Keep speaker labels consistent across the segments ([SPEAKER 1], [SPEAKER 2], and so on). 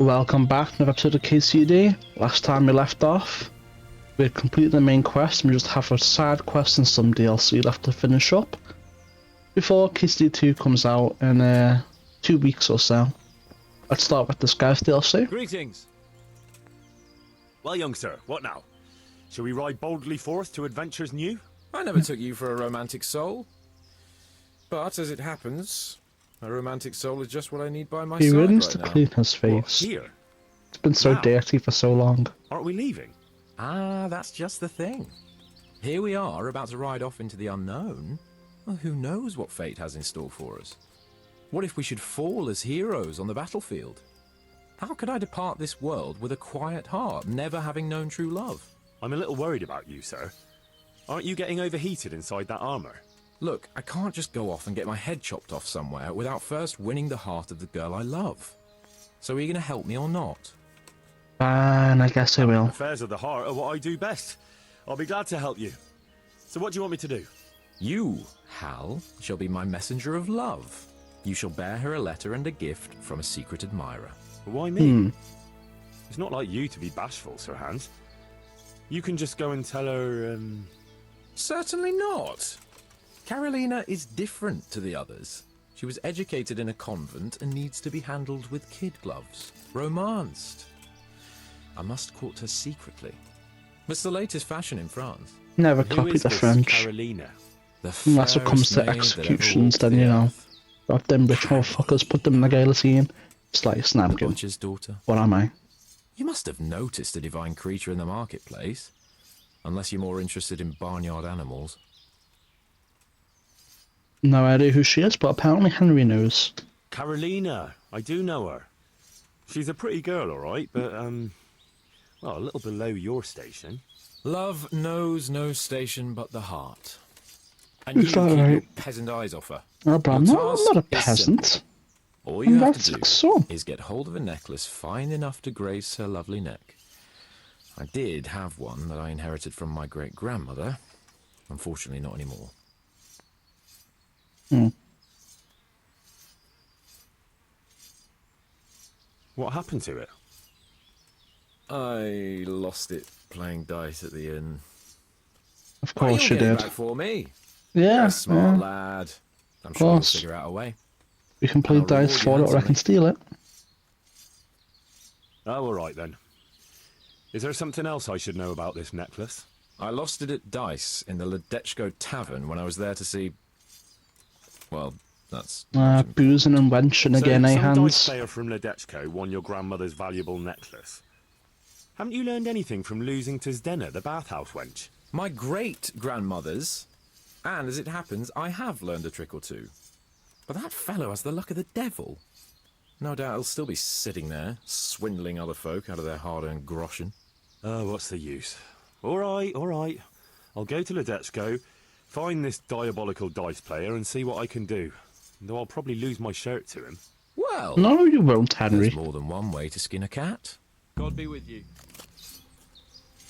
[SPEAKER 1] Welcome back to another episode of KCD. Last time we left off, we had completed the main quest and we just have a side quest and some DLC left to finish up before KCD 2 comes out in 2 weeks or so. Let's start with this guy's DLC.
[SPEAKER 2] Greetings! Well, young sir, what now? Shall we ride boldly forth to adventures new?
[SPEAKER 3] I never took you for a romantic soul. But, as it happens, a romantic soul is just what I need by my
[SPEAKER 1] He
[SPEAKER 3] side
[SPEAKER 1] runs
[SPEAKER 3] right
[SPEAKER 1] to
[SPEAKER 3] now.
[SPEAKER 1] clean his
[SPEAKER 2] What,
[SPEAKER 1] face.
[SPEAKER 2] here?
[SPEAKER 1] It's been so
[SPEAKER 2] Wow.
[SPEAKER 1] dirty for so long.
[SPEAKER 2] Aren't we leaving?
[SPEAKER 3] Ah, that's just the thing. Here we are, about to ride off into the unknown. Well, who knows what fate has in store for us? What if we should fall as heroes on the battlefield? How could I depart this world with a quiet heart, never having known true love?
[SPEAKER 2] I'm a little worried about you, sir. Aren't you getting overheated inside that armor?
[SPEAKER 3] Look, I can't just go off and get my head chopped off somewhere without first winning the heart of the girl I love. So are you going to help me or not?
[SPEAKER 1] Fine, I guess I will.
[SPEAKER 2] Affairs of the heart are what I do best. I'll be glad to help you. So what do you want me to do?
[SPEAKER 3] You, Hal, shall be my messenger of love. You shall bear her a letter and a gift from a secret admirer.
[SPEAKER 2] Why me? It's not like you to be bashful, Sir Hans. You can just go and tell her,
[SPEAKER 3] Certainly not. Carolina is different to the others. She was educated in a convent and needs to be handled with kid gloves. Romanced. I must court her secretly. It's the latest fashion in France.
[SPEAKER 1] Never
[SPEAKER 2] who
[SPEAKER 1] copy
[SPEAKER 2] is
[SPEAKER 1] the
[SPEAKER 2] this
[SPEAKER 1] French.
[SPEAKER 2] Carolina?
[SPEAKER 3] The
[SPEAKER 1] Unless it comes
[SPEAKER 3] fairest
[SPEAKER 1] to
[SPEAKER 3] maid that ever
[SPEAKER 1] executions,
[SPEAKER 3] walked
[SPEAKER 1] then
[SPEAKER 3] the
[SPEAKER 1] you know.
[SPEAKER 3] earth.
[SPEAKER 1] Got them rich motherfuckers, put them in the guillotine. It's like a
[SPEAKER 3] The
[SPEAKER 1] snapkin.
[SPEAKER 3] butcher's daughter.
[SPEAKER 1] What am I?
[SPEAKER 3] You must have noticed a divine creature in the marketplace. Unless you're more interested in barnyard animals.
[SPEAKER 1] No idea who she is, but apparently Henry knows.
[SPEAKER 2] Carolina, I do know her. She's a pretty girl, all right, but, well, a little below your station.
[SPEAKER 3] Love knows no station but the heart. And
[SPEAKER 1] Is
[SPEAKER 3] you
[SPEAKER 1] that
[SPEAKER 3] keep
[SPEAKER 1] right?
[SPEAKER 3] your peasant eyes off her.
[SPEAKER 1] Oh, but I'm
[SPEAKER 3] Your
[SPEAKER 1] not
[SPEAKER 3] task
[SPEAKER 1] a
[SPEAKER 3] is
[SPEAKER 1] peasant.
[SPEAKER 3] simple. All
[SPEAKER 1] I'm
[SPEAKER 3] you have to
[SPEAKER 1] Rat's
[SPEAKER 3] do
[SPEAKER 1] son.
[SPEAKER 3] is get hold of a necklace fine enough to grace her lovely neck. I did have one that I inherited from my great-grandmother. Unfortunately, not anymore.
[SPEAKER 2] What happened to it?
[SPEAKER 3] I lost it playing dice at the inn.
[SPEAKER 1] Of
[SPEAKER 3] Well,
[SPEAKER 1] course
[SPEAKER 3] you'll
[SPEAKER 1] you
[SPEAKER 3] get it
[SPEAKER 1] did.
[SPEAKER 3] back for me.
[SPEAKER 1] Yeah,
[SPEAKER 3] You're a smart
[SPEAKER 1] yeah.
[SPEAKER 3] lad. I'm sure you'll
[SPEAKER 1] course.
[SPEAKER 3] figure out a way.
[SPEAKER 1] We can play
[SPEAKER 3] And I'll
[SPEAKER 1] dice
[SPEAKER 3] reward you
[SPEAKER 1] for it or I can
[SPEAKER 3] handsomely.
[SPEAKER 1] steal it.
[SPEAKER 2] Oh, all right then. Is there something else I should know about this necklace?
[SPEAKER 3] I lost it at dice in the Ledechko Tavern when I was there to see... Well, that's... not important.
[SPEAKER 1] Boozing and wenching again,
[SPEAKER 2] so,
[SPEAKER 1] eh,
[SPEAKER 2] some dice
[SPEAKER 1] Hans?
[SPEAKER 2] player from Ledechko won your grandmother's valuable necklace. Haven't you learned anything from losing to Zdena, the bathhouse wench?
[SPEAKER 3] My great-grandmother's, and as it happens, I have learned a trick or two. But that fellow has the luck of the devil. No doubt he'll still be sitting there, swindling other folk out of their hard-earned groschen.
[SPEAKER 2] Oh, what's the use? All right, all right. I'll go to Ledechko, find this diabolical dice player and see what I can do. Though I'll probably lose my shirt to him.
[SPEAKER 3] Well,
[SPEAKER 1] No, you won't, Henry.
[SPEAKER 3] there's more than one way to skin a cat.
[SPEAKER 4] God be with you.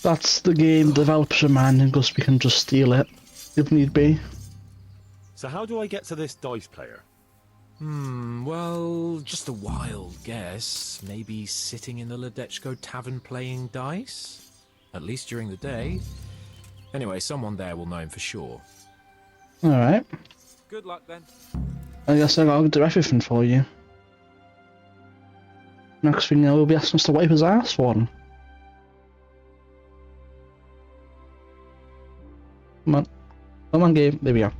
[SPEAKER 1] That's the game develops demanding us we can just steal it, if need be.
[SPEAKER 2] So how do I get to this dice player?
[SPEAKER 3] Well, just a wild guess. Maybe sitting in the Ledechko Tavern playing dice? At least during the day. Anyway, someone there will know him for sure.
[SPEAKER 1] Alright.
[SPEAKER 4] Good luck then.
[SPEAKER 1] I guess I gotta do everything for you. Next thing you know, we'll be asking us to wipe his ass for him. Come on. Come on, game. There we go.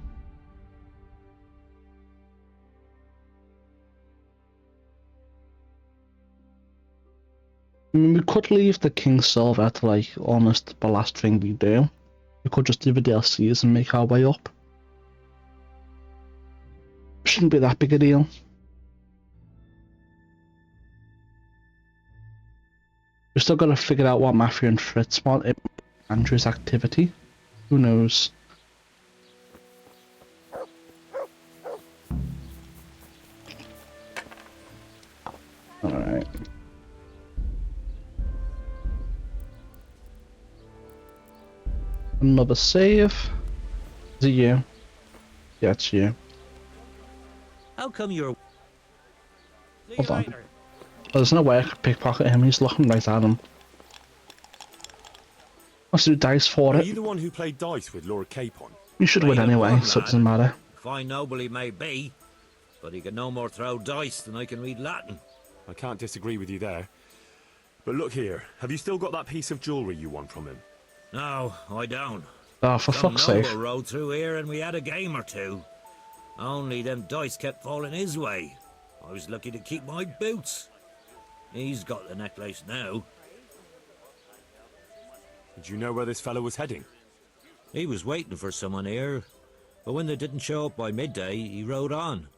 [SPEAKER 1] I mean, we could leave the King Silver to, like, almost the last thing we do. We could just do the DLCs and make our way up. Shouldn't be that big a deal. We still gotta figure out what Matthew and Fritz want in Andrew's activity. Who knows? Alright. Another save. Is it you? Yeah, it's you.
[SPEAKER 5] How come you're...
[SPEAKER 1] Hold on. There's no way I could pickpocket him, he's looking right at him. Let's do dice for
[SPEAKER 2] Are
[SPEAKER 1] it.
[SPEAKER 2] you the one who played dice with Laura Capon?
[SPEAKER 1] You should win
[SPEAKER 5] Played him
[SPEAKER 1] anyway,
[SPEAKER 5] one,
[SPEAKER 1] so it
[SPEAKER 5] lad.
[SPEAKER 1] doesn't matter.
[SPEAKER 5] Fine noble he may be, but he can no more throw dice than I can read Latin.
[SPEAKER 2] I can't disagree with you there. But look here, have you still got that piece of jewellery you won from him?
[SPEAKER 5] No, I don't.
[SPEAKER 1] Oh, for
[SPEAKER 5] Some
[SPEAKER 1] fuck's sake.
[SPEAKER 5] noble rode through here and we had a game or two. Only them dice kept falling his way. I was lucky to keep my boots. He's got the necklace now.
[SPEAKER 2] Did you know where this fellow was heading?
[SPEAKER 5] He was waiting for someone here, but when they didn't show up by midday, he rode on.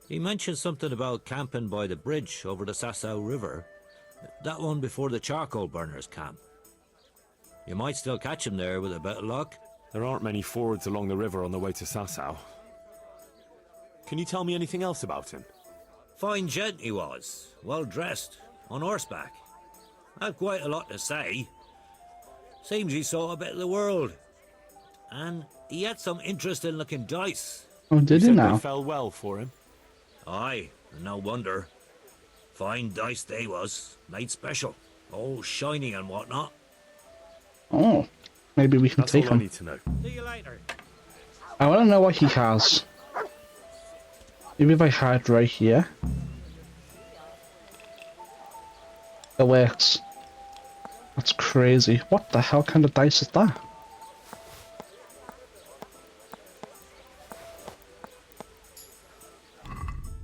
[SPEAKER 5] He mentioned something about camping by the bridge over the Sasau River. That one before the charcoal burners camp. You might still catch him there with a bit of luck.
[SPEAKER 2] There aren't many fords along the river on the way to Sasau. Can you tell me anything else about him?
[SPEAKER 5] Fine gent he was, well dressed, on horseback. Had quite a lot to say. Seems he saw a bit of the world. And he had some interesting looking dice.
[SPEAKER 1] Oh, did
[SPEAKER 2] You
[SPEAKER 1] he
[SPEAKER 2] said they
[SPEAKER 1] now?
[SPEAKER 2] fell well for him.
[SPEAKER 5] Aye, no wonder. Fine dice they was, made special. All shiny and whatnot.
[SPEAKER 1] Oh, maybe we can
[SPEAKER 2] That's
[SPEAKER 1] take
[SPEAKER 2] all I
[SPEAKER 1] him.
[SPEAKER 2] need to know.
[SPEAKER 5] See you later.
[SPEAKER 1] I want to know what he has. Maybe if I hide right here. It works. That's crazy. What the hell kind of dice is that?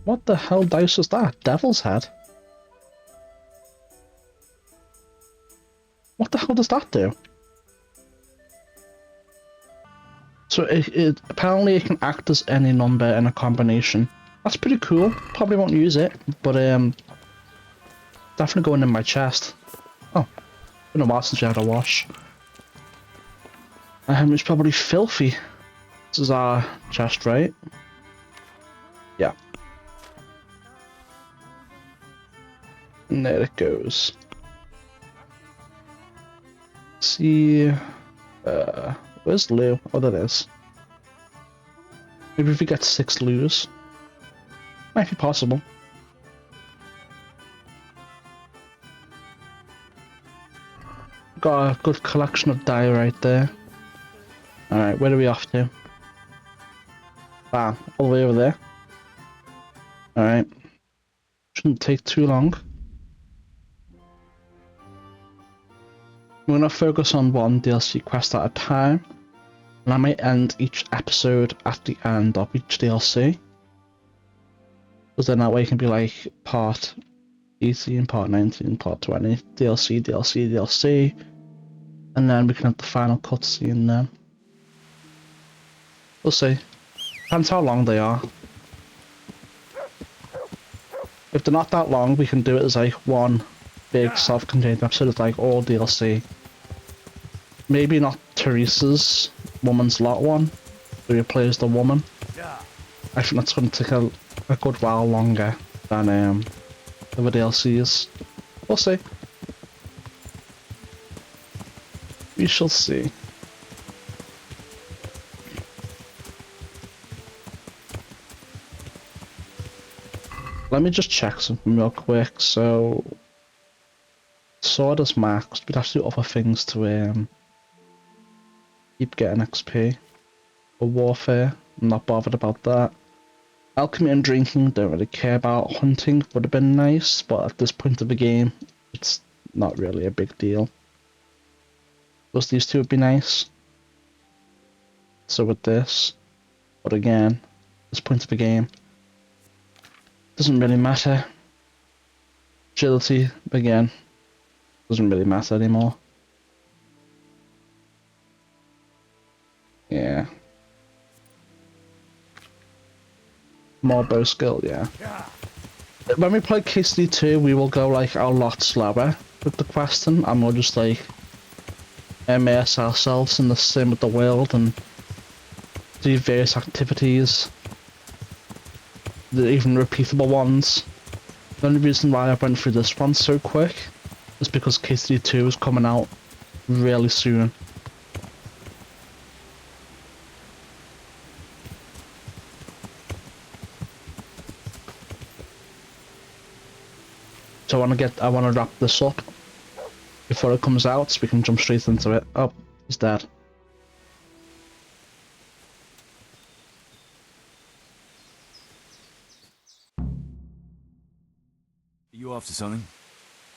[SPEAKER 1] What the hell dice is that? Devil's head? What the hell does that do? So apparently it can act as any number in a combination. That's pretty cool. Probably won't use it, but definitely going in my chest. Oh, been a while since you had a wash. It's probably filthy. This is our chest, right? Yeah. And there it goes. See, where's Lou? Oh, there it is. Maybe if we get 6 Lou's. Might be possible. Got a good collection of dye right there. Alright, where are we off to? Bam, all the way over there. Alright. Shouldn't take too long. We're gonna focus on one DLC quest at a time. And I might end each episode at the end of each DLC. Because then that way it can be like part 18, part 19, part 20, DLC, DLC, DLC. And then we can have the final cutscene then. We'll see. Depends how long they are. If they're not that long, we can do it as like one big self-contained episode. It's like all DLC. Maybe not Teresa's Woman's Lot one, where you play as the woman. I think that's going to take a good while longer than the DLCs. We'll see. We shall see. Let me just check something real quick. So, sword is maxed. We'd have to do other things to keep getting XP. For warfare, I'm not bothered about that. Alchemy and drinking, don't really care about. Hunting would have been nice, but at this point of the game, it's not really a big deal. Plus these two would be nice. So with this, but again, this point of the game, doesn't really matter. Agility, again, doesn't really matter anymore. Yeah. More bow skill, yeah. When we play KCD2, we will go like a lot slower with the questing, and we'll just like immerse ourselves in the sim of the world and do various activities, even repeatable ones. The only reason why I went through this one so quick is because KCD2 is coming out really soon. I want to wrap this up before it comes out, so we can jump straight into it. Oh, he's dead.
[SPEAKER 6] Are you after something?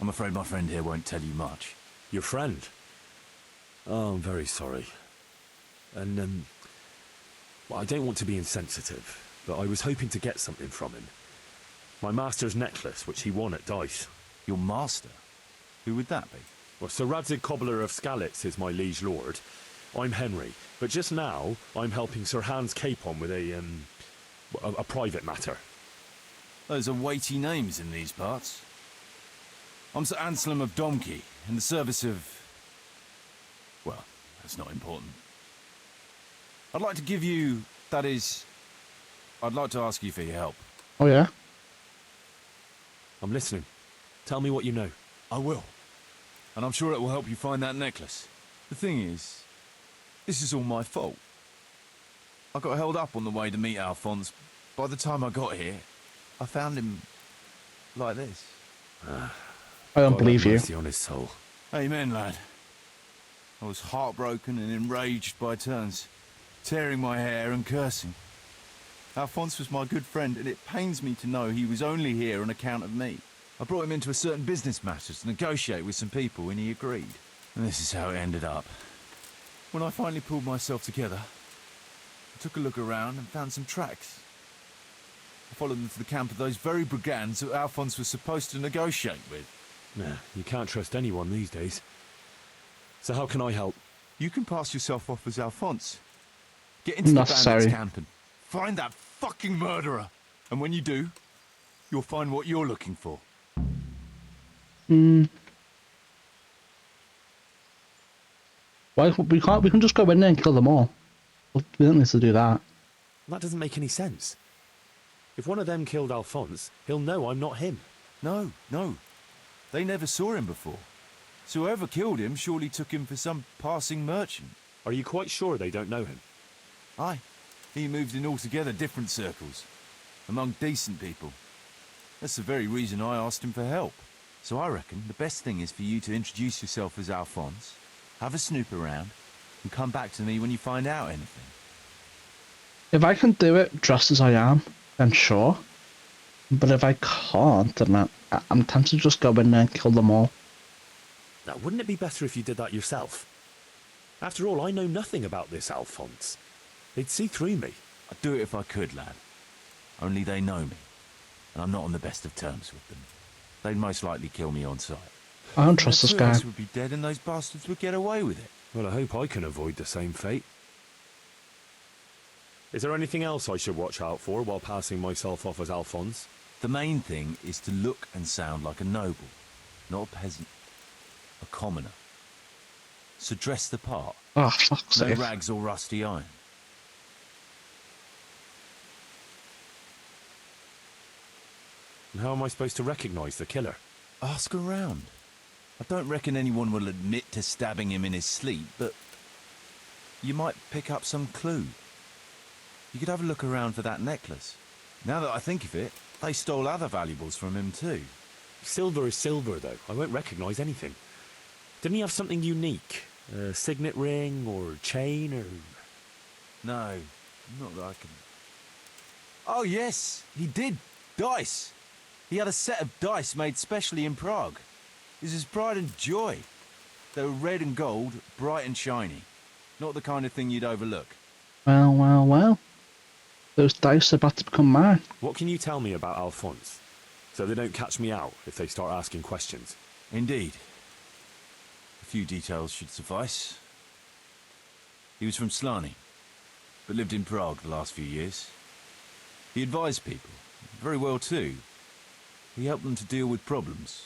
[SPEAKER 6] I'm afraid my friend here won't tell you much.
[SPEAKER 2] Your friend? Oh, I'm very sorry. And, well, I don't want to be insensitive, but I was hoping to get something from him. My master's necklace, which he won at dice.
[SPEAKER 6] Your master? Who would that be?
[SPEAKER 2] Well, Sir Radzig Cobbler of Skalitz is my liege lord. I'm Henry, but just now I'm helping Sir Hans Capon with a private matter.
[SPEAKER 6] Those are weighty names in these parts. I'm Sir Anselm of Domkey, in the service of... well, that's not important. I'd like to give you... that is... I'd like to ask you for your help.
[SPEAKER 1] Oh yeah?
[SPEAKER 2] I'm listening. Tell me what you know.
[SPEAKER 6] I will. And I'm sure it will help you find that necklace. The thing is, this is all my fault. I got held up on the way to meet Alphonse. By the time I got here, I found him like this.
[SPEAKER 1] I don't believe you.
[SPEAKER 2] Mercy on his soul.
[SPEAKER 6] Amen, lad. I was heartbroken and enraged by turns, tearing my hair and cursing. Alphonse was my good friend, and it pains me to know he was only here on account of me. I brought him into a certain business matter to negotiate with some people, and he agreed. And this is how it ended up. When I finally pulled myself together, I took a look around and found some tracks. I followed them to the camp of those very brigands that Alphonse was supposed to negotiate with.
[SPEAKER 2] Nah, you can't trust anyone these days. So how can I help?
[SPEAKER 6] You can pass yourself off as Alphonse. Get into the
[SPEAKER 1] Necessary.
[SPEAKER 6] bandits' camp and find that fucking murderer. And when you do, you'll find what you're looking for.
[SPEAKER 1] Why we can't? We can just go in there and kill them all. We don't need to do that.
[SPEAKER 2] That doesn't make any sense. If one of them killed Alphonse, he'll know I'm not him.
[SPEAKER 6] No. They never saw him before. So whoever killed him surely took him for some passing merchant.
[SPEAKER 2] Are you quite sure they don't know him?
[SPEAKER 6] Aye. He moved in altogether different circles. Among decent people. That's the very reason I asked him for help. So I reckon the best thing is for you to introduce yourself as Alphonse, have a snoop around, and come back to me when you find out anything.
[SPEAKER 1] If I can do it dressed as I am, then sure. But if I can't, then I'm tempted to just go in there and kill them all.
[SPEAKER 2] Now, wouldn't it be better if you did that yourself? After all, I know nothing about this Alphonse. They'd see through me.
[SPEAKER 6] I'd do it if I could, lad. Only they know me, and I'm not on the best of terms with them. They'd most likely kill me on sight.
[SPEAKER 1] I don't trust this
[SPEAKER 6] The two of
[SPEAKER 1] guy.
[SPEAKER 6] us would be dead and those bastards would get away with it.
[SPEAKER 2] Well, I hope I can avoid the same fate. Is there anything else I should watch out for while passing myself off as Alphonse?
[SPEAKER 6] The main thing is to look and sound like a noble, not a peasant. A commoner. So dress the part.
[SPEAKER 1] Oh, fuck's
[SPEAKER 6] No
[SPEAKER 1] sake.
[SPEAKER 6] rags or rusty iron.
[SPEAKER 2] And how am I supposed to recognise the killer?
[SPEAKER 6] Ask around. I don't reckon anyone will admit to stabbing him in his sleep, but you might pick up some clue. You could have a look around for that necklace. Now that I think of it, they stole other valuables from him too.
[SPEAKER 2] Silver is silver, though. I won't recognise anything. Didn't he have something unique? A signet ring or chain or...
[SPEAKER 6] No, not that I can... Oh yes, he did. Dice. He had a set of dice made specially in Prague. It was his pride and joy. They were red and gold, bright and shiny. Not the kind of thing you'd overlook.
[SPEAKER 1] Well. Those dice are about to become mine.
[SPEAKER 2] What can you tell me about Alphonse? So they don't catch me out if they start asking questions.
[SPEAKER 6] Indeed. A few details should suffice. He was from Slani, but lived in Prague the last few years. He advised people, very well too. He helped them to deal with problems,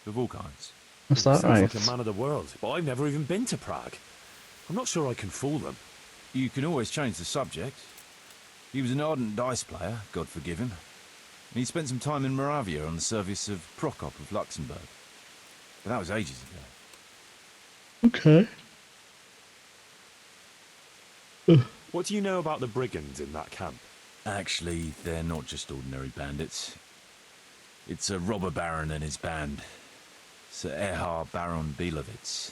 [SPEAKER 6] of all kinds.
[SPEAKER 1] Is that
[SPEAKER 2] Sounds
[SPEAKER 1] right?
[SPEAKER 2] like a man of the world, but I've never even been to Prague. I'm not sure I can fool them.
[SPEAKER 6] You can always change the subject. He was an ardent dice player, God forgive him. And he spent some time in Moravia on the service of Prokop of Luxembourg. But that was ages ago.
[SPEAKER 1] Okay.
[SPEAKER 2] What do you know about the brigands in that camp?
[SPEAKER 6] Actually, they're not just ordinary bandits. It's a robber baron and his band. Sir Erhard Baron Belovitz.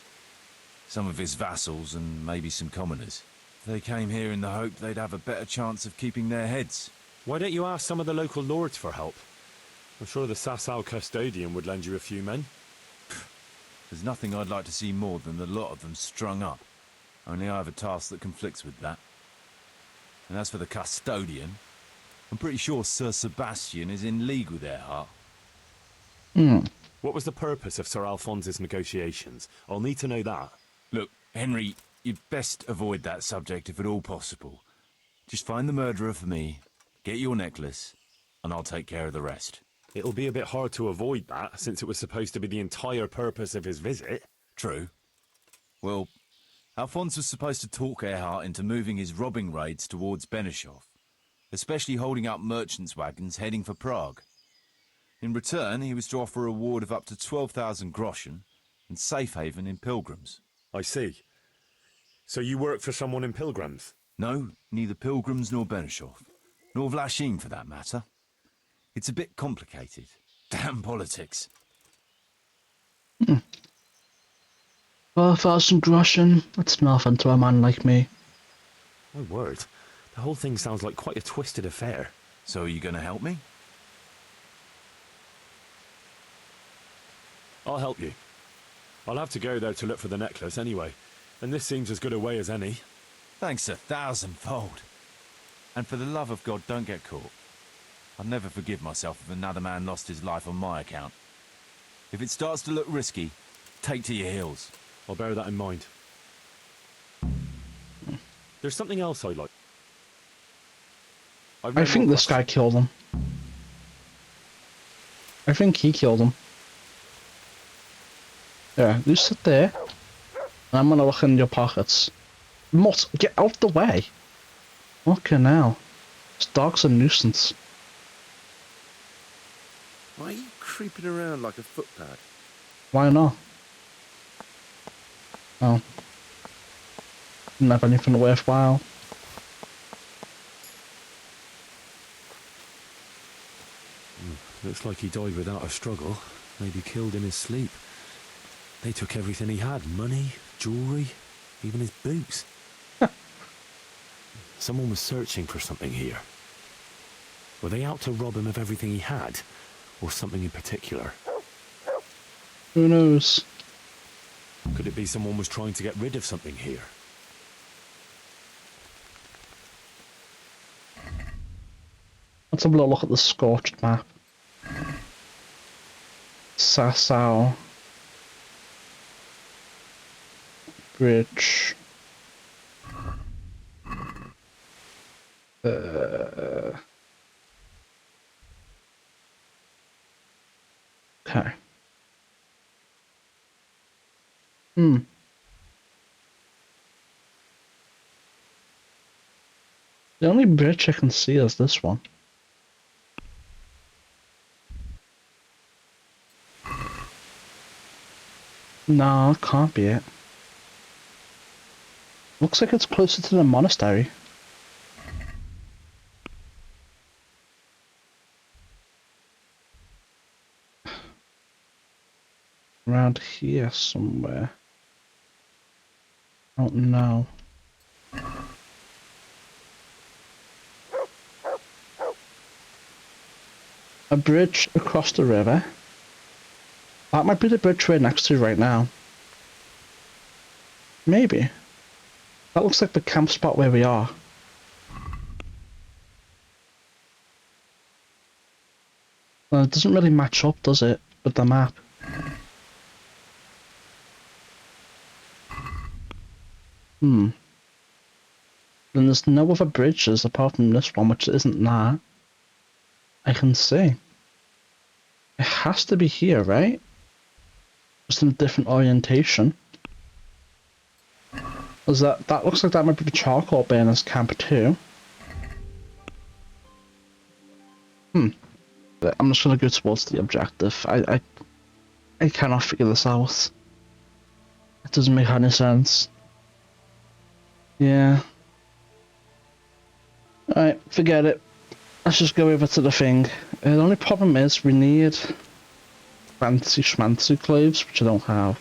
[SPEAKER 6] Some of his vassals and maybe some commoners. They came here in the hope they'd have a better chance of keeping their heads.
[SPEAKER 2] Why don't you ask some of the local lords for help? I'm sure the Sasau custodian would lend you a few men.
[SPEAKER 6] There's nothing I'd like to see more than the lot of them strung up. Only I have a task that conflicts with that. And as for the custodian, I'm pretty sure Sir Sebastian is in league with Erhard.
[SPEAKER 2] What was the purpose of Sir Alphonse's negotiations? I'll need to know that.
[SPEAKER 6] Look, Henry, you'd best avoid that subject if at all possible. Just find the murderer for me, get your necklace, and I'll take care of the rest.
[SPEAKER 2] It'll be a bit hard to avoid that, since it was supposed to be the entire purpose of his visit.
[SPEAKER 6] True. Well, Alphonse was supposed to talk Erhard into moving his robbing raids towards Benishov, especially holding up merchants' wagons heading for Prague. In return, he was to offer a reward of up to 12,000 groschen and safe haven in Pilgrims.
[SPEAKER 2] I see. So you work for someone in Pilgrims?
[SPEAKER 6] No, neither Pilgrims nor Benishov, nor Vlachim for that matter. It's a bit complicated. Damn politics.
[SPEAKER 1] 12,000 groschen. That's nothing to a man like me.
[SPEAKER 2] My word. The whole thing sounds like quite a twisted affair.
[SPEAKER 6] So are you going to help me?
[SPEAKER 2] I'll help you. I'll have to go there to look for the necklace anyway, and this seems as good a way as any.
[SPEAKER 6] Thanks 1,000-fold. And for the love of God, don't get caught. I'd never forgive myself if another man lost his life on my account. If it starts to look risky, take to your heels.
[SPEAKER 2] I'll bear that in mind. There's something else I'd like.
[SPEAKER 1] I think this guy killed him. I think he killed him. Yeah, you sit there, and I'm gonna look in your pockets. Mutt, get out the way! Fucking hell. This dog's a nuisance.
[SPEAKER 7] Why are you creeping around like a footpad?
[SPEAKER 1] Why not? Oh. Didn't have anything worthwhile.
[SPEAKER 2] Looks like he died without a struggle. Maybe killed in his sleep. They took everything he had. Money, jewellery, even his boots. Someone was searching for something here. Were they out to rob him of everything he had? Or something in particular?
[SPEAKER 1] Who knows?
[SPEAKER 2] Could it be someone was trying to get rid of something here?
[SPEAKER 1] Let's have a little look at the scorched map. Sasau. Bridge. Okay. The only bridge I can see is this one. No, it can't be it. Looks like it's closer to the monastery. Around here somewhere. I don't know. A bridge across the river. That might be the bridge we're next to right now. Maybe. That looks like the camp spot where we are. Well, it doesn't really match up, does it, with the map? Then there's no other bridges apart from this one, which isn't that. I can see. It has to be here, right? Just in a different orientation. Is that looks like that might be the charcoal burner's camp too. But I'm just gonna go towards the objective. I cannot figure this out. It doesn't make any sense. Yeah. Alright, forget it. Let's just go over to the thing The only problem is we need fancy schmancy clothes, which I don't have.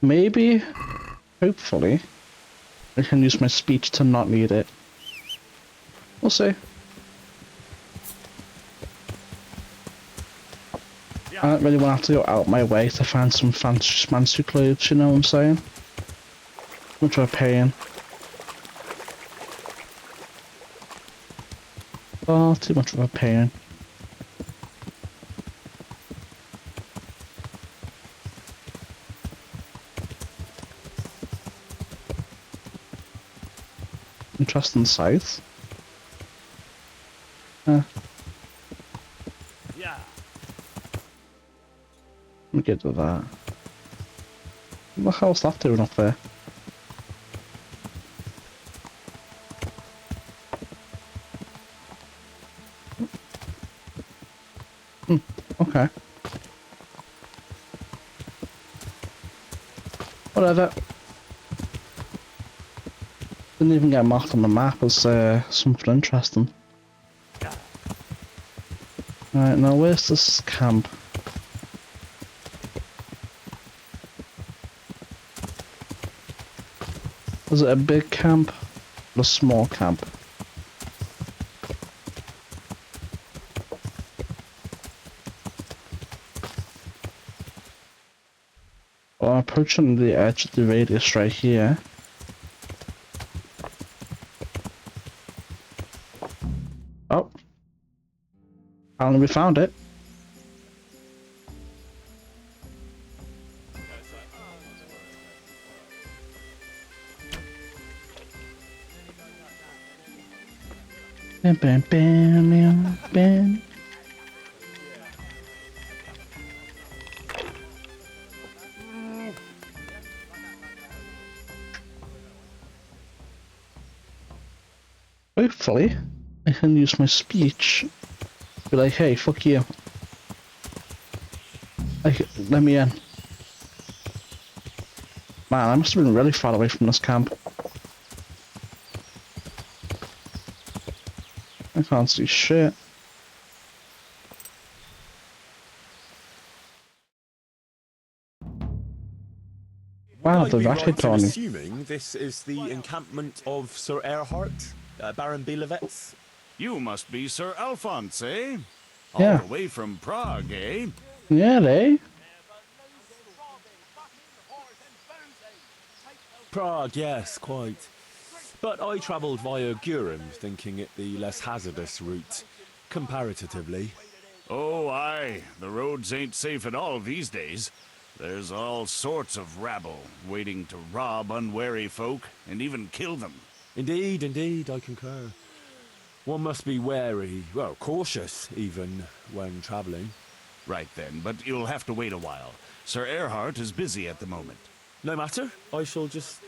[SPEAKER 1] Maybe, hopefully, I can use my speech to not need it. We'll see. I don't really want to have to go out my way to find some fancy schmancy clothes, you know what I'm saying? Much of a pain. Oh, too much of a pain. Interesting sight.
[SPEAKER 2] Yeah.
[SPEAKER 1] Let me get to that. What the hell's that doing up there? Okay. Whatever. Didn't even get marked on the map as something interesting. Right, now where's this camp? Is it a big camp or a small camp? Well, I'm approaching the edge of the radius right here. Oh. Finally we found it. Bam, bam, bam, bam, bam. Hopefully, I can use my speech. Be like, hey, fuck you. Like, let me in. Man, I must have been really far away from this camp. I can't see shit. Wow,
[SPEAKER 2] Would I
[SPEAKER 1] the
[SPEAKER 2] be
[SPEAKER 1] rat
[SPEAKER 2] right in
[SPEAKER 1] on you.
[SPEAKER 2] assuming this is the encampment of Sir Erhard, Baron Bielewitz?
[SPEAKER 8] You must be Sir Alphonse, eh?
[SPEAKER 1] Yeah.
[SPEAKER 8] All the way from Prague, eh?
[SPEAKER 1] Yeah, they.
[SPEAKER 2] Prague, yes, quite. But I travelled via Gurim, thinking it the less hazardous route, comparatively.
[SPEAKER 8] Oh, aye. The roads ain't safe at all these days. There's all sorts of rabble waiting to rob unwary folk and even kill them.
[SPEAKER 2] Indeed, indeed, I concur. One must be wary, well, cautious even, when travelling.
[SPEAKER 8] Right then, but you'll have to wait a while. Sir Erhard is busy at the moment.
[SPEAKER 2] No matter, I shall just,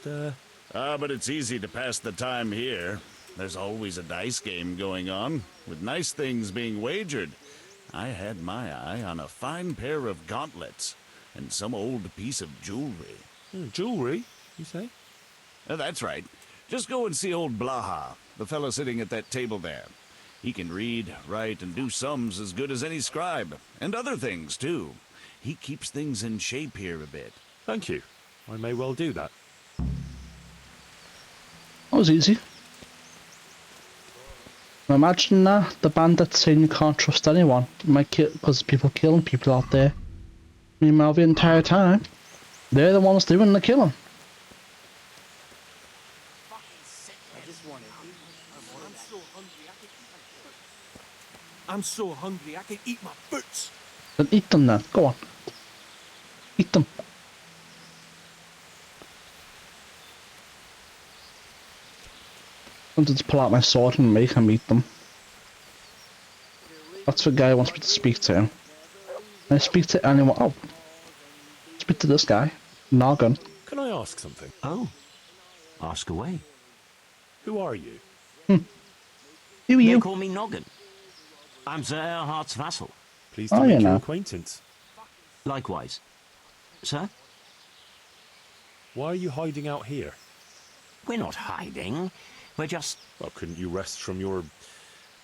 [SPEAKER 8] But it's easy to pass the time here. There's always a dice game going on, with nice things being wagered. I had my eye on a fine pair of gauntlets, and some old piece of jewelry.
[SPEAKER 2] Jewellery, you say?
[SPEAKER 8] That's right. Just go and see old Blaha, the fellow sitting at that table there. He can read, write, and do sums as good as any scribe, and other things, too. He keeps things in shape here a bit.
[SPEAKER 2] Thank you. I may well do that.
[SPEAKER 1] That was easy. Imagine that, the bandits saying you can't trust anyone. You might kill, because people killing people out there. Meanwhile, the entire time, they're the ones doing the killing.
[SPEAKER 9] I'm so hungry I can eat my boots.
[SPEAKER 1] Then eat them then. Go on. Eat them. I wanted to pull out my sword and make him eat them. That's the guy who wants me to speak to. Can I speak to anyone? Oh. Speak to this guy. Noggin.
[SPEAKER 2] Can I ask something?
[SPEAKER 10] Oh, ask away.
[SPEAKER 2] Who are you?
[SPEAKER 1] Who are
[SPEAKER 10] They
[SPEAKER 1] you?
[SPEAKER 10] call me Noggin. I'm Sir Erhard's vassal.
[SPEAKER 2] Pleased to
[SPEAKER 1] Oh,
[SPEAKER 2] make
[SPEAKER 1] you
[SPEAKER 2] your
[SPEAKER 1] know.
[SPEAKER 2] acquaintance.
[SPEAKER 10] Likewise. Sir,
[SPEAKER 2] Why are you hiding out here?
[SPEAKER 10] we're not hiding. We're just...
[SPEAKER 2] Well, couldn't you rest from your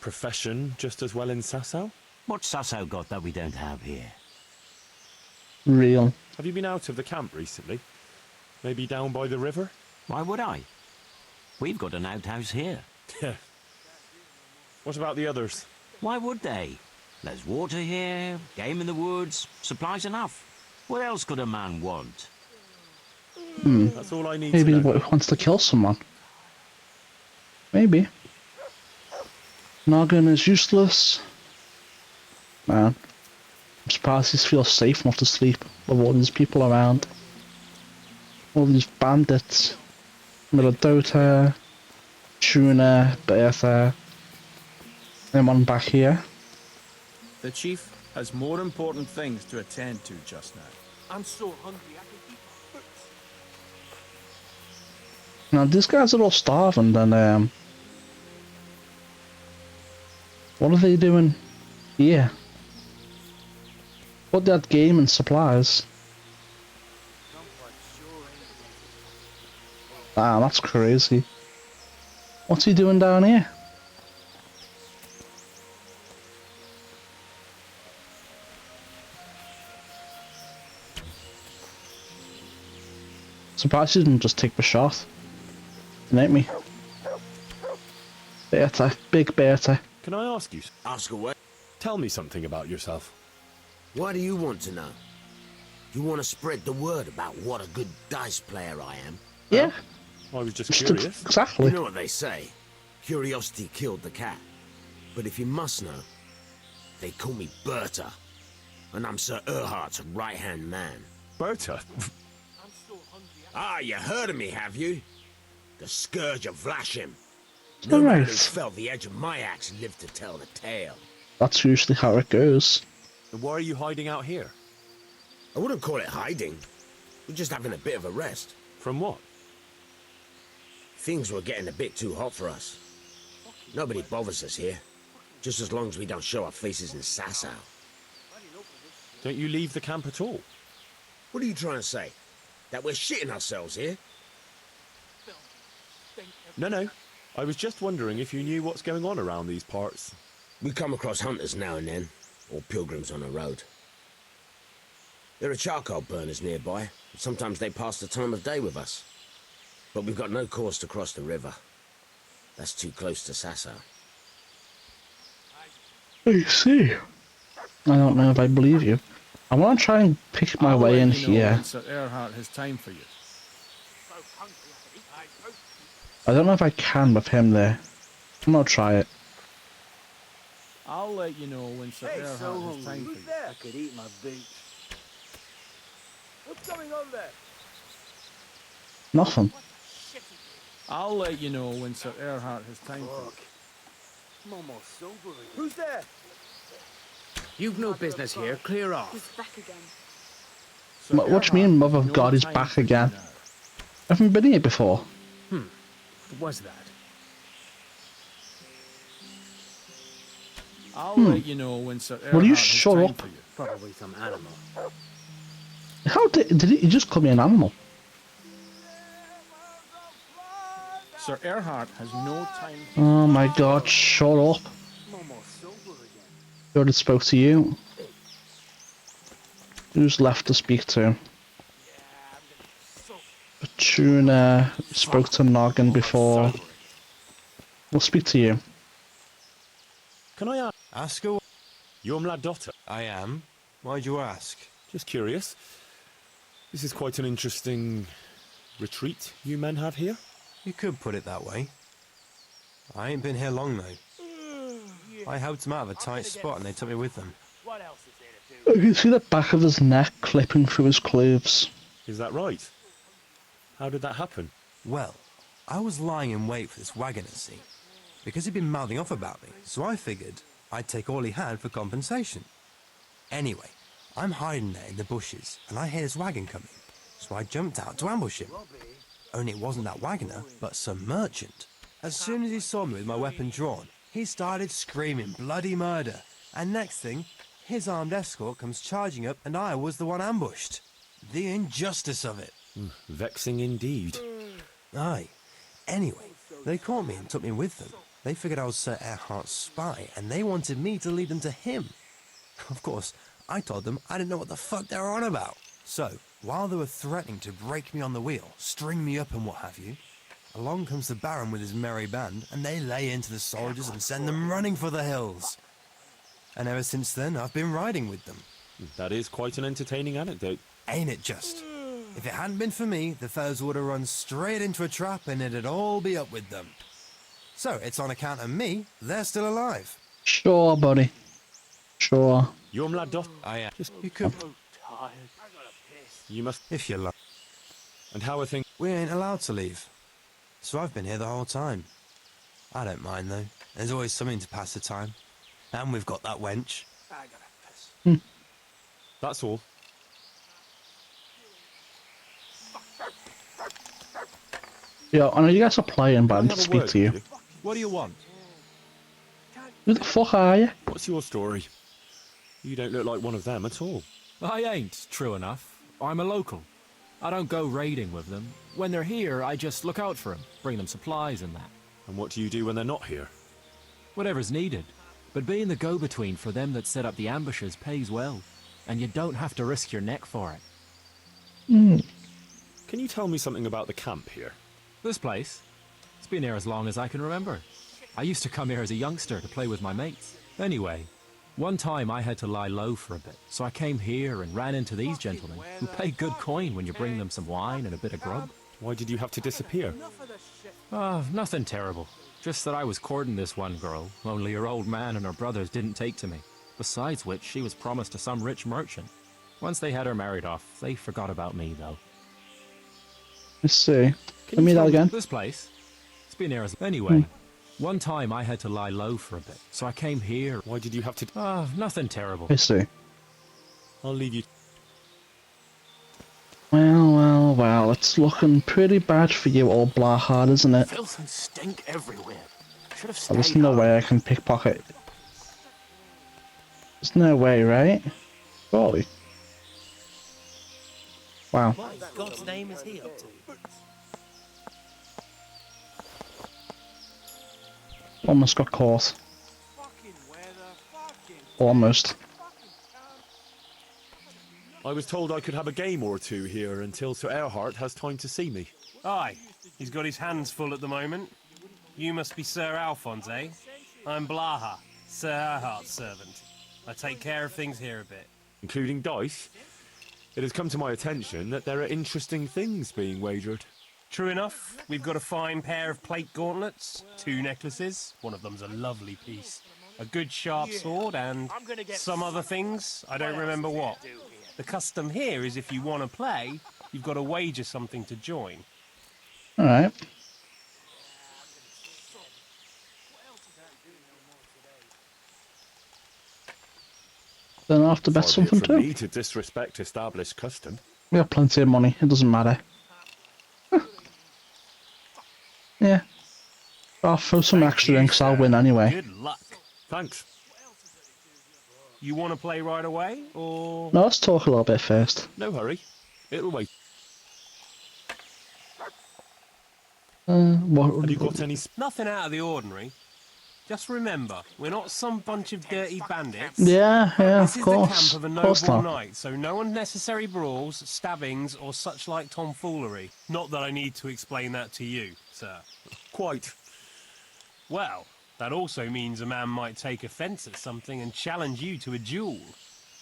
[SPEAKER 2] profession just as well in Sasau?
[SPEAKER 10] What's Sasau got that we don't have here?
[SPEAKER 1] Real.
[SPEAKER 2] Have you been out of the camp recently? Maybe down by the river?
[SPEAKER 10] Why would I? We've got an outhouse here.
[SPEAKER 2] Yeah. What about the others?
[SPEAKER 10] Why would they? There's water here, game in the woods, supplies enough. What else could a man want?
[SPEAKER 2] That's all I need
[SPEAKER 1] Maybe
[SPEAKER 2] to
[SPEAKER 1] he
[SPEAKER 2] know.
[SPEAKER 1] wants to kill someone. Maybe. Noggin is useless. Man. I'm surprised he feels safe enough to sleep with all these people around. All these bandits. Miladota, Tuna, Bertha. Anyone back here?
[SPEAKER 9] The chief has more important things to attend to just now. I'm so hungry I can eat my foot.
[SPEAKER 1] Now these guys are all starving, then what are they doing here? What that game and supplies? Ah, that's crazy. What's he doing down here? Surprised he didn't just take the shot. Didn't me. Bertha, big Bertha.
[SPEAKER 2] Can I ask you?
[SPEAKER 11] Ask away.
[SPEAKER 2] Tell me something about yourself.
[SPEAKER 11] Why do you want to know? You want to spread the word about what a good dice player I am?
[SPEAKER 1] Yeah.
[SPEAKER 2] I was just curious.
[SPEAKER 1] Exactly.
[SPEAKER 11] You know what they say. Curiosity killed the cat. But if you must know, they call me Bertha. And I'm Sir Erhardt's right-hand man.
[SPEAKER 2] Bertha?
[SPEAKER 11] Ah, you heard of me, have you? The Scourge of Vlashim. No man who
[SPEAKER 1] Nice.
[SPEAKER 11] felt the edge of my axe lived to tell the tale.
[SPEAKER 1] That's usually how it goes.
[SPEAKER 2] And why are you hiding out here?
[SPEAKER 11] I wouldn't call it hiding. We're just having a bit of a rest.
[SPEAKER 2] From what?
[SPEAKER 11] Things were getting a bit too hot for us. Nobody bothers us here. Just as long as we don't show our faces in Sasau.
[SPEAKER 2] Don't you leave the camp at all?
[SPEAKER 11] What are you trying to say? That we're shitting ourselves here?
[SPEAKER 2] No. I was just wondering if you knew what's going on around these parts.
[SPEAKER 11] We come across hunters now and then, or pilgrims on the road. There are charcoal burners nearby, and sometimes they pass the time of day with us. But we've got no cause to cross the river. That's too close to Sasau.
[SPEAKER 1] I see. I don't know if I believe you. I want to try and pick my way in here.
[SPEAKER 9] Sir Erhardt has time for you.
[SPEAKER 1] I don't know if I can with him there. I'm gonna try it.
[SPEAKER 9] I'll let you know when Sir Erhardt has time for you.
[SPEAKER 12] I could eat my boots. What's going on there?
[SPEAKER 1] Nothing.
[SPEAKER 9] I'll let you know when Sir Erhardt has time for you.
[SPEAKER 12] I'm almost sober again. Who's there?
[SPEAKER 13] You've no business here. Clear off.
[SPEAKER 14] He's back again.
[SPEAKER 1] What do you mean, Mother of God is back again? I haven't been here before.
[SPEAKER 13] What was that?
[SPEAKER 9] I'll let you know when Sir Erhardt
[SPEAKER 1] Will you
[SPEAKER 9] has
[SPEAKER 1] shut
[SPEAKER 9] time
[SPEAKER 1] up?
[SPEAKER 9] for you.
[SPEAKER 13] Probably some animal.
[SPEAKER 1] How did he just call me an animal?
[SPEAKER 9] Sir Erhardt has no time.
[SPEAKER 1] Oh my God! Shut up!
[SPEAKER 12] I'm almost sober again.
[SPEAKER 1] He already spoke to you. Who's left to speak to? Tuna spoke to Noggin before. We'll speak to you.
[SPEAKER 2] Can I ask?
[SPEAKER 3] Ask away.
[SPEAKER 2] You're Mladotta.
[SPEAKER 3] I am. Why'd you ask?
[SPEAKER 2] Just curious. This is quite an interesting retreat you men have here.
[SPEAKER 3] You could put it that way. I ain't been here long, though. I helped them out of a tight spot and they took me with them.
[SPEAKER 12] What else is there to do?
[SPEAKER 1] I can see the back of his neck clipping through his clothes.
[SPEAKER 2] Is that right? How did that happen?
[SPEAKER 3] Well, I was lying in wait for this wagoner, see? Because he'd been mouthing off about me, so I figured I'd take all he had for compensation. Anyway, I'm hiding there in the bushes, and I hear this wagon coming, so I jumped out to ambush him. Only it wasn't that wagoner, but some merchant. As soon as he saw me with my weapon drawn, he started screaming bloody murder, and next thing, his armed escort comes charging up and I was the one ambushed. The injustice of it.
[SPEAKER 2] Vexing indeed.
[SPEAKER 3] Aye. Anyway, they caught me and took me with them.
[SPEAKER 14] They figured I was Sir Erhardt's spy, and they wanted me to lead them to him. Of course, I told them I didn't know what the fuck they were on about. So, while they were threatening to break me on the wheel, string me up and what have you, along comes the Baron with his merry band, and they lay into the soldiers and send them running for the hills. And ever since then, I've been riding with them.
[SPEAKER 2] That is quite an entertaining anecdote.
[SPEAKER 14] Ain't it just? If it hadn't been for me, the fellows would have run straight into a trap and it'd all be up with them. So, it's on account of me, they're still alive.
[SPEAKER 1] Sure, buddy. Sure.
[SPEAKER 2] Your lad doth.
[SPEAKER 14] I am.
[SPEAKER 2] You could.
[SPEAKER 12] Tired.
[SPEAKER 2] You must.
[SPEAKER 14] If you like.
[SPEAKER 2] And how are things?
[SPEAKER 14] We ain't allowed to leave. So I've been here the whole time. I don't mind, though. There's always something to pass the time. And we've got that wench.
[SPEAKER 12] I gotta piss.
[SPEAKER 2] That's all.
[SPEAKER 1] Yo, I know you guys are playing, but I need to speak to you.
[SPEAKER 2] What do you want?
[SPEAKER 1] Who the fuck are you?
[SPEAKER 2] What's your story? You don't look like one of them at all.
[SPEAKER 3] I ain't, true enough. I'm a local. I don't go raiding with them. When they're here, I just look out for them, bring them supplies and that.
[SPEAKER 2] And what do you do when they're not here?
[SPEAKER 3] Whatever's needed. But being the go-between for them that set up the ambushes pays well. And you don't have to risk your neck for it.
[SPEAKER 2] Can you tell me something about the camp here?
[SPEAKER 3] This place? It's been here as long as I can remember. I used to come here as a youngster to play with my mates. Anyway, one time I had to lie low for a bit, so I came here and ran into these gentlemen, who pay good coin when you bring them some wine and a bit of grub.
[SPEAKER 2] Why did you have to disappear?
[SPEAKER 3] Nothing terrible. Just that I was courting this one girl, only her old man and her brothers didn't take to me. Besides which, she was promised to some rich merchant. Once they had her married off, they forgot about me, though.
[SPEAKER 1] Let's see. Let me that again.
[SPEAKER 3] This place? It's been here as... Anyway, one time I had to lie low for a bit, so I came here.
[SPEAKER 2] Why did you have to...
[SPEAKER 3] Nothing terrible.
[SPEAKER 1] Let's see.
[SPEAKER 2] I'll leave you...
[SPEAKER 1] Well, it's looking pretty bad for you, old Blahard, isn't it?
[SPEAKER 12] Filth and stink everywhere. Should have
[SPEAKER 1] Oh,
[SPEAKER 12] stayed
[SPEAKER 1] there's no
[SPEAKER 12] home.
[SPEAKER 1] way I can pickpocket. There's no way, right? Surely. Wow.
[SPEAKER 13] What in God's name is he up to?
[SPEAKER 1] Almost got caught. Almost.
[SPEAKER 2] I was told I could have a game or two here until Sir Erhardt has time to see me.
[SPEAKER 15] Aye, he's got his hands full at the moment. You must be Sir Alphonse, eh? I'm Blaha, Sir Erhardt's servant. I take care of things here a bit.
[SPEAKER 2] Including dice? It has come to my attention that there are interesting things being wagered.
[SPEAKER 15] True enough, we've got a fine pair of plate gauntlets, 2 necklaces, one of them's a lovely piece, a good sharp sword, and some other things, I don't remember what. The custom here is if you want to play, you've got to wager something to join.
[SPEAKER 1] Alright. Then I'll have to bet something
[SPEAKER 2] for
[SPEAKER 1] too.
[SPEAKER 2] me to disrespect established custom.
[SPEAKER 1] We have plenty of money, it doesn't matter. Yeah. I'll throw some extra in because I'll win anyway.
[SPEAKER 15] Good luck.
[SPEAKER 2] Thanks.
[SPEAKER 15] You want to play right away, or...?
[SPEAKER 1] No, let's talk a little bit first.
[SPEAKER 2] No hurry. It'll wait.
[SPEAKER 1] What?
[SPEAKER 2] Have you got any...
[SPEAKER 15] Nothing out of the ordinary. Just remember, we're not some bunch of dirty bandits.
[SPEAKER 1] Yeah,
[SPEAKER 15] This
[SPEAKER 1] of
[SPEAKER 15] is
[SPEAKER 1] course.
[SPEAKER 15] the camp of a
[SPEAKER 1] Of course
[SPEAKER 15] noble
[SPEAKER 1] not.
[SPEAKER 15] knight, so no unnecessary brawls, stabbings, or such like tomfoolery. Not that I need to explain that to you, sir.
[SPEAKER 2] Quite.
[SPEAKER 15] Well, that also means a man might take offence at something and challenge you to a duel.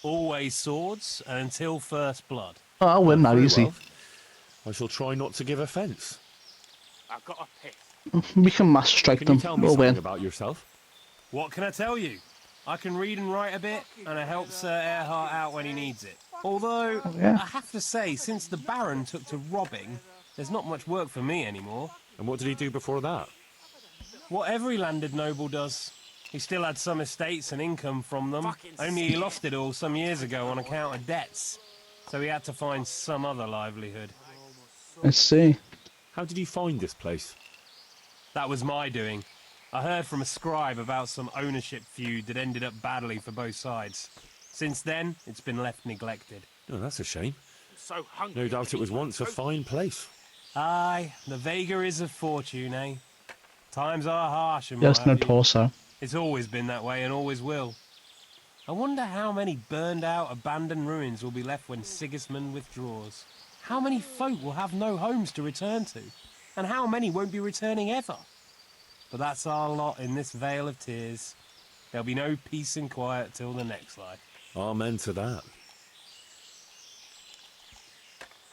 [SPEAKER 15] Always swords, and until first blood.
[SPEAKER 1] Oh, I'll win that
[SPEAKER 2] Very
[SPEAKER 1] easy.
[SPEAKER 2] well. I shall try not to give offence.
[SPEAKER 12] I've got a piss.
[SPEAKER 1] We can mass strike
[SPEAKER 2] Can
[SPEAKER 1] them.
[SPEAKER 2] you tell me
[SPEAKER 1] We'll
[SPEAKER 2] something
[SPEAKER 1] win.
[SPEAKER 2] about yourself?
[SPEAKER 15] What can I tell you? I can read and write a bit, and I help Sir Erhardt out when he needs it. Although,
[SPEAKER 1] yeah.
[SPEAKER 15] I have to say, since the Baron took to robbing, there's not much work for me anymore.
[SPEAKER 2] And what did he do before that?
[SPEAKER 15] What every landed noble does. He still had some estates and income from them, only he lost it all some years ago on account of debts. So he had to find some other livelihood.
[SPEAKER 1] Let's see.
[SPEAKER 2] How did you find this place?
[SPEAKER 15] That was my doing. I heard from a scribe about some ownership feud that ended up badly for both sides. Since then, it's been left neglected.
[SPEAKER 2] Oh, that's a shame.
[SPEAKER 12] So hungry.
[SPEAKER 2] No doubt it was once a fine place.
[SPEAKER 15] Aye, the vagaries of fortune, eh? Times are harsh in
[SPEAKER 1] Yes, no
[SPEAKER 15] my view.
[SPEAKER 1] torso.
[SPEAKER 15] It's always been that way and always will. I wonder how many burned out, abandoned ruins will be left when Sigismund withdraws. How many folk will have no homes to return to? And how many won't be returning ever? But that's our lot in this vale of tears. There'll be no peace and quiet till the next life.
[SPEAKER 2] Amen to that.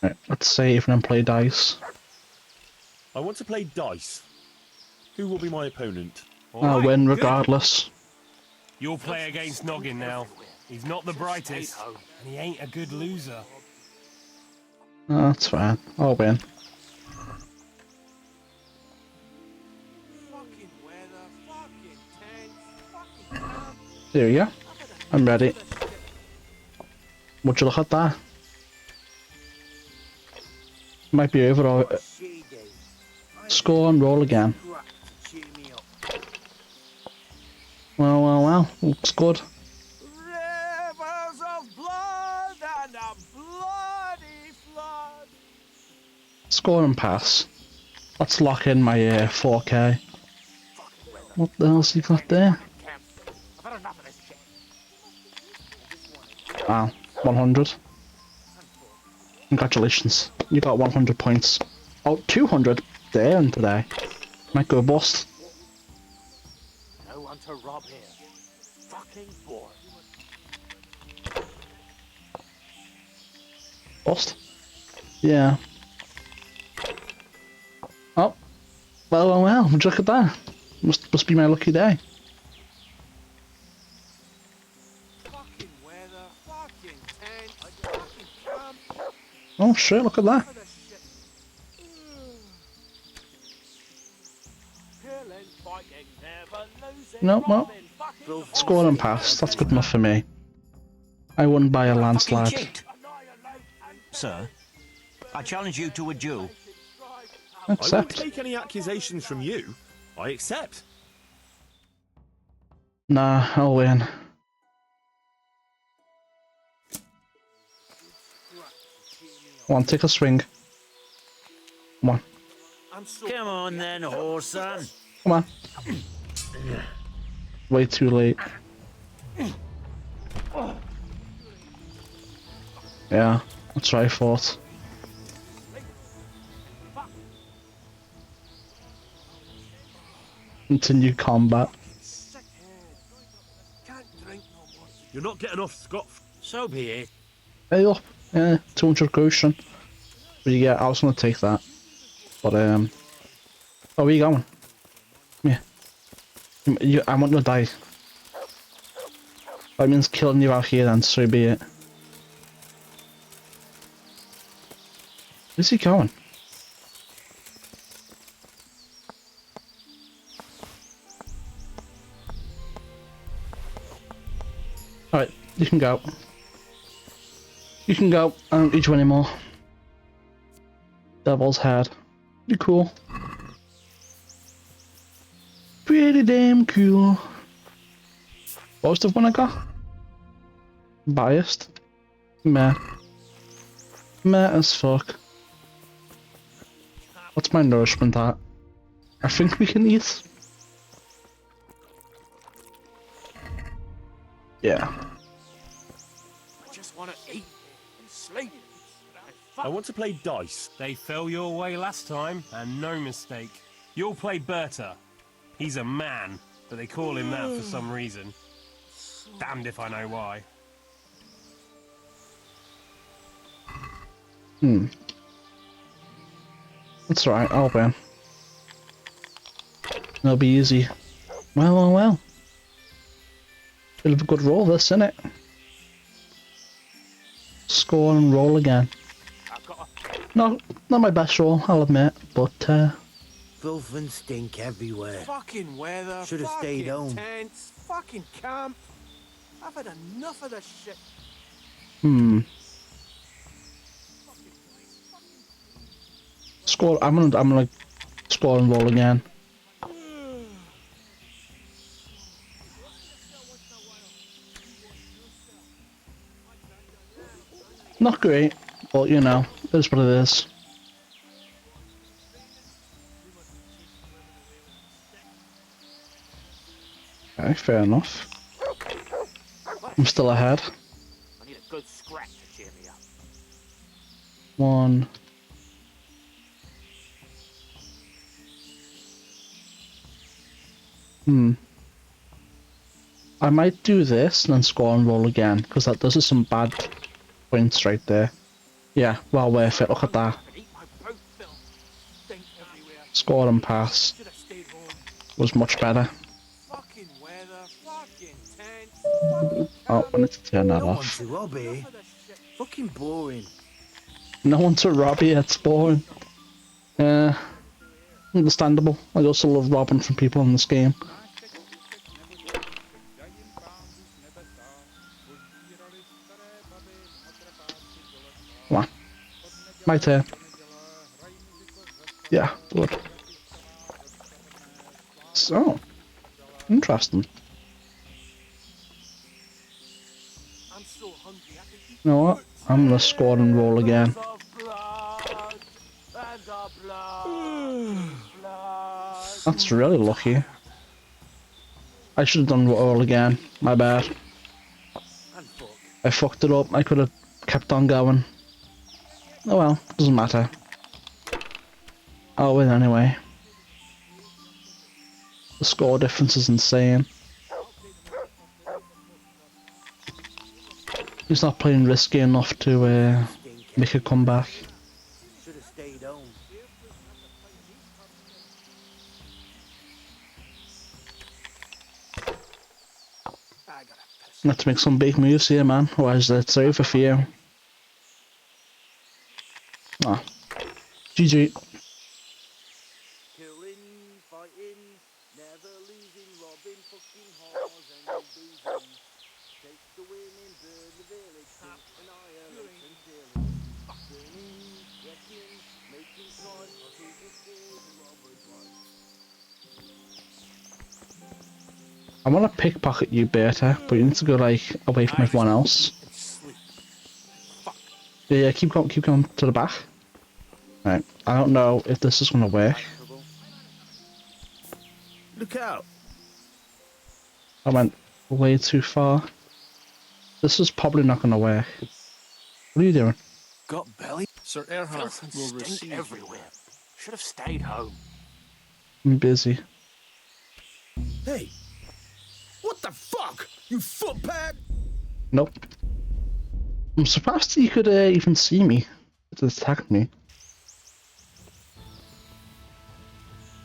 [SPEAKER 1] Right, let's save and then play dice.
[SPEAKER 2] I want to play dice. Who will be my opponent?
[SPEAKER 1] I'll win regardless.
[SPEAKER 15] You'll play against Noggin now. He's not the brightest, and he ain't a good loser.
[SPEAKER 1] Oh, that's fine. I'll win. There we go. I'm ready. Would you look at that? Might be over or... Score and roll again. Well. Looks good.
[SPEAKER 12] Rivers of blood and a bloody flood.
[SPEAKER 1] Score and pass. Let's lock in my 4K. What the hell's he got there?
[SPEAKER 12] I've had enough of this shit.
[SPEAKER 1] Wow, 100. Congratulations, you got 100 points. Oh, 200 there today. Might go bust.
[SPEAKER 12] No one to rob here. Fucking bored.
[SPEAKER 1] Bust? Yeah. Oh. Well. Would you look at that? Must be my lucky day.
[SPEAKER 12] Fucking weather, fucking tent, fucking camp.
[SPEAKER 1] Oh shit, look at that. No. Score and pass, that's good enough for me. I won by a landslide.
[SPEAKER 10] Sir, I challenge you to a duel.
[SPEAKER 2] I won't
[SPEAKER 1] Accept.
[SPEAKER 2] take any accusations from you. I accept.
[SPEAKER 1] Nah, I'll win. Come on, take a swing. Come on.
[SPEAKER 5] Come on then, horse son.
[SPEAKER 1] Come on. Way too late. Yeah, that's what I thought. Continue combat.
[SPEAKER 2] You're not getting off scot-free.
[SPEAKER 5] So be it.
[SPEAKER 1] Hey up, 200 quotient. But yeah, I was gonna take that. But oh, where you going? Yeah. I want to die. That means killing you out here then, so be it. Where's he going? Alright, you can go. You can go. I don't need you anymore. Devil's head. Pretty cool. Pretty damn cool. What was the one I got? Biased? Meh. Meh as fuck. What's my nourishment at? I think we can eat. Yeah.
[SPEAKER 12] I just want to eat and sleep.
[SPEAKER 2] I want to play dice.
[SPEAKER 15] They fell your way last time, and no mistake. You'll play Berta. He's a man, but they call him that for some reason. Damned if I know why.
[SPEAKER 1] That's alright, I'll win. It'll be easy. Well. Bit of a good roll this, innit? Score and roll again. No, not my best roll, I'll admit, but
[SPEAKER 11] Filth and stink everywhere.
[SPEAKER 12] Fucking weather,
[SPEAKER 11] Should have stayed home.
[SPEAKER 12] Tents, fucking camp. I've had enough of this shit.
[SPEAKER 1] Score. I'm gonna score and roll again. Not great, but you know, it is what it is. Okay, fair enough. I'm still ahead.
[SPEAKER 12] I need a good scrap to cheer me up.
[SPEAKER 1] 1. I might do this and then score and roll again, because those are some bad points right there. Yeah, well worth it. Look at that. Score and pass was much better.
[SPEAKER 9] Fucking weather, fucking tents,
[SPEAKER 1] Oh, I need to turn that
[SPEAKER 9] no one
[SPEAKER 1] off.
[SPEAKER 9] to rob here. Fucking boring.
[SPEAKER 1] No one to rob here, it's boring. Understandable. I also love robbing from people in this game. Come on. My turn. Yeah, good. So, interesting. You know what? I'm gonna score and roll again. That's really lucky. I should have done roll again. My bad. I fucked it up. I could have kept on going. Oh well, doesn't matter. I'll win anyway. The score difference is insane. He's not playing risky enough to make a comeback.
[SPEAKER 9] Should have stayed home.
[SPEAKER 1] Have to make some big moves here, man. Otherwise, it's over for you. Ah, GG.
[SPEAKER 9] Killing, fighting, never losing, robbing, fucking whores and boozing. Take the women, burn the village, annihilate and pillage. Burning, wrecking, making crime, taking fools and robbers' wives.
[SPEAKER 1] I want to pickpocket you, Berta, but you need to go like away from everyone else. Yeah, keep going to the back. Right, I don't know if this is gonna work.
[SPEAKER 9] Look out!
[SPEAKER 1] I went way too far. This is probably not gonna work. What are you doing?
[SPEAKER 9] Got belly? Sir Erhard
[SPEAKER 12] Filth and
[SPEAKER 9] will
[SPEAKER 12] stink
[SPEAKER 9] receive
[SPEAKER 12] everywhere. Should have stayed home.
[SPEAKER 1] I'm busy.
[SPEAKER 9] Hey! What the fuck? You footpad?
[SPEAKER 1] Nope. I'm surprised you could even see me. It attacked me.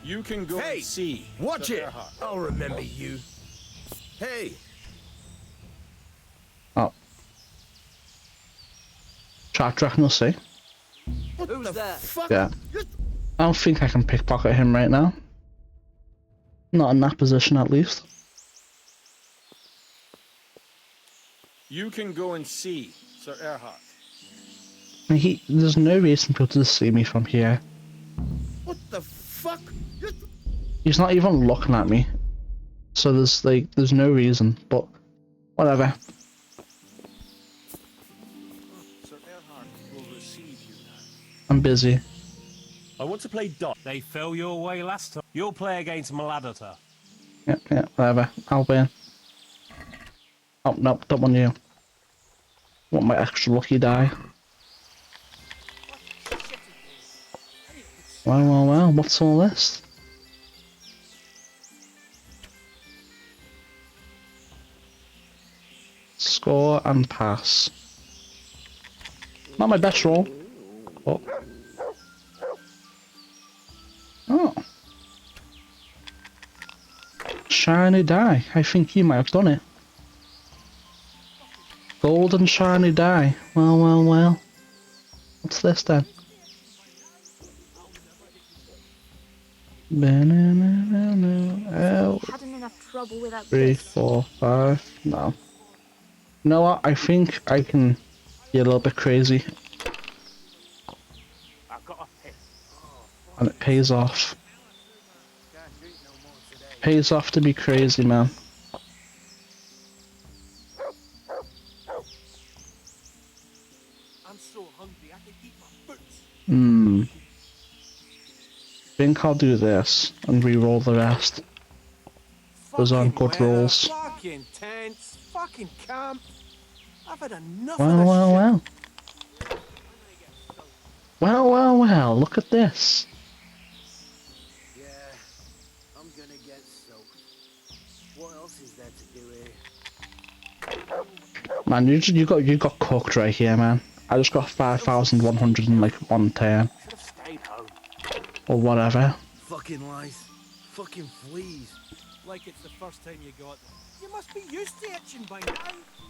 [SPEAKER 9] You can go and see. Watch it! I'll remember you. Hey!
[SPEAKER 1] Oh. Chat, do you reckon you'll see?
[SPEAKER 9] Who's that? Fuck?
[SPEAKER 1] Yeah. I don't think I can pickpocket him right now. Not in that position, at least.
[SPEAKER 9] You can go and see, Sir Erhard.
[SPEAKER 1] There's no reason for people to see me from here.
[SPEAKER 9] What the fuck?
[SPEAKER 1] He's not even looking at me. So there's no reason, but whatever.
[SPEAKER 9] Sir Erhard will receive you now.
[SPEAKER 1] I'm busy.
[SPEAKER 15] I want to play dot. They fell your way last time. You'll play against Maladota.
[SPEAKER 1] Yeah, whatever. I'll win. Oh, no, don't want you. Want my extra lucky die. Well, what's all this? Score and pass. Not my best roll, but... Oh. Shiny die. I think you might have done it. Golden shiny die. Well. What's this then? Oh.
[SPEAKER 16] Hadn't enough trouble without
[SPEAKER 1] 3,
[SPEAKER 16] this.
[SPEAKER 1] 4, 5. No. You know what? I think I can be a little bit crazy. And it pays off. Pays off to be crazy, man.
[SPEAKER 9] I'm so hungry I can eat my boots.
[SPEAKER 1] Think I'll do this and re-roll the rest. Those aren't
[SPEAKER 12] Fucking
[SPEAKER 1] good
[SPEAKER 12] weather,
[SPEAKER 1] rules.
[SPEAKER 12] fucking tents, fucking camp. I've had enough of
[SPEAKER 1] Well,
[SPEAKER 12] this
[SPEAKER 1] well,
[SPEAKER 12] shit.
[SPEAKER 1] well. Well, well, well, look at this.
[SPEAKER 9] Yeah, I'm gonna get soaked. What else is there to do here?
[SPEAKER 1] Man, you got cooked right here, man. I just got 5,100 in like 1 turn.
[SPEAKER 12] Should have stayed home.
[SPEAKER 1] Or whatever.
[SPEAKER 9] Fucking lice. Fucking fleas.
[SPEAKER 12] Like it's the first time you got them. You must be used to itching by now.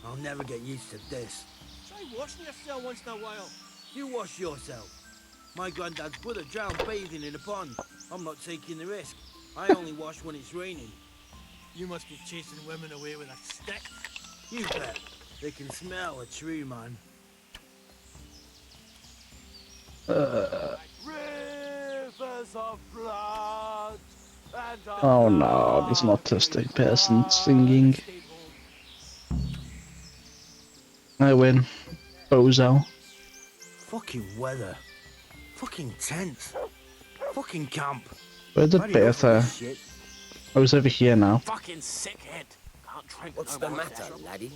[SPEAKER 9] I'll never get used to this.
[SPEAKER 12] Try washing yourself once in a while.
[SPEAKER 9] You wash yourself. My granddad's brother drowned bathing in a pond. I'm not taking the risk. I only wash when it's raining.
[SPEAKER 12] You must be chasing women away with a stick.
[SPEAKER 9] You bet. They can smell a tree, man.
[SPEAKER 12] Rivers of blood. And
[SPEAKER 1] Oh no, there's an autistic person singing. I win. Bozo.
[SPEAKER 9] Fucking weather. Fucking tents. Fucking camp.
[SPEAKER 1] Where's the
[SPEAKER 9] Had enough of
[SPEAKER 1] better?
[SPEAKER 9] this shit.
[SPEAKER 1] I was over here now.
[SPEAKER 12] fucking sickhead. Can't drink.
[SPEAKER 11] What's the matter, laddie?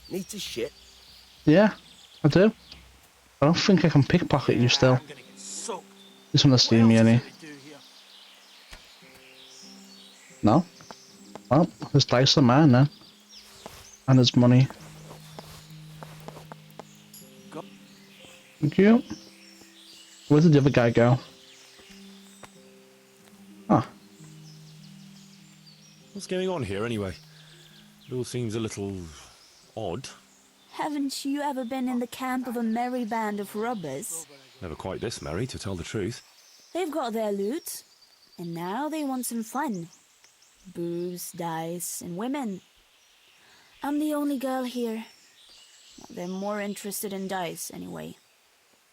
[SPEAKER 11] Need to shit?
[SPEAKER 1] Yeah, I do. I don't think I can pickpocket you still. You just want to see me any. No? Well, there's dice on mine then. And there's money. Thank you. Where did the other guy go? Ah.
[SPEAKER 2] What's going on here anyway? It all seems a little odd.
[SPEAKER 16] Haven't you ever been in the camp of a merry band of robbers?
[SPEAKER 2] Never quite this merry, to tell the truth.
[SPEAKER 16] They've got their loot, and now they want some fun. Booze, dice, and women. I'm the only girl here. They're more interested in dice, anyway.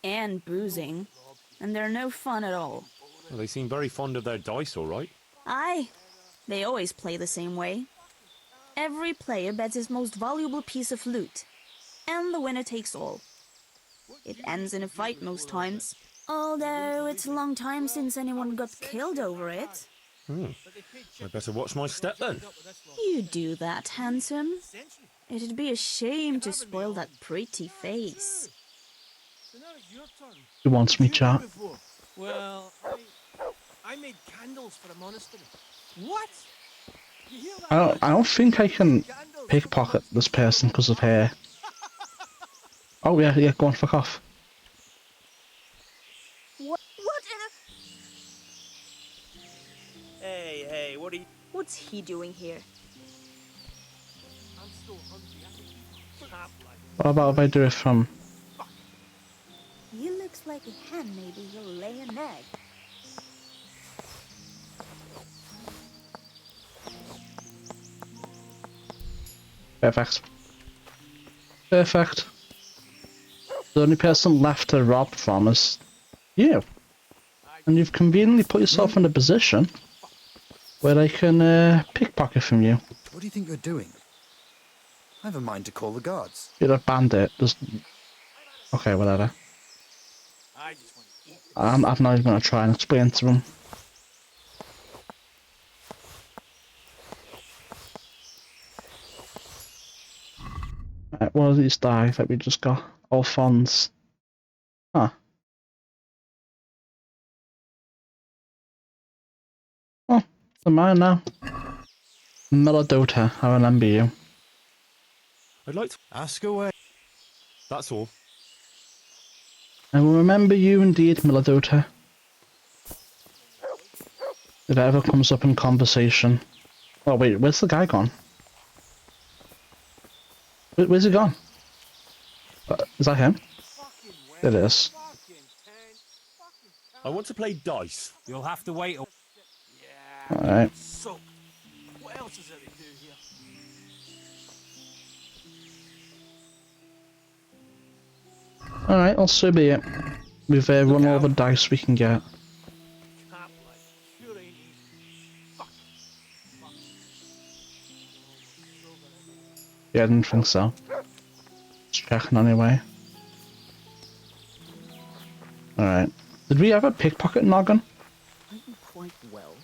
[SPEAKER 16] And boozing. And they're no fun at all.
[SPEAKER 2] Well, they seem very fond of their dice, all right.
[SPEAKER 16] Aye. They always play the same way. Every player bets his most valuable piece of loot. And the winner takes all. It ends in a fight most times. Although it's a long time since anyone got killed over it.
[SPEAKER 2] I better watch my step then.
[SPEAKER 16] You do that, handsome. It'd be a shame to spoil that pretty face.
[SPEAKER 1] He wants me, chat.
[SPEAKER 12] Well, I made candles for a monastery. What? You hear that?
[SPEAKER 1] I don't think I can pickpocket this person because of hair. Oh yeah, go on, fuck off.
[SPEAKER 16] What in a...
[SPEAKER 9] Hey, what are you...
[SPEAKER 16] What's he doing here?
[SPEAKER 12] I'm so hungry. I think you can't like.
[SPEAKER 1] What about if I do it from...
[SPEAKER 16] He looks like a hen. Maybe he'll lay an egg.
[SPEAKER 1] Perfect. Perfect. The only person left to rob from is you. And you've conveniently put yourself in a position where I can pickpocket from you.
[SPEAKER 17] What do you think you're doing? I have a mind to call the guards.
[SPEAKER 1] You're a bandit. Just... Okay, whatever. I'm not even going to try and explain to them. Right, what are these die that we just got? All funds. Huh. Oh, they're mine now. Melodota, I remember you.
[SPEAKER 2] I'd like to
[SPEAKER 14] ask away.
[SPEAKER 2] That's all.
[SPEAKER 1] I will remember you indeed, Melodota. If it ever comes up in conversation. Oh wait, where's the guy gone? Where's he gone? Is that him? It is.
[SPEAKER 2] I want to play dice.
[SPEAKER 15] You'll have to wait.
[SPEAKER 1] Alright.
[SPEAKER 12] So, what else is there to do here?
[SPEAKER 1] Alright, well, so be it. We've run all the dice we can get. Yeah, I didn't think so. Just checking anyway. Alright. Did we ever pickpocket Noggin?
[SPEAKER 16] Quite well.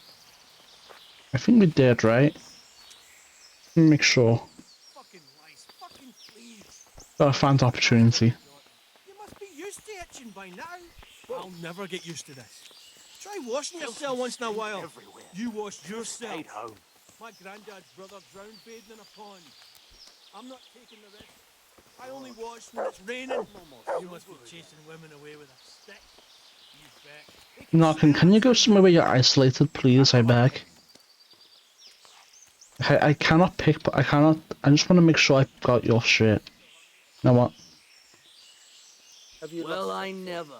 [SPEAKER 1] I think we did, right? Let me make sure.
[SPEAKER 12] Fucking lice, fucking fleas.
[SPEAKER 1] Gotta find the opportunity.
[SPEAKER 12] You must be used to itching by now. I'll never get used to this. Try washing yourself once in a while.
[SPEAKER 9] Everywhere.
[SPEAKER 12] You wash yourself.
[SPEAKER 9] Stayed home.
[SPEAKER 12] My granddad's brother drowned bathing in a pond. I'm not taking the risk. I only wash when it's raining. You must be chasing women away with a stick. You bet.
[SPEAKER 1] No, can you go somewhere where you're isolated, please? I beg. I cannot pick, but I cannot. I just want to make sure I got your shit. You know what?
[SPEAKER 9] Well, I never.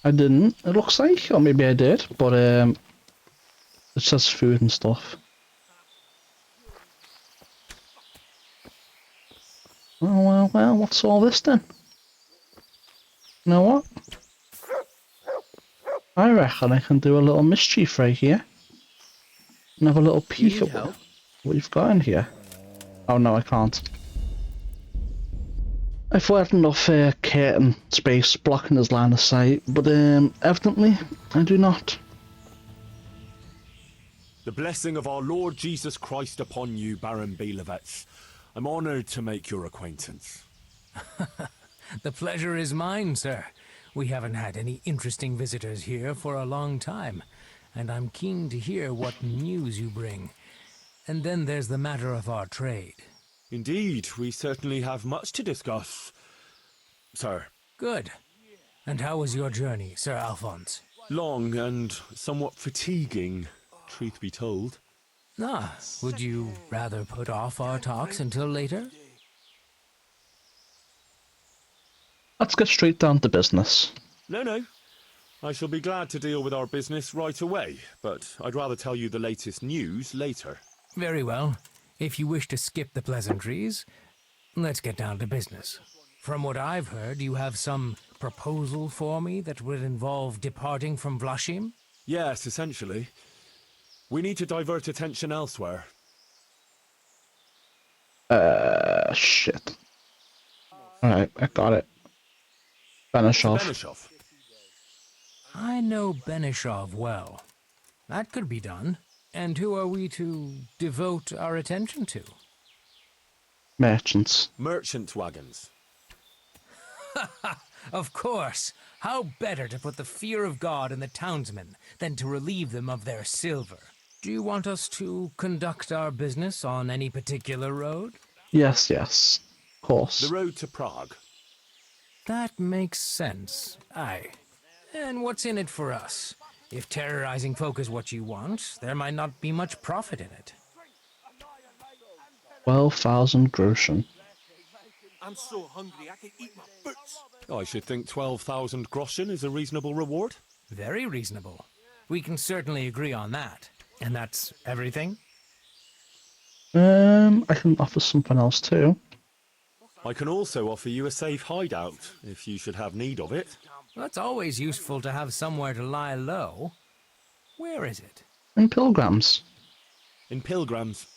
[SPEAKER 1] I didn't. It looks like, or maybe I did, but it says food and stuff. Well. What's all this then? You know what? I reckon I can do a little mischief right here. And have a little peek at what you've got in here. Oh no, I can't. I've had enough curtain space blocking his line of sight, but evidently I do not.
[SPEAKER 2] The blessing of our Lord Jesus Christ upon you, Baron Belevets. I'm honoured to make your acquaintance.
[SPEAKER 13] The pleasure is mine, sir. We haven't had any interesting visitors here for a long time, and I'm keen to hear what news you bring. And then there's the matter of our trade.
[SPEAKER 2] Indeed, we certainly have much to discuss, sir.
[SPEAKER 13] Good. And how was your journey, Sir Alphonse?
[SPEAKER 2] Long and somewhat fatiguing, truth be told.
[SPEAKER 13] Would you rather put off our talks until later?
[SPEAKER 1] Let's get straight down to business.
[SPEAKER 2] No. I shall be glad to deal with our business right away, but I'd rather tell you the latest news later.
[SPEAKER 13] Very well. If you wish to skip the pleasantries, let's get down to business. From what I've heard, you have some proposal for me that would involve departing from Vlashim?
[SPEAKER 2] Yes, essentially. We need to divert attention elsewhere.
[SPEAKER 1] Shit. Alright, I got it. Benishov.
[SPEAKER 13] I know Benishov well. That could be done. And who are we to devote our attention to?
[SPEAKER 1] Merchants.
[SPEAKER 2] Merchant wagons.
[SPEAKER 13] Of course. How better to put the fear of God in the townsmen than to relieve them of their silver? Do you want us to conduct our business on any particular road?
[SPEAKER 1] Yes. Of course.
[SPEAKER 2] The road to Prague.
[SPEAKER 13] That makes sense. Aye. And what's in it for us? If terrorizing folk is what you want, there might not be much profit in it.
[SPEAKER 1] 12,000 groschen.
[SPEAKER 12] I'm so hungry I can eat my boots.
[SPEAKER 2] I should think 12,000 groschen is a reasonable reward.
[SPEAKER 13] Very reasonable. We can certainly agree on that. And that's everything?
[SPEAKER 1] I can offer something else too.
[SPEAKER 2] I can also offer you a safe hideout, if you should have need of it.
[SPEAKER 13] Well, it's always useful to have somewhere to lie low. Where is it?
[SPEAKER 1] In Pilgrims.
[SPEAKER 2] In Pilgrims.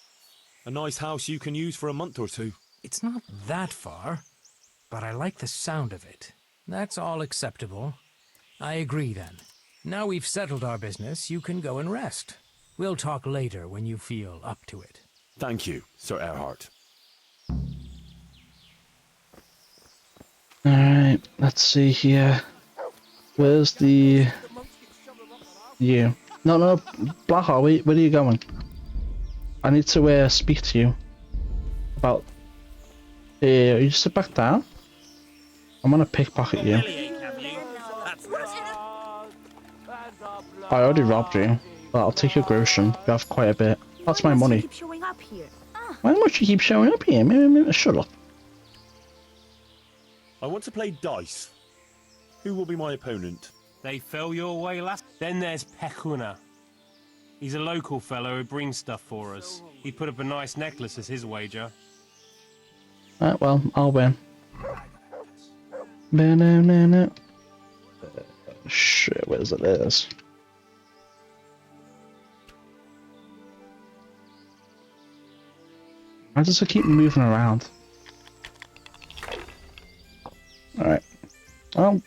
[SPEAKER 2] A nice house you can use for a month or two.
[SPEAKER 13] It's not that far, but I like the sound of it. That's all acceptable. I agree then. Now we've settled our business, you can go and rest. We'll talk later when you feel up to it.
[SPEAKER 2] Thank you, Sir Erhard.
[SPEAKER 1] Alright, let's see here. Where's the... You? No, Blackheart, where are you going? I need to speak to you. About... you sit back down? I'm gonna pickpocket you. I already robbed you, but I'll take your groschen. You have quite a bit. That's my money. Why must you keep showing up here? Shut up.
[SPEAKER 2] I want to play dice. Who will be my opponent?
[SPEAKER 15] They fell your way last. Then there's Pekuna. He's a local fellow who brings stuff for us. He put up a nice necklace as his wager.
[SPEAKER 1] Right, well, I'll win. No. Shit, where's it is? Why does it keep moving around? Alright. Well.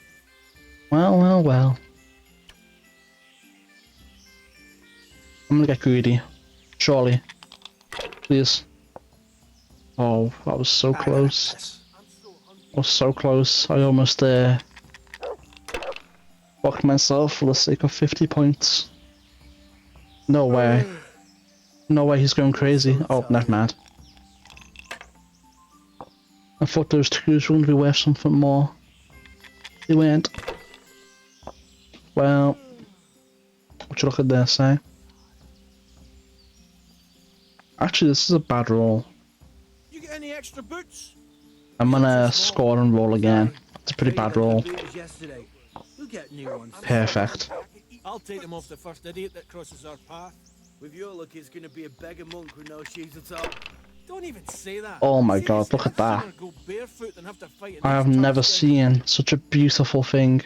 [SPEAKER 1] I'm gonna get greedy. Surely. Please. Oh, that was so close. I was so close. I almost fucked myself for the sake of 50 points. No way. No way he's going crazy. Oh, never mind. I thought those twos were going to be worth something more. They weren't. Well, what you look at this, eh? Actually, this is a bad roll.
[SPEAKER 12] You get any extra boots?
[SPEAKER 1] I'm gonna score and roll again. It's a pretty bad roll.
[SPEAKER 9] Yesterday. We'll get new ones.
[SPEAKER 1] Perfect.
[SPEAKER 12] I'll take them off the first idiot that crosses our path.
[SPEAKER 9] With your luck, it's gonna be a beggar monk with no shoes at all.
[SPEAKER 12] Don't even say that.
[SPEAKER 1] Oh my god, look at that.
[SPEAKER 12] Go barefoot than have to fight
[SPEAKER 1] I have never seen such a beautiful thing.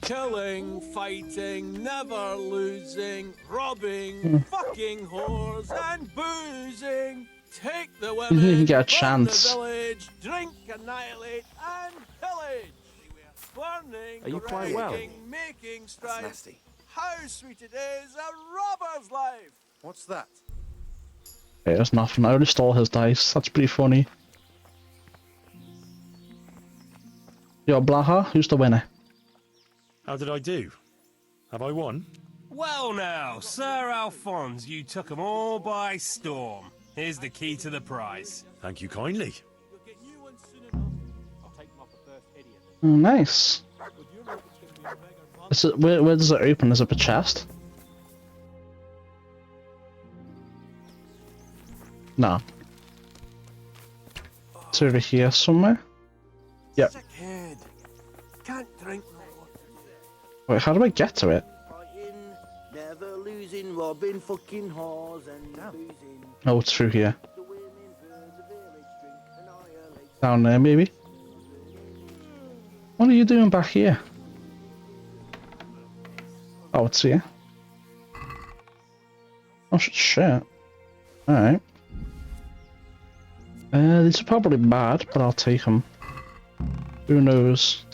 [SPEAKER 12] Killing, fighting, never losing, robbing, fucking whores and boozing. Take the women,
[SPEAKER 1] didn't even get a
[SPEAKER 12] burn
[SPEAKER 1] chance.
[SPEAKER 12] the village, drink, annihilate, and pillage. Burning,
[SPEAKER 3] Are you quite well?
[SPEAKER 12] making strife.
[SPEAKER 17] nasty.
[SPEAKER 12] How sweet it is, a robber's life.
[SPEAKER 17] What's that?
[SPEAKER 1] It was nothing. I only stole his dice. That's pretty funny. Yo, Blaha, who's the winner?
[SPEAKER 2] How did I do? Have I won?
[SPEAKER 15] Well now, Sir Alphonse, you took 'em all by storm. Here's the key to the prize.
[SPEAKER 2] Thank you kindly.
[SPEAKER 1] Oh, nice. Is it, where does it open? Is it a chest? No. It's over here somewhere. Yep.
[SPEAKER 12] Sick head. Can't drink no more.
[SPEAKER 1] Wait, how do I get to it?
[SPEAKER 9] Fighting, never losing, robbing fucking whores and boozing.
[SPEAKER 1] Oh, it's through here. Down there, maybe? What are you doing back here? Oh, it's here. Oh, shit. Alright. These are probably bad, but I'll take them. Who knows?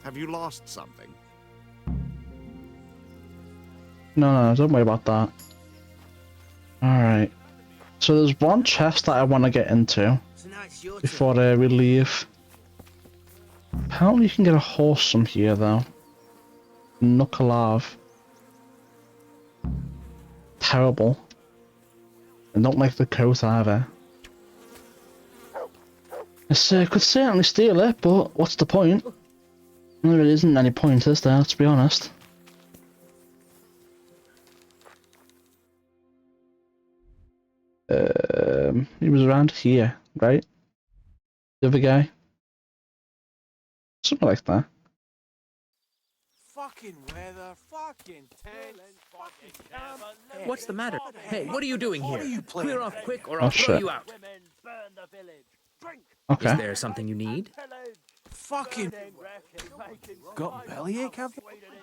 [SPEAKER 8] Have you lost something?
[SPEAKER 1] No, don't worry about that. Alright. So there's one chest that I want to get into before we leave. Apparently you can get a horse from here though. Knuckleav. Terrible. I don't like the coat either. I could certainly steal it, but what's the point? There isn't any point, is there, to be honest? He was around here, right? The other guy? Something like that.
[SPEAKER 12] Fucking weather, fucking tent, fucking camp.
[SPEAKER 18] What's the matter? Hey, what are you doing here? Clear off quick or
[SPEAKER 1] Oh,
[SPEAKER 18] I'll throw
[SPEAKER 1] shit.
[SPEAKER 18] you out.
[SPEAKER 1] Okay.
[SPEAKER 18] Is there something you need?
[SPEAKER 12] Fucking. Got bellyache, have you?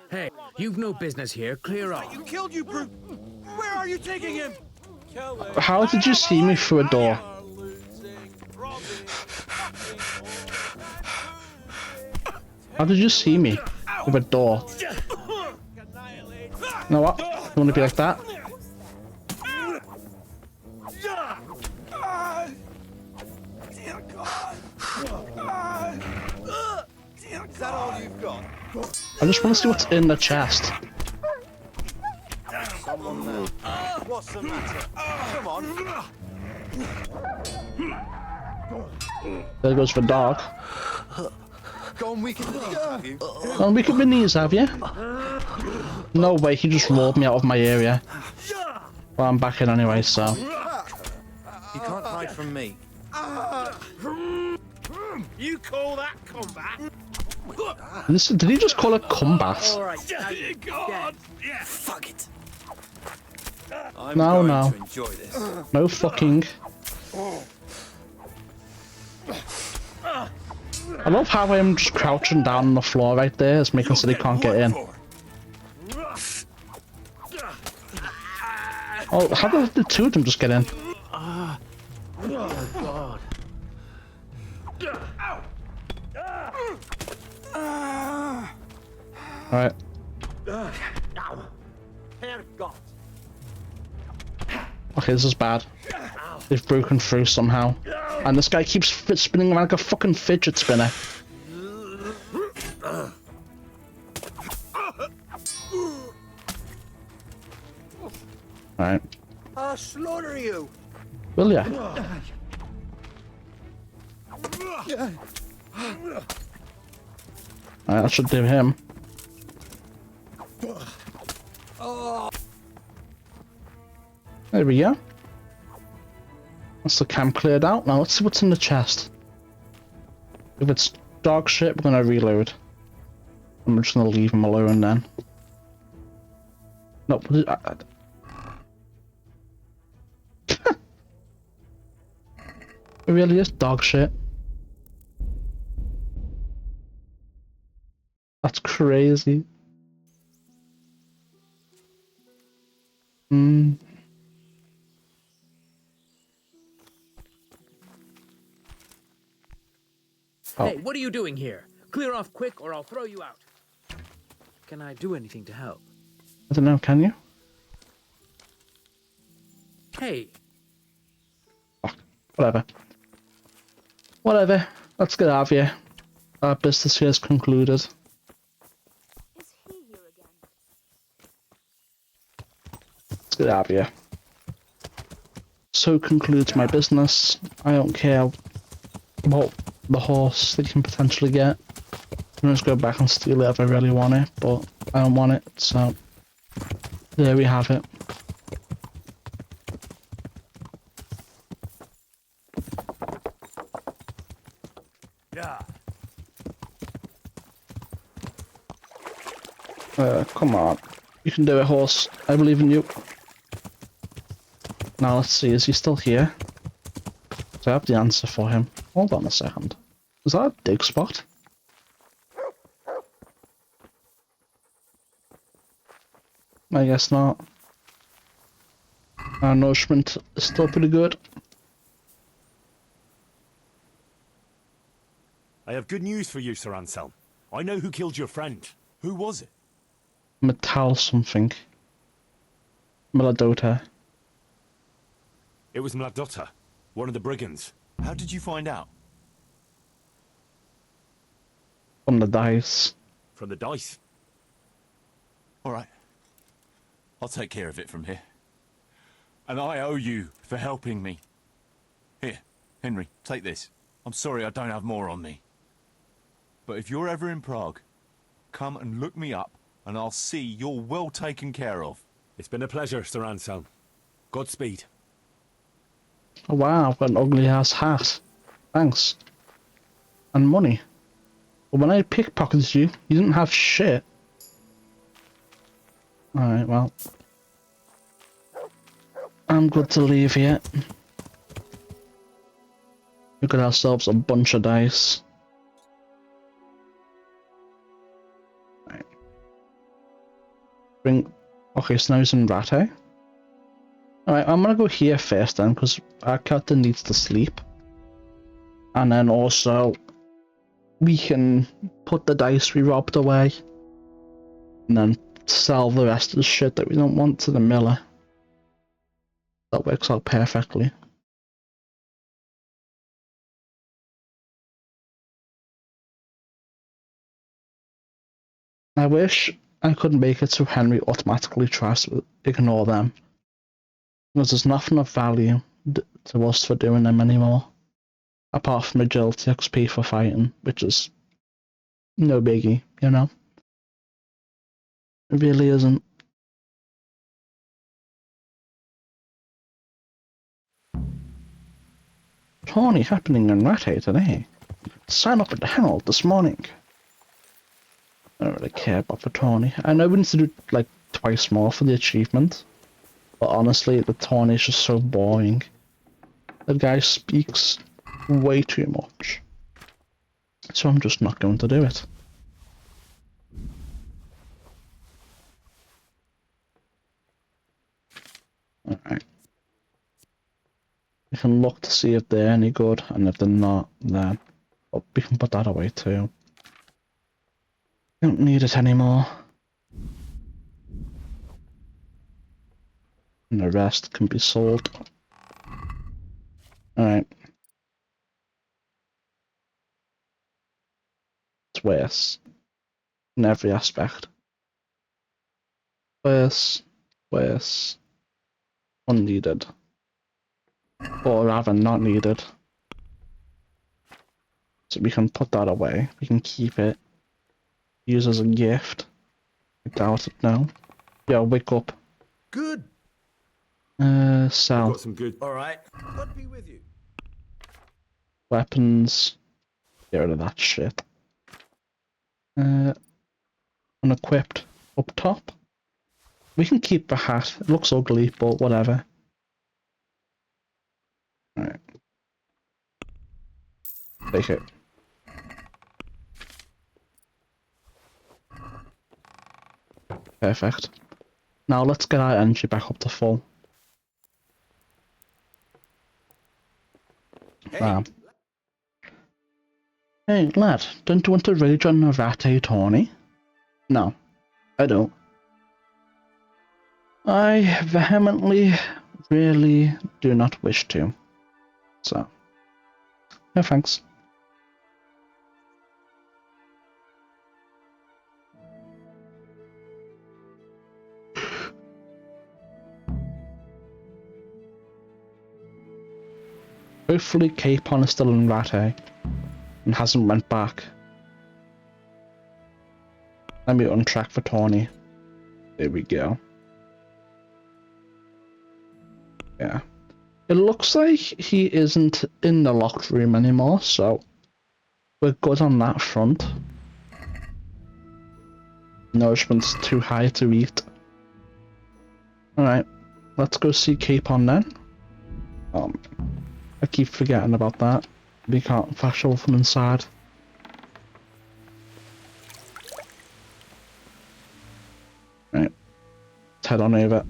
[SPEAKER 18] Hey, you've no business here. Clear off.
[SPEAKER 12] You killed you, brute! Where are you taking him?
[SPEAKER 1] How did you see me through a door? How did you see me through a door? You know what? You want to be like that?
[SPEAKER 6] Is that all you've got?
[SPEAKER 1] I just want to see what's in the chest.
[SPEAKER 6] Someone there. What's the matter? Come on.
[SPEAKER 1] There goes the dog.
[SPEAKER 6] Go on, weaken the knees, have you?
[SPEAKER 1] Oh, we could be knees, have you? No way, he just rolled me out of my area. Well, I'm back in anyway, so.
[SPEAKER 17] You can't hide from me.
[SPEAKER 12] You call that combat?
[SPEAKER 1] Did he just call it combat?
[SPEAKER 12] God!
[SPEAKER 17] Yeah. Fuck it.
[SPEAKER 1] No, no.
[SPEAKER 17] To enjoy this.
[SPEAKER 1] No fucking. I love how I'm just crouching down on the floor right there. It's making so they can't get in. Oh, how did the two of them just get in? Alright. Okay, this is bad. They've broken through somehow. And this guy keeps spinning around like a fucking fidget spinner. Alright.
[SPEAKER 9] I'll slaughter you.
[SPEAKER 1] Will ya? Alright, that should do him. There we go. That's the camp cleared out. Now let's see what's in the chest. If it's dog shit, we're gonna reload. I'm just gonna leave him alone then. No, it really is dog shit. That's crazy. Oh.
[SPEAKER 18] Hey, what are you doing here? Clear off quick or I'll throw you out. Can I do anything to help?
[SPEAKER 1] I don't know, can you?
[SPEAKER 18] Hey.
[SPEAKER 1] Whatever. Whatever. Let's get out of here. Our business here is concluded. Let's get out of here. So concludes my business. I don't care about the horse they can potentially get. I'm just go back and steal it if I really want it, but I don't want it, so there we have it.
[SPEAKER 6] Yeah.
[SPEAKER 1] Come on. You can do it, horse. I believe in you. Now let's see, is he still here? Do I have the answer for him? Hold on a second. Is that a dig spot? I guess not. Our nourishment is still pretty good.
[SPEAKER 2] I have good news for you, Sir Anselm. I know who killed your friend. Who was it?
[SPEAKER 1] Metal something. Meladota.
[SPEAKER 2] It was Mladotta, one of the brigands.
[SPEAKER 6] How did you find out?
[SPEAKER 1] From the dice.
[SPEAKER 2] From the dice.
[SPEAKER 6] Alright. I'll take care of it from here. And I owe you for helping me. Here, Henry, take this. I'm sorry I don't have more on me. But if you're ever in Prague, come and look me up, and I'll see you're well taken care of.
[SPEAKER 2] It's been a pleasure, Sir Anselm. Godspeed.
[SPEAKER 1] Oh wow, I've got an ugly ass hat. Thanks. And money. But when I pickpocketed you, you didn't have shit. Alright, well. I'm good to leave here. We got ourselves a bunch of dice. Right. Okay, so now he's in Rate. Alright, I'm gonna go here first then, because our character needs to sleep. And then also, we can put the dice we robbed away. And then sell the rest of the shit that we don't want to the miller. That works out perfectly. I wish I could make it so Henry automatically tries to ignore them. Because there's nothing of value to us for doing them anymore. Apart from agility XP for fighting, which is no biggie, you know? It really isn't. Tourney happening in Rate today. Sign up at the Herald this morning. I don't really care about the tourney. I know we need to do like twice more for the achievement. But honestly, the tourney is just so boring. The guy speaks way too much. So I'm just not going to do it. Alright. We can look to see if they're any good, and if they're not, then we can put that away too. Don't need it anymore. And the rest can be sold. Alright. It's worse. In every aspect. Worse. Worse. Unneeded. Or rather not needed. So we can put that away. We can keep it. Use as a gift. I doubt it now. Yeah, wake up.
[SPEAKER 2] Good.
[SPEAKER 1] Sell.
[SPEAKER 2] Got some good.
[SPEAKER 11] All right.
[SPEAKER 2] God be with you.
[SPEAKER 1] Weapons. Get rid of that shit. Unequipped. Up top. We can keep the hat. It looks ugly, but whatever. Alright. Take it. Perfect. Now let's get our energy back up to full. Hey, hey lad, don't you want to rage on a Rate Tawny? No, I don't. I vehemently, really do not wish to. So, no thanks. Hopefully Capon is still in Rate and hasn't went back. Let me untrack for Tawny. There we go. Yeah. It looks like he isn't in the locked room anymore, so we're good on that front. Nourishment's too high to eat. Alright, let's go see Capon then. I keep forgetting about that. We can't flash over from inside. Right, let's head on over.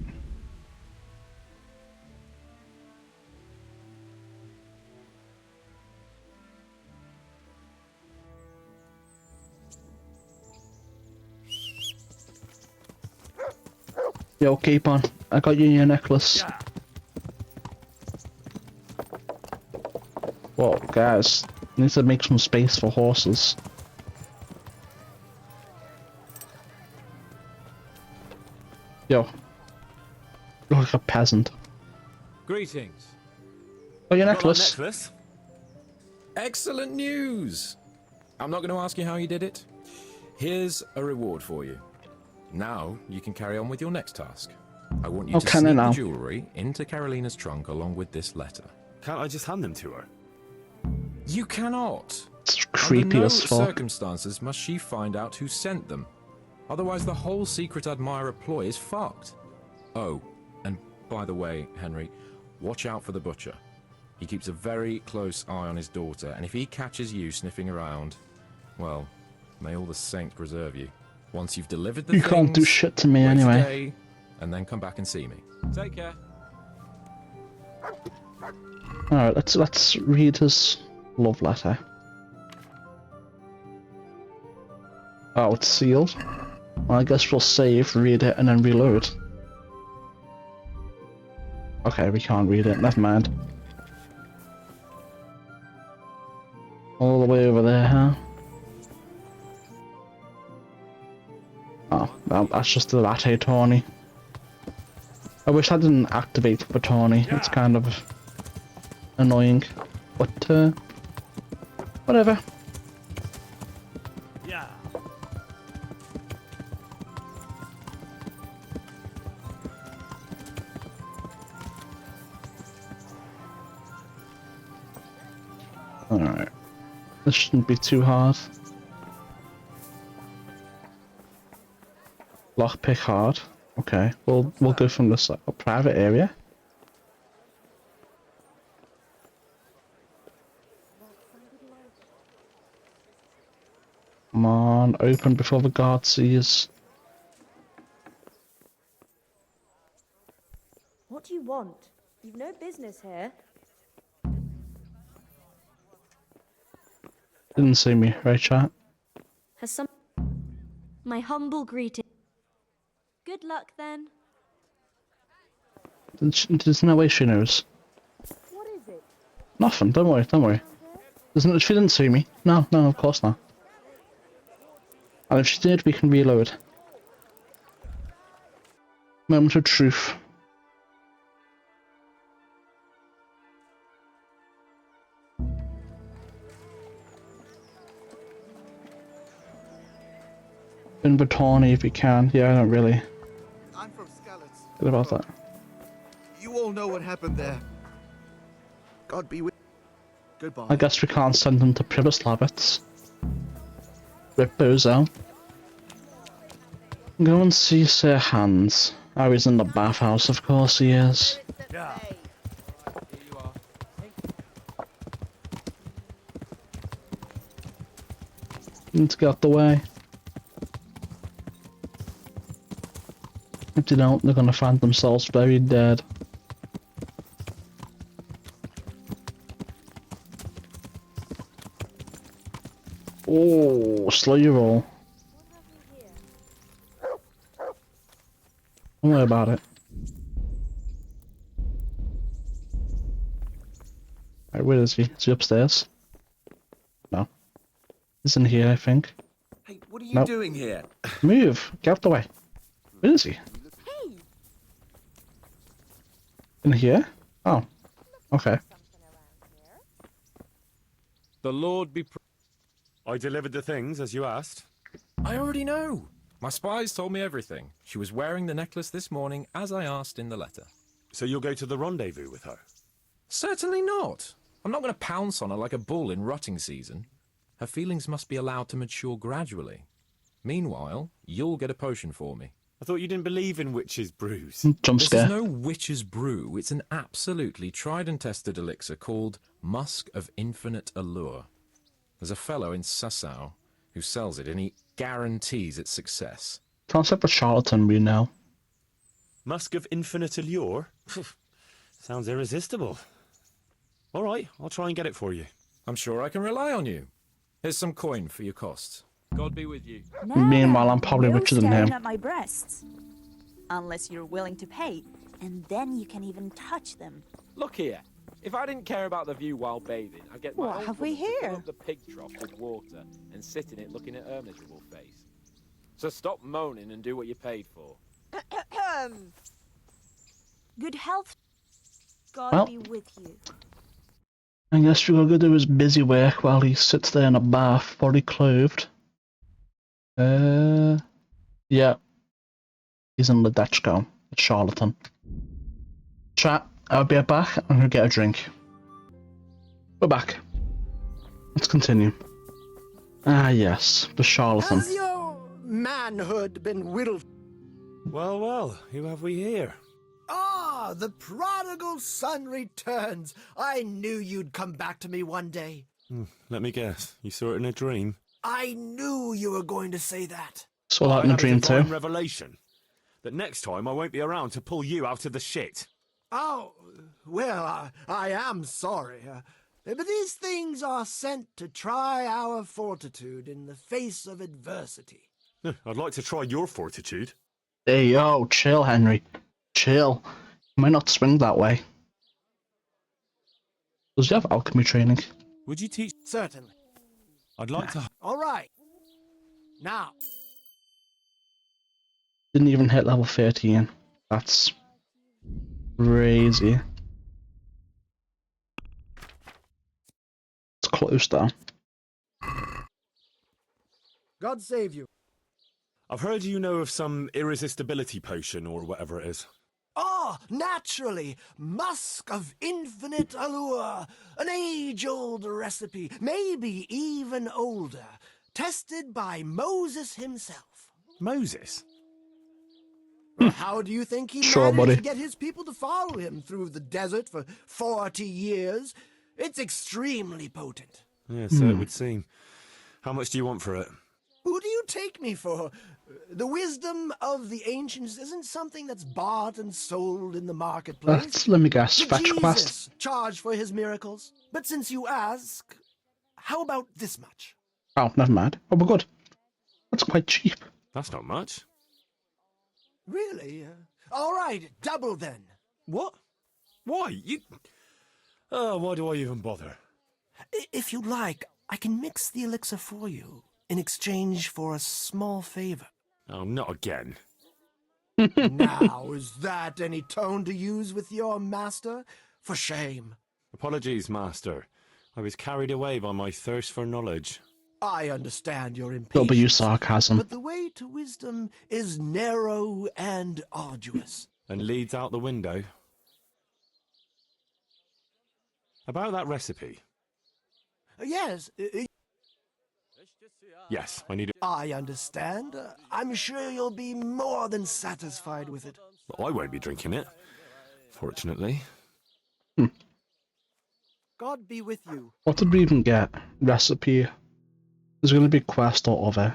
[SPEAKER 1] Yo, Capon, I got you your necklace. Whoa, guys, need to make some space for horses. Yo, look like a peasant.
[SPEAKER 3] Greetings.
[SPEAKER 1] Oh, your
[SPEAKER 3] Got my
[SPEAKER 1] necklace.
[SPEAKER 3] necklace? Excellent news! I'm not going to ask you how you did it. Here's a reward for you. Now you can carry on with your next task. I want you to sneak the jewellery into Carolina's trunk along with this letter.
[SPEAKER 2] Can't I just hand them to her?
[SPEAKER 3] You cannot.
[SPEAKER 1] It's creepy
[SPEAKER 3] Under no
[SPEAKER 1] as fuck.
[SPEAKER 3] circumstances must she find out who sent them. Otherwise the whole secret admirer ploy is fucked. Oh, and by the way, Henry, watch out for the butcher. He keeps a very close eye on his daughter, and if he catches you sniffing around, well, may all the saints preserve you. Once you've delivered the
[SPEAKER 1] You can't do shit to me anyway.
[SPEAKER 3] today, and then come back and see me.
[SPEAKER 4] Take care.
[SPEAKER 1] Alright, let's read his love letter. Oh, it's sealed. Well, I guess we'll save, read it, and then reload. Okay, we can't read it. Never mind. All the way over there, huh? Oh, well, that's just the Rate Tawny. I wish I didn't activate the Tawny. It's kind of annoying. But, whatever.
[SPEAKER 12] Yeah.
[SPEAKER 1] Alright. This shouldn't be too hard. Lockpick hard. Okay, we'll go from this private area. Come on, open before the guard sees.
[SPEAKER 19] What do you want? You've no business here.
[SPEAKER 1] Didn't see me, right chat?
[SPEAKER 19] Has some... My humble greeting. Good luck then.
[SPEAKER 1] There's no way she knows.
[SPEAKER 19] What is it?
[SPEAKER 1] Nothing, don't worry, don't worry. She didn't see me. No, of course not. And if she did, we can reload. Moment of truth. In Batani if you can. Yeah, I don't really.
[SPEAKER 20] I'm from Skalitz.
[SPEAKER 1] Good about that.
[SPEAKER 20] You all know what happened there. God be with. Goodbye.
[SPEAKER 1] I guess we can't send them to Pribyslavitz. Rip those out. Go and see Sir Hans. Oh, he's in the bathhouse, of course he is.
[SPEAKER 20] Yeah.
[SPEAKER 1] Need to get out the way. If they don't, they're gonna find themselves very dead. Oh, slow your roll. Don't worry about it. Alright, where is he? Is he upstairs? No. He's in here, I think.
[SPEAKER 7] Hey, what are you
[SPEAKER 1] Nope.
[SPEAKER 7] doing here?
[SPEAKER 1] Move! Get out the way. Where is he? In here? Oh. Okay.
[SPEAKER 3] The Lord be
[SPEAKER 2] I delivered the things as you asked.
[SPEAKER 3] I already know. My spies told me everything. She was wearing the necklace this morning, as I asked in the letter.
[SPEAKER 2] So you'll go to the rendezvous with her?
[SPEAKER 3] Certainly not. I'm not going to pounce on her like a bull in rutting season. Her feelings must be allowed to mature gradually. Meanwhile, you'll get a potion for me.
[SPEAKER 2] I thought you didn't believe in witches' brews.
[SPEAKER 1] Jump
[SPEAKER 3] This
[SPEAKER 1] scare.
[SPEAKER 3] is no witch's brew. It's an absolutely tried and tested elixir called Musk of Infinite Allure. There's a fellow in Sasau who sells it, and he guarantees its success.
[SPEAKER 1] Sounds like a charlatan we know.
[SPEAKER 2] Musk of infinite allure? Sounds irresistible. All right, I'll try and get it for you.
[SPEAKER 3] I'm sure I can rely on you. Here's some coin for your costs.
[SPEAKER 4] God be with you.
[SPEAKER 1] Meanwhile, I'm probably
[SPEAKER 16] no
[SPEAKER 1] richer than
[SPEAKER 16] staring
[SPEAKER 1] him.
[SPEAKER 16] at my breasts. Unless you're willing to pay, and then you can even touch them.
[SPEAKER 4] Look here. If I didn't care about the view while bathing, I'd get my
[SPEAKER 16] What
[SPEAKER 4] old
[SPEAKER 16] have we
[SPEAKER 4] woman to fill
[SPEAKER 16] here?
[SPEAKER 4] up the pig trough with water and sit in it looking at her miserable face. So stop moaning and do what you paid for.
[SPEAKER 16] Good health. God
[SPEAKER 1] Well.
[SPEAKER 16] be with you.
[SPEAKER 1] I guess we're gonna go do his busy work while he sits there in a bath, fully clothed. Yeah. He's in the Dutchko, a charlatan. Chat, I'll be right back. I'm gonna get a drink. We're back. Let's continue. Ah, yes, the charlatan.
[SPEAKER 21] Has your manhood been whittled?
[SPEAKER 2] Well, well, who have we here?
[SPEAKER 21] Ah, the prodigal son returns. I knew you'd come back to me one day.
[SPEAKER 2] Let me guess, you saw it in a dream?
[SPEAKER 21] I knew you were going to say that.
[SPEAKER 1] Saw that in a dream too.
[SPEAKER 2] I had a divine revelation that next time I won't be around to pull you out of the shit.
[SPEAKER 21] Oh, well, I am sorry. But these things are sent to try our fortitude in the face of adversity.
[SPEAKER 2] I'd like to try your fortitude.
[SPEAKER 1] Hey, yo, chill, Henry. Chill. You might not swing that way. Does he have alchemy training?
[SPEAKER 2] Would you teach?
[SPEAKER 21] Certainly.
[SPEAKER 2] I'd like to.
[SPEAKER 21] All right. Now.
[SPEAKER 1] Didn't even hit level 13. That's crazy. It's close though.
[SPEAKER 21] God save you.
[SPEAKER 2] I've heard you know of some irresistibility potion or whatever it is.
[SPEAKER 21] Ah, naturally. Musk of infinite allure. An age-old recipe, maybe even older. Tested by Moses himself.
[SPEAKER 2] Moses?
[SPEAKER 21] How do you think he
[SPEAKER 1] Sure,
[SPEAKER 21] managed
[SPEAKER 1] buddy.
[SPEAKER 21] to get his people to follow him through the desert for 40 years? It's extremely potent.
[SPEAKER 2] Yeah, so it would seem. How much do you want for it?
[SPEAKER 21] Who do you take me for? The wisdom of the ancients isn't something that's bought and sold in the marketplace.
[SPEAKER 1] Let me guess.
[SPEAKER 21] Did
[SPEAKER 1] Fetch
[SPEAKER 21] Jesus
[SPEAKER 1] quest.
[SPEAKER 21] charge for his miracles? But since you ask, how about this much?
[SPEAKER 1] Oh, never mind. Oh, we're good. That's quite cheap.
[SPEAKER 2] That's not much.
[SPEAKER 21] Really? All right, double then.
[SPEAKER 2] What? Why? You... Oh, why do I even bother?
[SPEAKER 21] If you like, I can mix the elixir for you in exchange for a small favor.
[SPEAKER 2] Oh, not again.
[SPEAKER 21] Now, is that any tone to use with your master? For shame.
[SPEAKER 2] Apologies, Master. I was carried away by my thirst for knowledge.
[SPEAKER 21] I understand your
[SPEAKER 1] W
[SPEAKER 21] impatience,
[SPEAKER 1] sarcasm.
[SPEAKER 21] but the way to wisdom is narrow and arduous.
[SPEAKER 2] And leads out the window. About that recipe.
[SPEAKER 21] Yes,
[SPEAKER 2] Yes, I need it.
[SPEAKER 21] I understand. I'm sure you'll be more than satisfied with it.
[SPEAKER 2] But I won't be drinking it. Fortunately.
[SPEAKER 21] God be with you.
[SPEAKER 1] What did we even get? Recipe. There's going to be quest or other.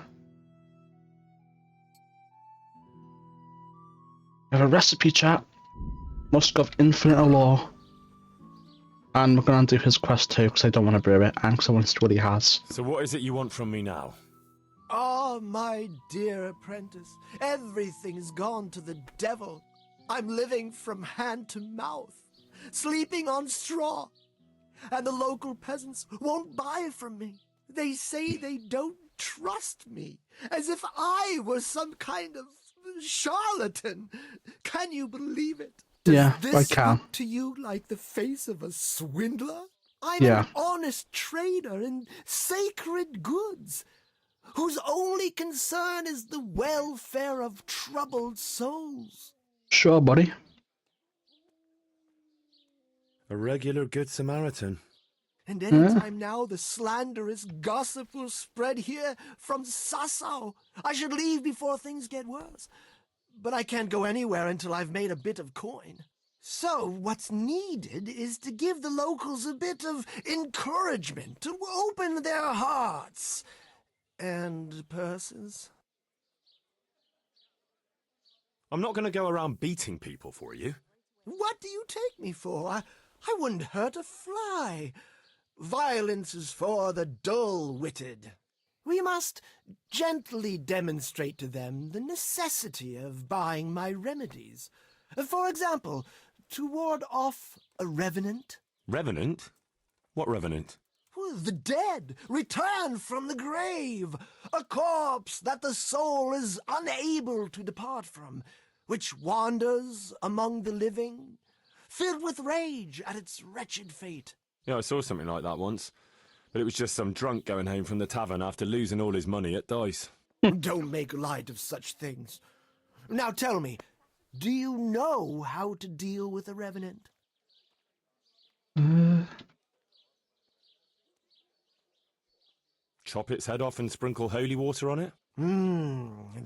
[SPEAKER 1] We have a recipe, chat. Musk of Infinite Law. And we're going to do his quest too, because I don't want to brew it, and because I want to see what he has.
[SPEAKER 2] So what is it you want from me now?
[SPEAKER 21] Ah, my dear apprentice, everything's gone to the devil. I'm living from hand to mouth, sleeping on straw, and the local peasants won't buy from me. They say they don't trust me, as if I were some kind of charlatan. Can you believe it? Does this look to you like the face of a swindler? I'm an honest trader in sacred goods, whose only concern is the welfare of troubled souls.
[SPEAKER 1] Sure, buddy.
[SPEAKER 2] A regular good Samaritan.
[SPEAKER 21] And any time now the slanderous gossip will spread here from Sasau. I should leave before things get worse. But I can't go anywhere until I've made a bit of coin. So what's needed is to give the locals a bit of encouragement, to open their hearts and purses.
[SPEAKER 2] I'm not going to go around beating people for you.
[SPEAKER 21] What do you take me for? I wouldn't hurt a fly. Violence is for the dull-witted. We must gently demonstrate to them the necessity of buying my remedies. For example, to ward off a revenant.
[SPEAKER 2] Revenant? What revenant?
[SPEAKER 21] The dead, returned from the grave. A corpse that the soul is unable to depart from, which wanders among the living, filled with rage at its wretched fate.
[SPEAKER 2] Yeah, I saw something like that once. But it was just some drunk going home from the tavern after losing all his money at dice.
[SPEAKER 21] Don't make light of such things. Now tell me, do you know how to deal with a revenant?
[SPEAKER 2] Chop its head off and sprinkle holy water on it?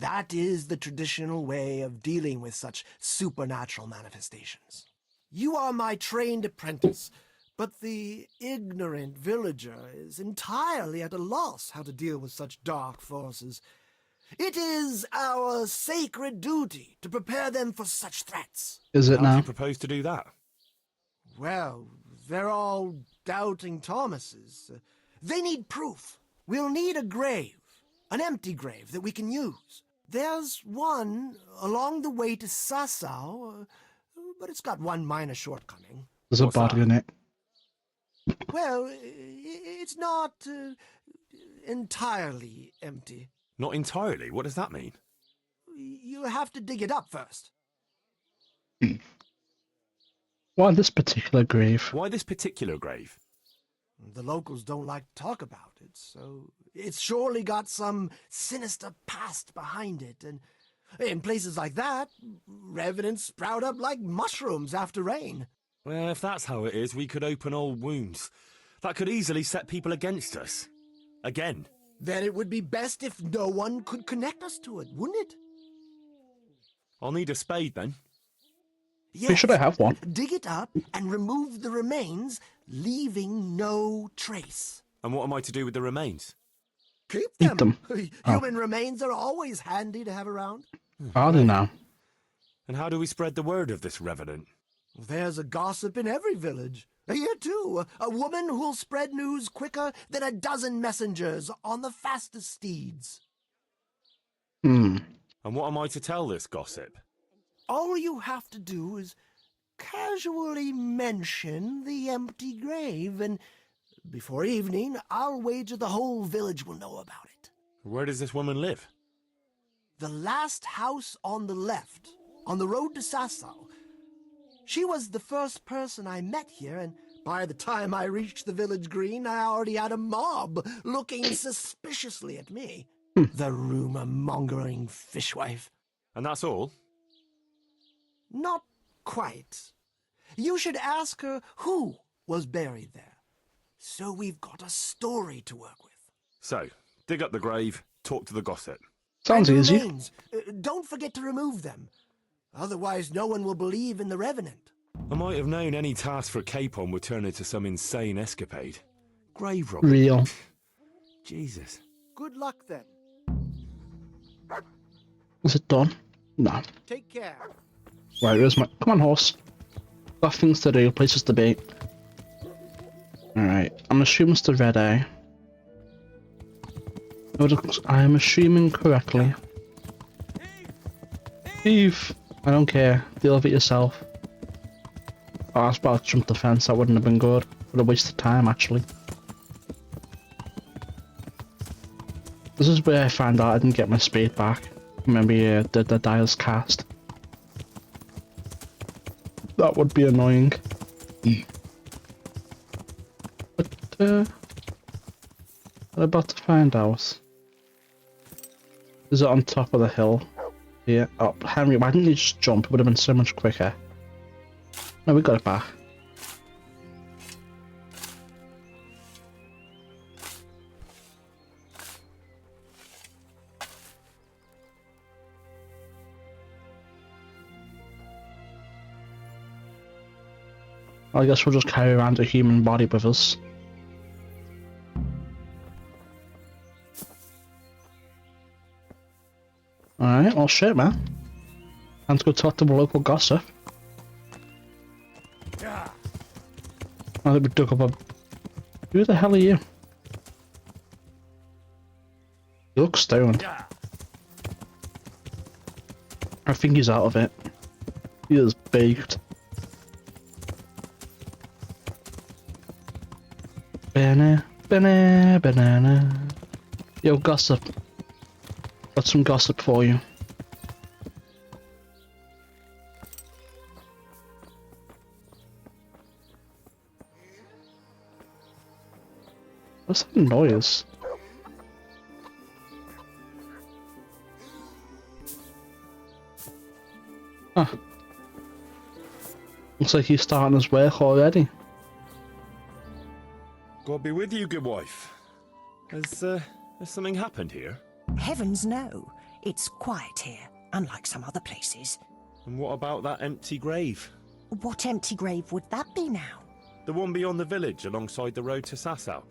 [SPEAKER 21] That is the traditional way of dealing with such supernatural manifestations. You are my trained apprentice, but the ignorant villager is entirely at a loss how to deal with such dark forces. It is our sacred duty to prepare them for such threats.
[SPEAKER 1] Is it
[SPEAKER 2] How do
[SPEAKER 1] now?
[SPEAKER 2] you propose to do that?
[SPEAKER 21] Well, they're all doubting Thomases. They need proof. We'll need a grave, an empty grave that we can use. There's one along the way to Sasau, but it's got one minor shortcoming.
[SPEAKER 1] There's a body in it.
[SPEAKER 21] Well, it's not entirely empty.
[SPEAKER 2] Not entirely? What does that mean?
[SPEAKER 21] You have to dig it up first.
[SPEAKER 1] Why this particular grave?
[SPEAKER 2] Why this particular grave?
[SPEAKER 21] The locals don't like to talk about it, so it's surely got some sinister past behind it. And in places like that, revenants sprout up like mushrooms after rain.
[SPEAKER 2] Well, if that's how it is, we could open old wounds. That could easily set people against us. Again.
[SPEAKER 21] Then it would be best if no one could connect us to it, wouldn't it?
[SPEAKER 2] I'll need a spade then.
[SPEAKER 21] Yes.
[SPEAKER 1] Should I have one?
[SPEAKER 21] Dig it up and remove the remains, leaving no trace.
[SPEAKER 2] And what am I to do with the remains?
[SPEAKER 21] Keep
[SPEAKER 1] Eat them.
[SPEAKER 21] Human remains are always handy to have around.
[SPEAKER 1] Are they now?
[SPEAKER 2] And how do we spread the word of this revenant?
[SPEAKER 21] There's a gossip in every village. Here, too, a woman who'll spread news quicker than a dozen messengers on the fastest steeds.
[SPEAKER 2] And what am I to tell this gossip?
[SPEAKER 21] All you have to do is casually mention the empty grave, and before evening, I'll wager the whole village will know about it.
[SPEAKER 2] Where does this woman live?
[SPEAKER 21] The last house on the left, on the road to Sasau. She was the first person I met here, and by the time I reached the village green, I already had a mob looking suspiciously at me. The rumor-mongering fishwife.
[SPEAKER 2] And that's all?
[SPEAKER 21] Not quite. You should ask her who was buried there. So we've got a story to work with.
[SPEAKER 2] So, dig up the grave, talk to the gossip.
[SPEAKER 1] Sounds
[SPEAKER 21] And
[SPEAKER 1] easy.
[SPEAKER 21] remains. Don't forget to remove them. Otherwise, no one will believe in the Revenant.
[SPEAKER 2] I might have known any task for Capon would turn into some insane escapade. Grave robbing.
[SPEAKER 1] Real.
[SPEAKER 2] Jesus.
[SPEAKER 21] Good luck, then.
[SPEAKER 1] Is it done? No.
[SPEAKER 21] Take care.
[SPEAKER 1] Right, where's my... Come on, horse. Got things to do, places to be. Alright, I'm assuming it's the red eye. I am assuming correctly. Eve! I don't care. Deal with it yourself. Oh, I was about to jump the fence. That wouldn't have been good. Would have wasted time, actually. This is where I found out I didn't get my spade back. Remember, the dial's cast. That would be annoying. But, I'm about to find out. Is it on top of the hill? Yeah. Oh, Henry, why didn't you just jump? It would have been so much quicker. No, we got it back. I guess we'll just carry around a human body with us. Alright, well shit, man. Time to go talk to the local gossip. I think we dug up a... Who the hell are you? You look stoned. I think he's out of it. He is baked. Banana. Yo, gossip. Got some gossip for you. What's that noise? Huh. Looks like he's starting his work already.
[SPEAKER 2] God be with you, good wife. Has something happened here?
[SPEAKER 10] Heavens no. It's quiet here, unlike some other places.
[SPEAKER 2] And what about that empty grave?
[SPEAKER 10] What empty grave would that be now?
[SPEAKER 2] The one beyond the village, alongside the road to Sasau.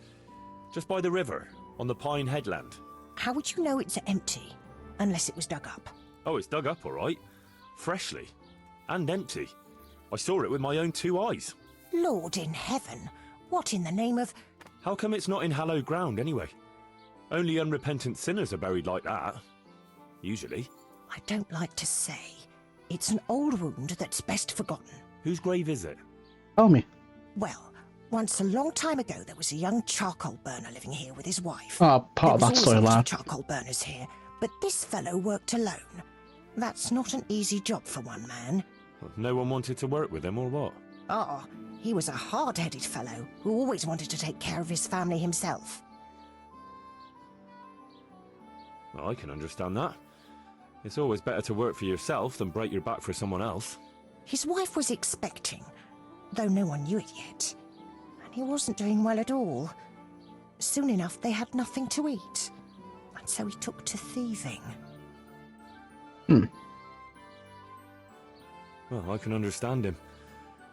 [SPEAKER 2] Just by the river, on the Pine Headland.
[SPEAKER 10] How would you know it's empty? Unless it was dug up.
[SPEAKER 2] Oh, it's dug up, all right. Freshly. And empty. I saw it with my own 2 eyes.
[SPEAKER 10] Lord in heaven, what in the name of...
[SPEAKER 2] How come it's not in hallowed ground, anyway? Only unrepentant sinners are buried like that. Usually.
[SPEAKER 10] I don't like to say. It's an old wound that's best forgotten.
[SPEAKER 2] Whose grave is it?
[SPEAKER 1] Tell me.
[SPEAKER 10] Well, once a long time ago, there was a young charcoal burner living here with his wife.
[SPEAKER 1] Oh, part of that story,
[SPEAKER 10] There was always a lot
[SPEAKER 1] lad.
[SPEAKER 10] of charcoal burners here, but this fellow worked alone. That's not an easy job for one man.
[SPEAKER 2] No one wanted to work with him, or what?
[SPEAKER 10] Oh, he was a hard-headed fellow who always wanted to take care of his family himself.
[SPEAKER 2] Well, I can understand that. It's always better to work for yourself than break your back for someone else.
[SPEAKER 10] His wife was expecting, though no one knew it yet. And he wasn't doing well at all. Soon enough, they had nothing to eat. And so he took to thieving.
[SPEAKER 2] Well, I can understand him.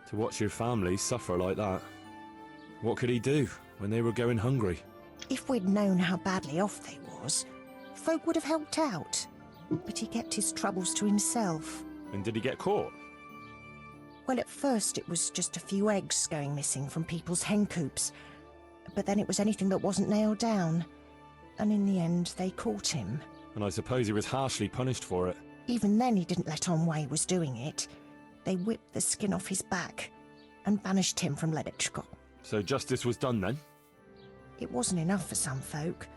[SPEAKER 2] To watch your family suffer like that. What could he do when they were going hungry?
[SPEAKER 10] If we'd known how badly off they was, folk would have helped out. But he kept his troubles to himself.
[SPEAKER 2] And did he get caught?
[SPEAKER 10] Well, at first it was just a few eggs going missing from people's hen coops. But then it was anything that wasn't nailed down. And in the end, they caught him.
[SPEAKER 2] And I suppose he was harshly punished for it.
[SPEAKER 10] Even then, he didn't let on why he was doing it. They whipped the skin off his back and banished him from Leditchcott.
[SPEAKER 2] So justice was done then?
[SPEAKER 10] It wasn't enough for some folk.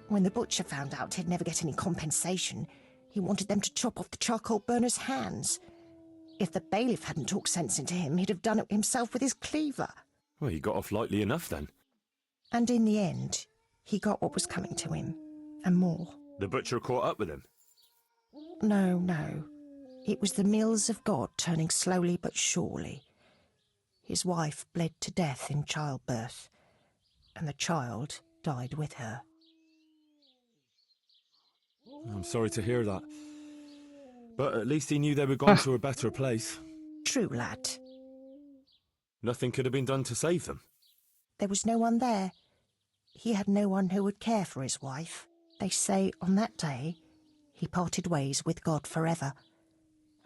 [SPEAKER 10] When the butcher found out he'd never get any compensation, he wanted them to chop off the charcoal burner's hands. If the bailiff hadn't talked sense into him, he'd have done it himself with his cleaver.
[SPEAKER 2] Well, he got off lightly enough then.
[SPEAKER 10] And in the end, he got what was coming to him, and more.
[SPEAKER 2] The butcher caught up with him?
[SPEAKER 10] No, no. It was the mills of God turning slowly but surely. His wife bled to death in childbirth, and the child died with her.
[SPEAKER 2] I'm sorry to hear that. But at least he knew they were gone to a better place.
[SPEAKER 10] True, lad.
[SPEAKER 2] Nothing could have been done to save them.
[SPEAKER 10] There was no one there. He had no one who would care for his wife. They say on that day he parted ways with God forever,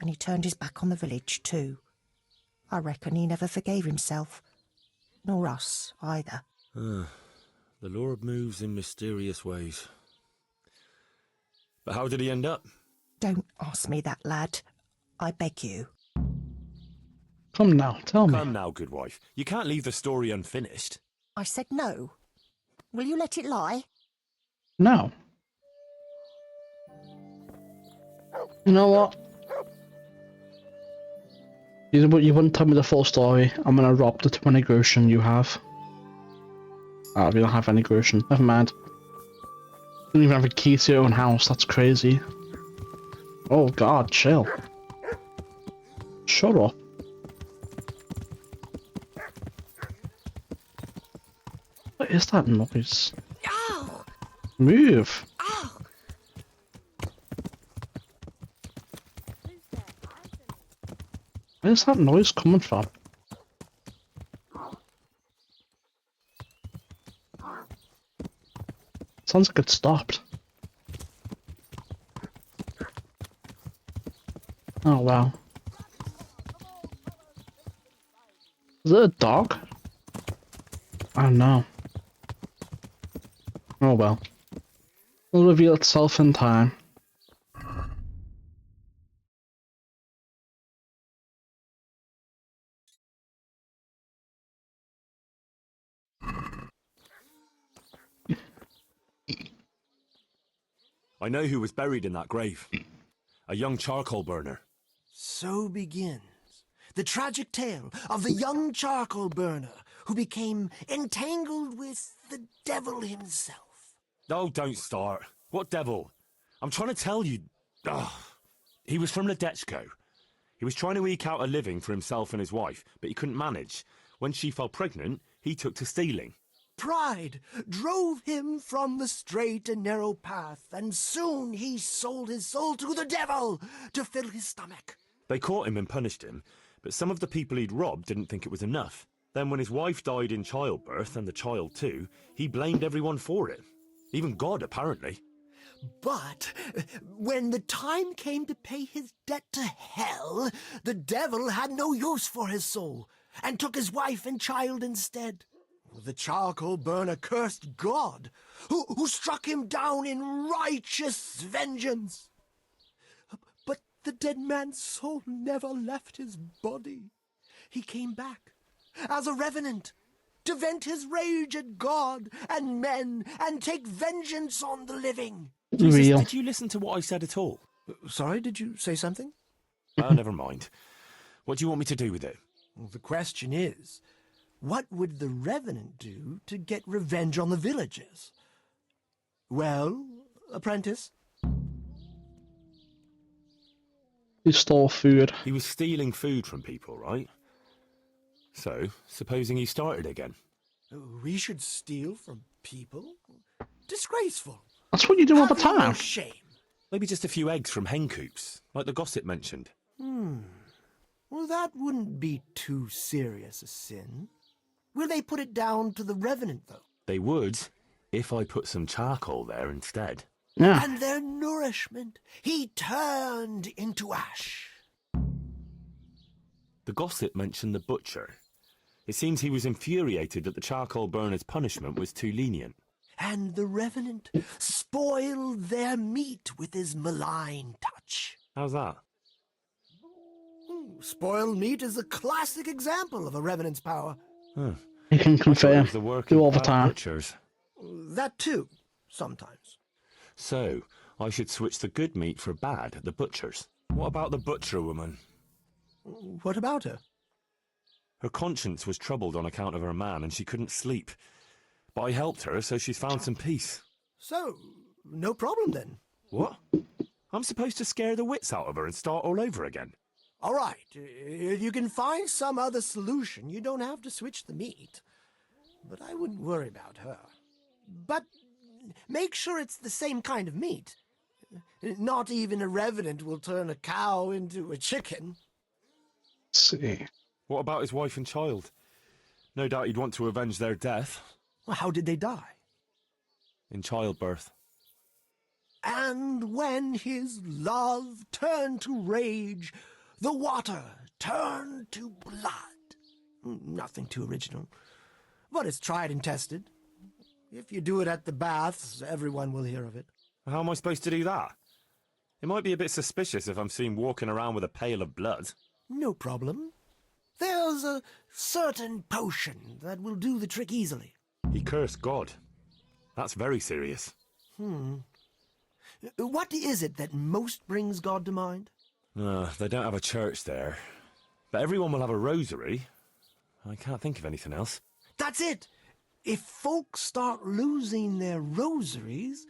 [SPEAKER 10] and he turned his back on the village too. I reckon he never forgave himself, nor us either.
[SPEAKER 2] The Lord moves in mysterious ways. But how did he end up?
[SPEAKER 10] Don't ask me that, lad. I beg you.
[SPEAKER 1] Come now, tell me.
[SPEAKER 2] Come now, good wife. You can't leave the story unfinished.
[SPEAKER 10] I said no. Will you let it lie?
[SPEAKER 1] No. You know what? You wouldn't tell me the full story. I'm gonna rob the 20 groschen you have. Oh, we don't have any groschen. Never mind. You don't even have a key to your own house. That's crazy. Oh God, chill. Shut up. What is that noise?
[SPEAKER 10] Ow!
[SPEAKER 1] Move.
[SPEAKER 10] Ow!
[SPEAKER 1] Where's that noise coming from? Sounds like it stopped. Oh wow. Is it a dog? I don't know. Oh well. It'll reveal itself in time.
[SPEAKER 2] I know who was buried in that grave. A young charcoal burner.
[SPEAKER 21] So begins the tragic tale of the young charcoal burner who became entangled with the devil himself.
[SPEAKER 2] Oh, don't start. What devil? I'm trying to tell you. Ugh. He was from Ledetchko. He was trying to eke out a living for himself and his wife, but he couldn't manage. When she fell pregnant, he took to stealing.
[SPEAKER 21] Pride drove him from the straight and narrow path, and soon he sold his soul to the devil to fill his stomach.
[SPEAKER 2] They caught him and punished him, but some of the people he'd robbed didn't think it was enough. Then when his wife died in childbirth, and the child too, he blamed everyone for it. Even God, apparently.
[SPEAKER 21] But when the time came to pay his debt to hell, the devil had no use for his soul, and took his wife and child instead. The charcoal burner cursed God, who struck him down in righteous vengeance. But the dead man's soul never left his body. He came back as a revenant to vent his rage at God and men and take vengeance on the living.
[SPEAKER 2] Jesus, did you listen to what I said at all?
[SPEAKER 21] Sorry, did you say something?
[SPEAKER 2] Oh, never mind. What do you want me to do with it?
[SPEAKER 21] Well, the question is, what would the revenant do to get revenge on the villagers? Well, apprentice?
[SPEAKER 1] He stole food.
[SPEAKER 2] He was stealing food from people, right? So, supposing he started again.
[SPEAKER 21] We should steal from people? Disgraceful.
[SPEAKER 1] That's what you do all the
[SPEAKER 21] Have you no
[SPEAKER 1] time.
[SPEAKER 21] shame?
[SPEAKER 2] Maybe just a few eggs from hen coops, like the gossip mentioned.
[SPEAKER 21] Well, that wouldn't be too serious a sin. Will they put it down to the revenant, though?
[SPEAKER 2] They would, if I put some charcoal there instead.
[SPEAKER 1] Yeah.
[SPEAKER 21] And their nourishment he turned into ash.
[SPEAKER 2] The gossip mentioned the butcher. It seems he was infuriated that the charcoal burner's punishment was too lenient.
[SPEAKER 21] And the revenant spoiled their meat with his malign touch.
[SPEAKER 2] How's that?
[SPEAKER 21] Spoiled meat is a classic example of a revenant's power.
[SPEAKER 2] Huh.
[SPEAKER 1] You can
[SPEAKER 2] I thought it
[SPEAKER 1] confirm.
[SPEAKER 2] was the work
[SPEAKER 1] Do
[SPEAKER 2] of
[SPEAKER 1] all the
[SPEAKER 2] bad
[SPEAKER 1] time.
[SPEAKER 2] butchers.
[SPEAKER 21] That too, sometimes.
[SPEAKER 2] So, I should switch the good meat for bad at the butcher's. What about the butcher woman?
[SPEAKER 21] What about her?
[SPEAKER 2] Her conscience was troubled on account of her man, and she couldn't sleep. But I helped her, so she's found some peace.
[SPEAKER 21] So, no problem then.
[SPEAKER 2] What? I'm supposed to scare the wits out of her and start all over again?
[SPEAKER 21] All right, if you can find some other solution, you don't have to switch the meat. But I wouldn't worry about her. But make sure it's the same kind of meat. Not even a revenant will turn a cow into a chicken.
[SPEAKER 1] See.
[SPEAKER 2] What about his wife and child? No doubt he'd want to avenge their death.
[SPEAKER 21] Well, how did they die?
[SPEAKER 2] In childbirth.
[SPEAKER 21] And when his love turned to rage, the water turned to blood. Nothing too original, but it's tried and tested. If you do it at the baths, everyone will hear of it.
[SPEAKER 2] How am I supposed to do that? It might be a bit suspicious if I'm seen walking around with a pail of blood.
[SPEAKER 21] No problem. There's a certain potion that will do the trick easily.
[SPEAKER 2] He cursed God. That's very serious.
[SPEAKER 21] What is it that most brings God to mind?
[SPEAKER 2] They don't have a church there. But everyone will have a rosary. I can't think of anything else.
[SPEAKER 21] That's it! If folks start losing their rosaries,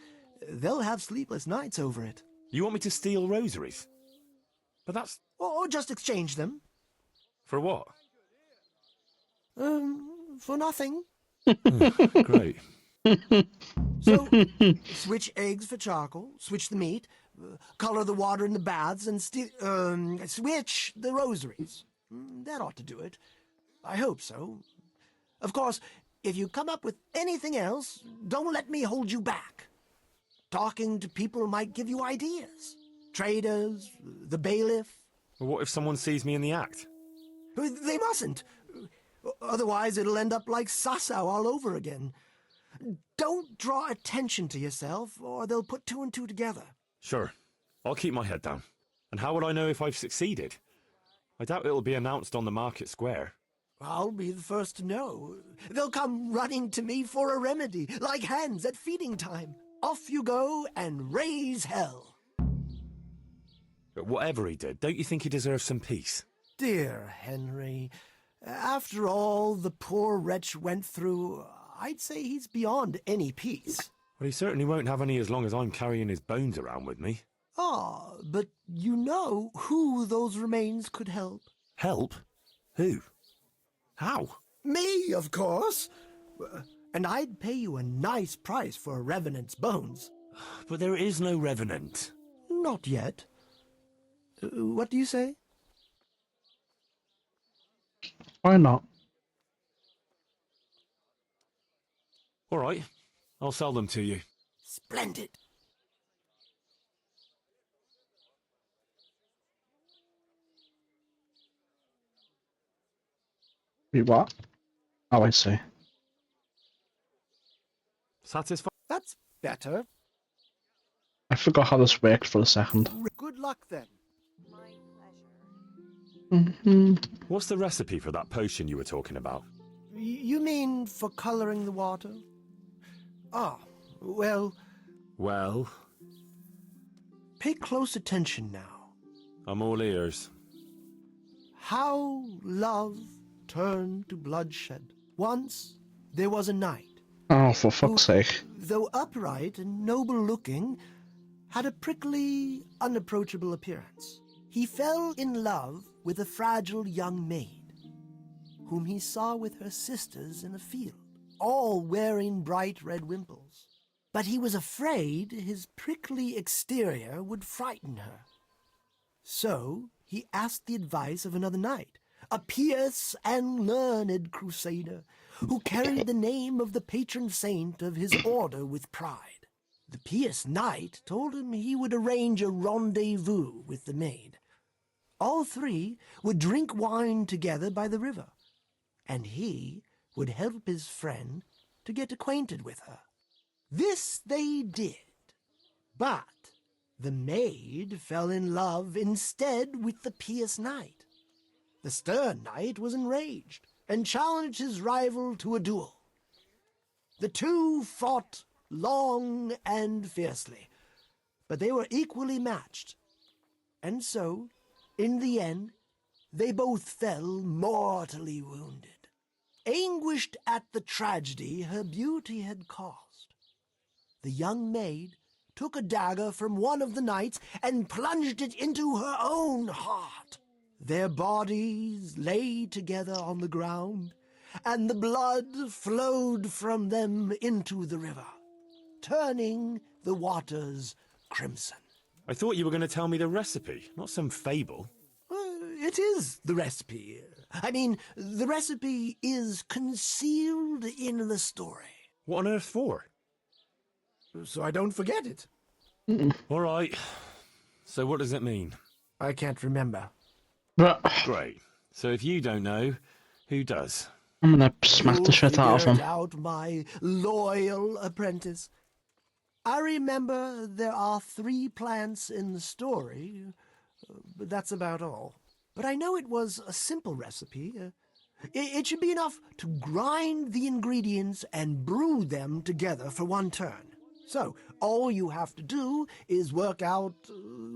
[SPEAKER 21] they'll have sleepless nights over it.
[SPEAKER 2] You want me to steal rosaries? But that's...
[SPEAKER 21] Or just exchange them.
[SPEAKER 2] For what?
[SPEAKER 21] For nothing.
[SPEAKER 2] Great.
[SPEAKER 21] So, switch eggs for charcoal, switch the meat, color the water in the baths, and switch the rosaries. That ought to do it. I hope so. Of course, if you come up with anything else, don't let me hold you back. Talking to people might give you ideas. Traders, the bailiff.
[SPEAKER 2] Well, what if someone sees me in the act?
[SPEAKER 21] They mustn't. Otherwise, it'll end up like Sasau all over again. Don't draw attention to yourself, or they'll put two and two together.
[SPEAKER 2] Sure. I'll keep my head down. And how will I know if I've succeeded? I doubt it'll be announced on the market square.
[SPEAKER 21] I'll be the first to know. They'll come running to me for a remedy, like hens at feeding time. Off you go and raise hell.
[SPEAKER 2] But whatever he did, don't you think he deserves some peace?
[SPEAKER 21] Dear Henry, after all the poor wretch went through, I'd say he's beyond any peace.
[SPEAKER 2] Well, he certainly won't have any as long as I'm carrying his bones around with me.
[SPEAKER 21] Ah, but you know who those remains could help.
[SPEAKER 2] Help? Who? How?
[SPEAKER 21] Me, of course. And I'd pay you a nice price for a revenant's bones.
[SPEAKER 2] But there is no revenant.
[SPEAKER 21] Not yet. What do you say?
[SPEAKER 1] Why not?
[SPEAKER 2] All right. I'll sell them to you.
[SPEAKER 21] Splendid.
[SPEAKER 1] Wait, what? Oh, I see.
[SPEAKER 2] Satisfied?
[SPEAKER 21] That's better.
[SPEAKER 1] I forgot how this worked for a second.
[SPEAKER 21] Good luck then.
[SPEAKER 2] What's the recipe for that potion you were talking about?
[SPEAKER 21] You mean for coloring the water? Ah, well...
[SPEAKER 2] Well?
[SPEAKER 21] Pay close attention now.
[SPEAKER 2] I'm all ears.
[SPEAKER 21] How love turned to bloodshed. Once there was a knight.
[SPEAKER 1] Oh, for fuck's sake.
[SPEAKER 21] Though upright and noble-looking, had a prickly, unapproachable appearance. He fell in love with a fragile young maid, whom he saw with her sisters in a field, all wearing bright red wimples. But he was afraid his prickly exterior would frighten her. So he asked the advice of another knight, a pious and learned crusader, who carried the name of the patron saint of his order with pride. The pious knight told him he would arrange a rendezvous with the maid. All three would drink wine together by the river, and he would help his friend to get acquainted with her. This they did, but the maid fell in love instead with the pious knight. The stern knight was enraged and challenged his rival to a duel. The two fought long and fiercely, but they were equally matched. And so, in the end, they both fell mortally wounded, anguished at the tragedy her beauty had caused. The young maid took a dagger from one of the knights and plunged it into her own heart. Their bodies lay together on the ground, and the blood flowed from them into the river, turning the waters crimson.
[SPEAKER 2] I thought you were going to tell me the recipe, not some fable.
[SPEAKER 21] It is the recipe. I mean, the recipe is concealed in the story.
[SPEAKER 2] What on earth for?
[SPEAKER 21] So I don't forget it.
[SPEAKER 2] All right. So what does it mean?
[SPEAKER 21] I can't remember.
[SPEAKER 2] Great. So if you don't know, who does?
[SPEAKER 1] I'm gonna smack the shit out of
[SPEAKER 21] Figure
[SPEAKER 1] him.
[SPEAKER 21] it out, my loyal apprentice. I remember there are 3 plants in the story, but that's about all. But I know it was a simple recipe. It should be enough to grind the ingredients and brew them together for one turn. So, all you have to do is work out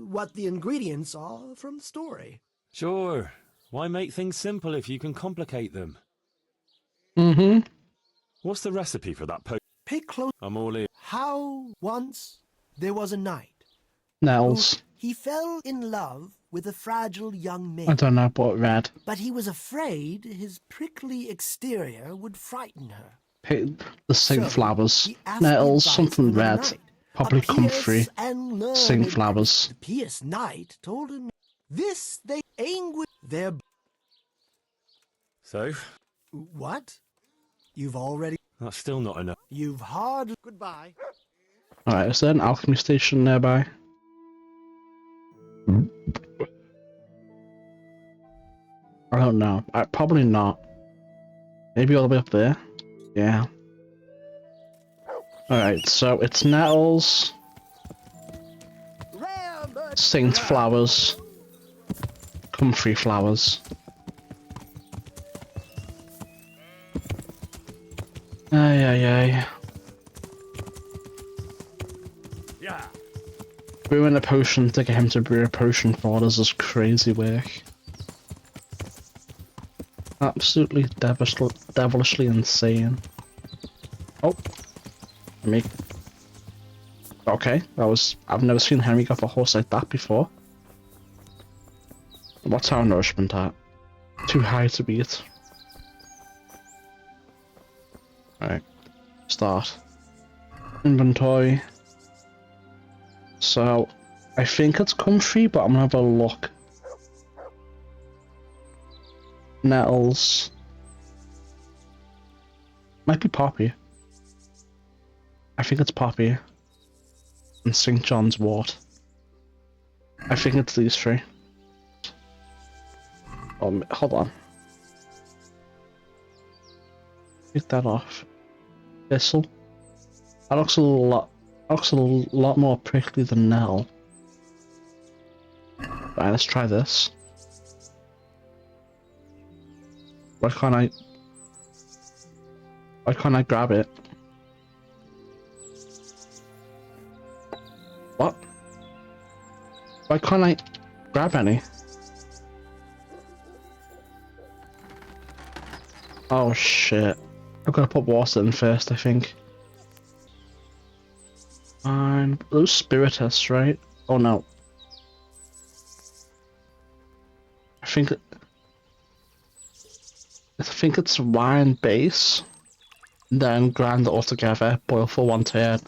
[SPEAKER 21] what the ingredients are from the story.
[SPEAKER 2] Sure. Why make things simple if you can complicate them?
[SPEAKER 1] Mm-hmm.
[SPEAKER 2] What's the recipe for that
[SPEAKER 21] Pay close.
[SPEAKER 2] I'm all in.
[SPEAKER 21] How once there was a knight.
[SPEAKER 1] Nels.
[SPEAKER 21] He fell in love with a fragile young maid.
[SPEAKER 1] I don't know, but red.
[SPEAKER 21] But he was afraid his prickly exterior would frighten her.
[SPEAKER 1] The Saint
[SPEAKER 21] So,
[SPEAKER 1] Flowers.
[SPEAKER 21] he asked
[SPEAKER 1] Nettles,
[SPEAKER 21] the advice
[SPEAKER 1] something
[SPEAKER 21] of another
[SPEAKER 1] red.
[SPEAKER 21] knight,
[SPEAKER 1] Probably
[SPEAKER 21] a
[SPEAKER 1] comfrey.
[SPEAKER 21] pious and learned
[SPEAKER 1] Saint Flowers.
[SPEAKER 21] The pious knight told him, this they anguish their...
[SPEAKER 2] So?
[SPEAKER 21] What? You've already...
[SPEAKER 2] That's still not enough.
[SPEAKER 21] You've hardly... Goodbye.
[SPEAKER 1] Alright, is there an alchemy station nearby? I don't know. Probably not. Maybe all the way up there? Yeah. Alright, so it's nettles, Saint Flowers, comfrey flowers. Ay.
[SPEAKER 2] Yeah.
[SPEAKER 1] Brewing a potion to get him to brew a potion for us is crazy work. Absolutely devilishly insane. Oh. Me. Okay, I've never seen Henry go off a horse like that before. What's our nourishment at? Too high to beat. Alright. Start. Inventory. So, I think it's comfrey, but I'm gonna have a look. Nettles. Might be poppy. I think it's poppy. And St. John's wort. I think it's these 3. Oh, hold on. Take that off. Thistle. That looks a lot more prickly than nettle. Right, let's try this. Why can't I grab it? What? Why can't I grab any? Oh shit. I've got to put water in first, I think. Those spiritists, right? Oh no. I think it's wine base. Then grind it all together, boil for 1 turn.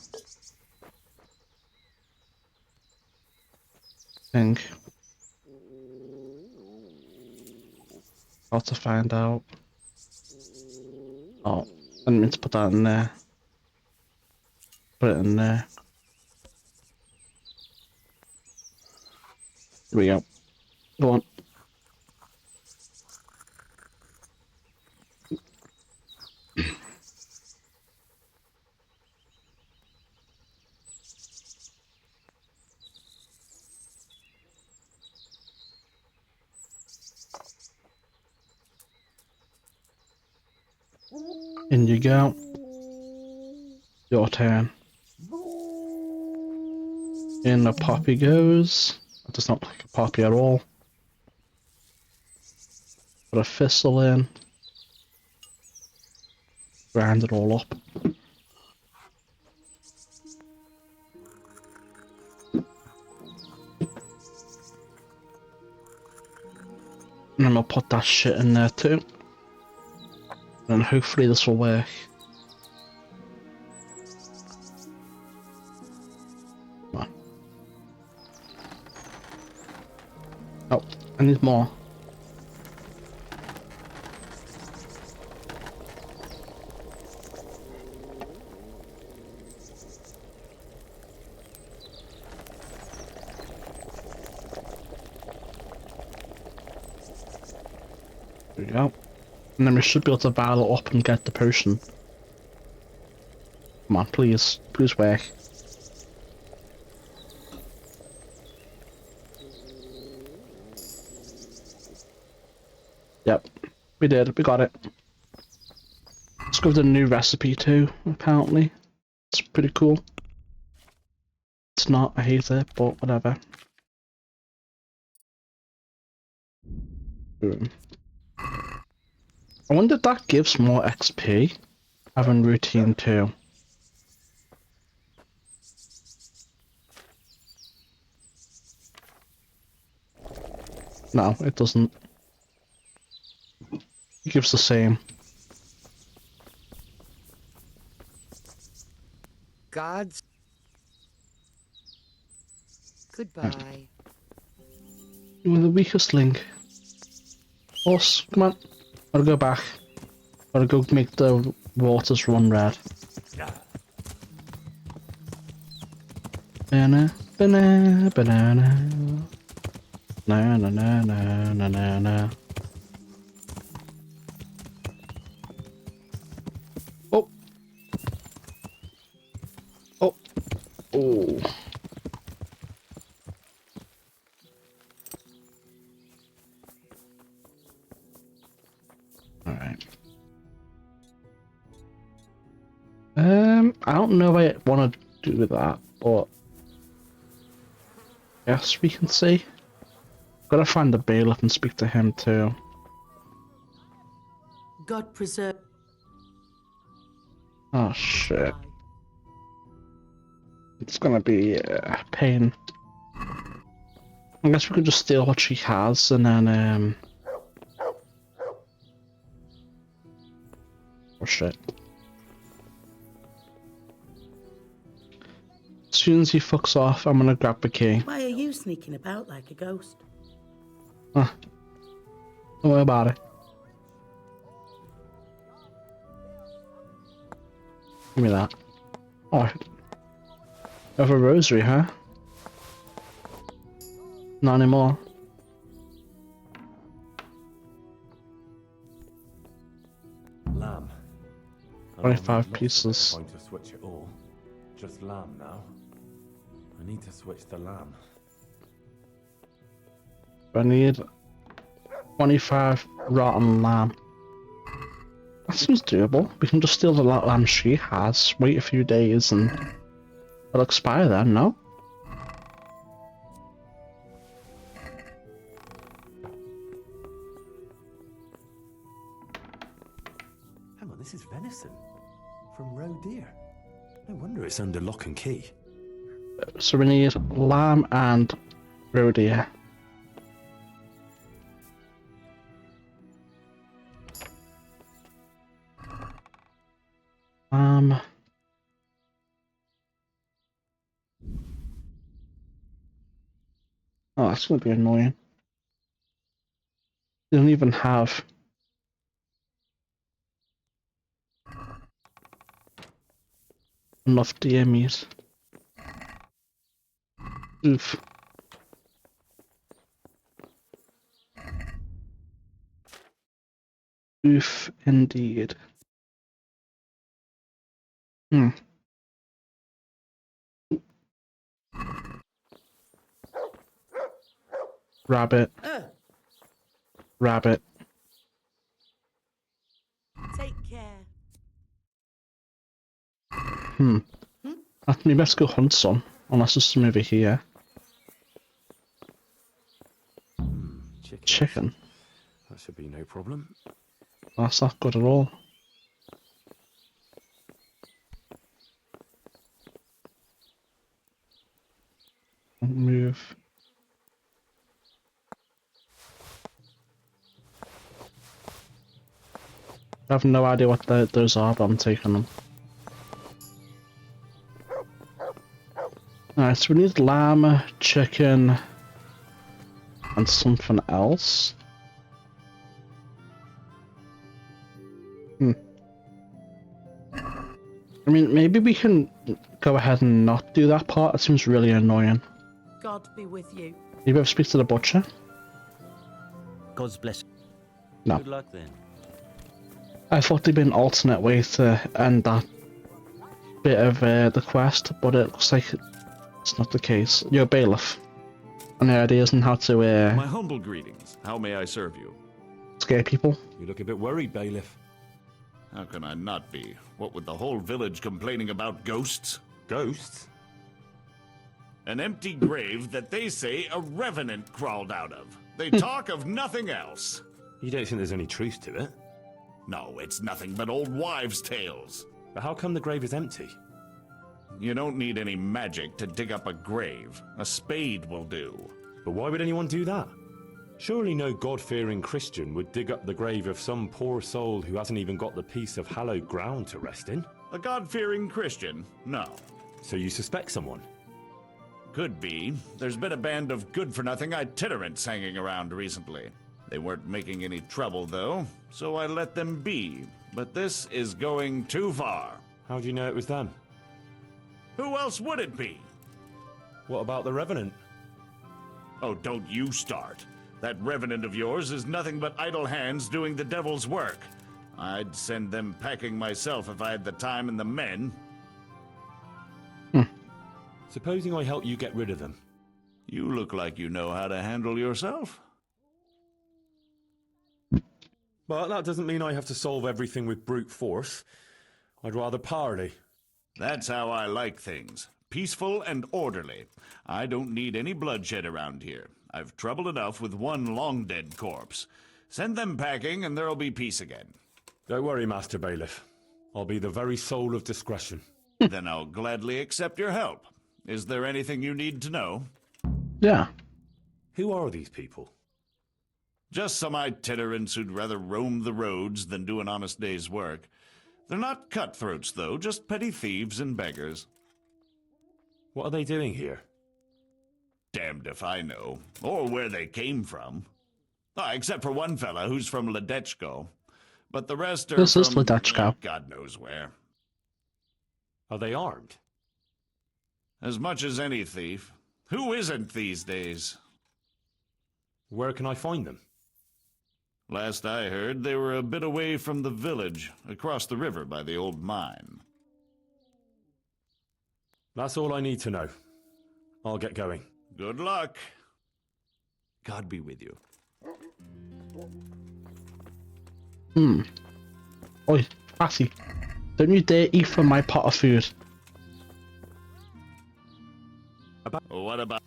[SPEAKER 1] Think. How to find out. Oh, I didn't mean to put that in there. Put it in there. Here we go. Go on. In you go. Your turn. In the poppy goes. That does not look like a poppy at all. Put a thistle in. Grind it all up. And then we'll put that shit in there too. And hopefully this will work. Come on. Oh, I need more. There we go. And then we should be able to barrel it up and get the potion. Come on, please. Please work. Yep. We did. We got it. Let's go with the new recipe too, apparently. It's pretty cool. It's not, I hate it, but whatever. Boom. I wonder if that gives more XP, having routine 2. No, it doesn't. It gives the same.
[SPEAKER 5] Gods. Goodbye.
[SPEAKER 1] You were the weakest link. Horse, come on. Gotta go back. Gotta go make the waters run red. Banana, banana, banana. Na na na na na na na. Oh. Oh. Oh. Alright. I don't know if I want to do that, but yes, we can see. Gotta find the bailiff and speak to him too.
[SPEAKER 5] God preserve.
[SPEAKER 1] Oh shit. It's gonna be a pain. I guess we could just steal what she has and then oh shit. As soon as he fucks off, I'm gonna grab the key.
[SPEAKER 5] Why are you sneaking about like a ghost?
[SPEAKER 1] Huh. Don't worry about it. Give me that. Oh, I have a rosary, huh? Not anymore.
[SPEAKER 2] Lamb.
[SPEAKER 1] 25 pieces.
[SPEAKER 2] Going to switch it all. Just lamb now. I need to switch the lamb.
[SPEAKER 1] I need 25 rotten lamb. That seems doable. We can just steal the lamb she has, wait a few days, and it'll expire then, no?
[SPEAKER 2] Hang on, this is venison. From roe deer. No wonder it's under lock and key.
[SPEAKER 1] So we need lamb and roe deer. Oh, that's gonna be annoying. They don't even have enough deer meat. Oof. Oof, indeed. Hmm. Rabbit. Rabbit.
[SPEAKER 5] Take care.
[SPEAKER 1] Maybe let's go hunt some. Unless there's some over here. Chicken.
[SPEAKER 2] That should be no problem.
[SPEAKER 1] That's not good at all. Don't move. I have no idea what those are, but I'm taking them. Alright, so we need lamb, chicken, and something else. I mean, maybe we can go ahead and not do that part. It seems really annoying.
[SPEAKER 5] God be with you.
[SPEAKER 1] You ever speak to the butcher?
[SPEAKER 14] God's blessing.
[SPEAKER 1] No.
[SPEAKER 14] Good luck then.
[SPEAKER 1] I thought there'd be an alternate way to end that bit of the quest, but it looks like it's not the case. You're a bailiff. Any ideas on how to
[SPEAKER 22] My humble greetings. How may I serve you?
[SPEAKER 1] scare people?
[SPEAKER 2] You look a bit worried, bailiff.
[SPEAKER 8] How can I not be? What with the whole village complaining about ghosts?
[SPEAKER 2] Ghosts?
[SPEAKER 8] An empty grave that they say a revenant crawled out of. They talk of nothing else.
[SPEAKER 2] You don't think there's any truth to it?
[SPEAKER 8] No, it's nothing but old wives' tales.
[SPEAKER 2] But how come the grave is empty?
[SPEAKER 8] You don't need any magic to dig up a grave. A spade will do.
[SPEAKER 2] But why would anyone do that? Surely no God-fearing Christian would dig up the grave of some poor soul who hasn't even got the piece of hallowed ground to rest in.
[SPEAKER 8] A God-fearing Christian? No.
[SPEAKER 2] So you suspect someone?
[SPEAKER 8] Could be. There's been a band of good-for-nothing itinerants hanging around recently. They weren't making any trouble, though, so I let them be. But this is going too far.
[SPEAKER 2] How do you know it was them?
[SPEAKER 8] Who else would it be?
[SPEAKER 2] What about the Revenant?
[SPEAKER 8] Oh, don't you start. That Revenant of yours is nothing but idle hands doing the devil's work. I'd send them packing myself if I had the time and the men.
[SPEAKER 2] Supposing I help you get rid of them.
[SPEAKER 8] You look like you know how to handle yourself.
[SPEAKER 2] But that doesn't mean I have to solve everything with brute force. I'd rather parley.
[SPEAKER 8] That's how I like things. Peaceful and orderly. I don't need any bloodshed around here. I've trouble enough with one long-dead corpse. Send them packing and there'll be peace again.
[SPEAKER 2] Don't worry, Master Bailiff. I'll be the very soul of discretion.
[SPEAKER 8] Then I'll gladly accept your help. Is there anything you need to know?
[SPEAKER 1] Yeah.
[SPEAKER 2] Who are these people?
[SPEAKER 8] Just some itinerants who'd rather roam the roads than do an honest day's work. They're not cutthroats, though, just petty thieves and beggars.
[SPEAKER 2] What are they doing here?
[SPEAKER 8] Damned if I know, or where they came from. Except for one fella who's from Ledechko. But the rest are
[SPEAKER 1] This is
[SPEAKER 8] from
[SPEAKER 1] Ledechko.
[SPEAKER 8] God knows where.
[SPEAKER 2] Are they armed?
[SPEAKER 8] As much as any thief. Who isn't these days?
[SPEAKER 2] Where can I find them?
[SPEAKER 8] Last I heard, they were a bit away from the village, across the river by the old mine.
[SPEAKER 2] That's all I need to know. I'll get going.
[SPEAKER 8] Good luck. God be with you.
[SPEAKER 1] Oi, Fatty. Don't you dare eat from my pot of food.
[SPEAKER 8] What about...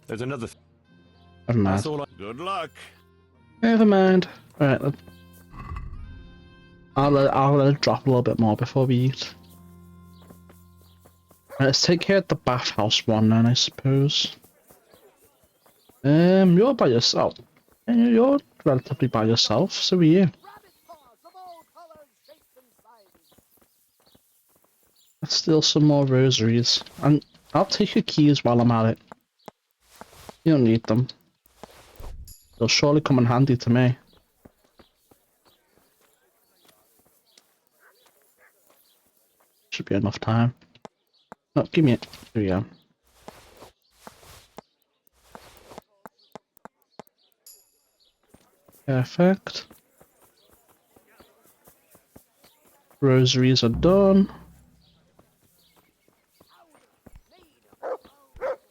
[SPEAKER 2] There's another...
[SPEAKER 1] Never mind.
[SPEAKER 2] That's all I...
[SPEAKER 8] Good luck.
[SPEAKER 1] Never mind. Alright, I'll let it drop a little bit more before we eat. Right, let's take care of the bathhouse one then, I suppose. You're by yourself. You're relatively by yourself, so are you. Let's steal some more rosaries. And I'll take your keys while I'm at it. You don't need them. They'll surely come in handy to me. Should be enough time. No, give me it. Here we go. Perfect. Rosaries are done.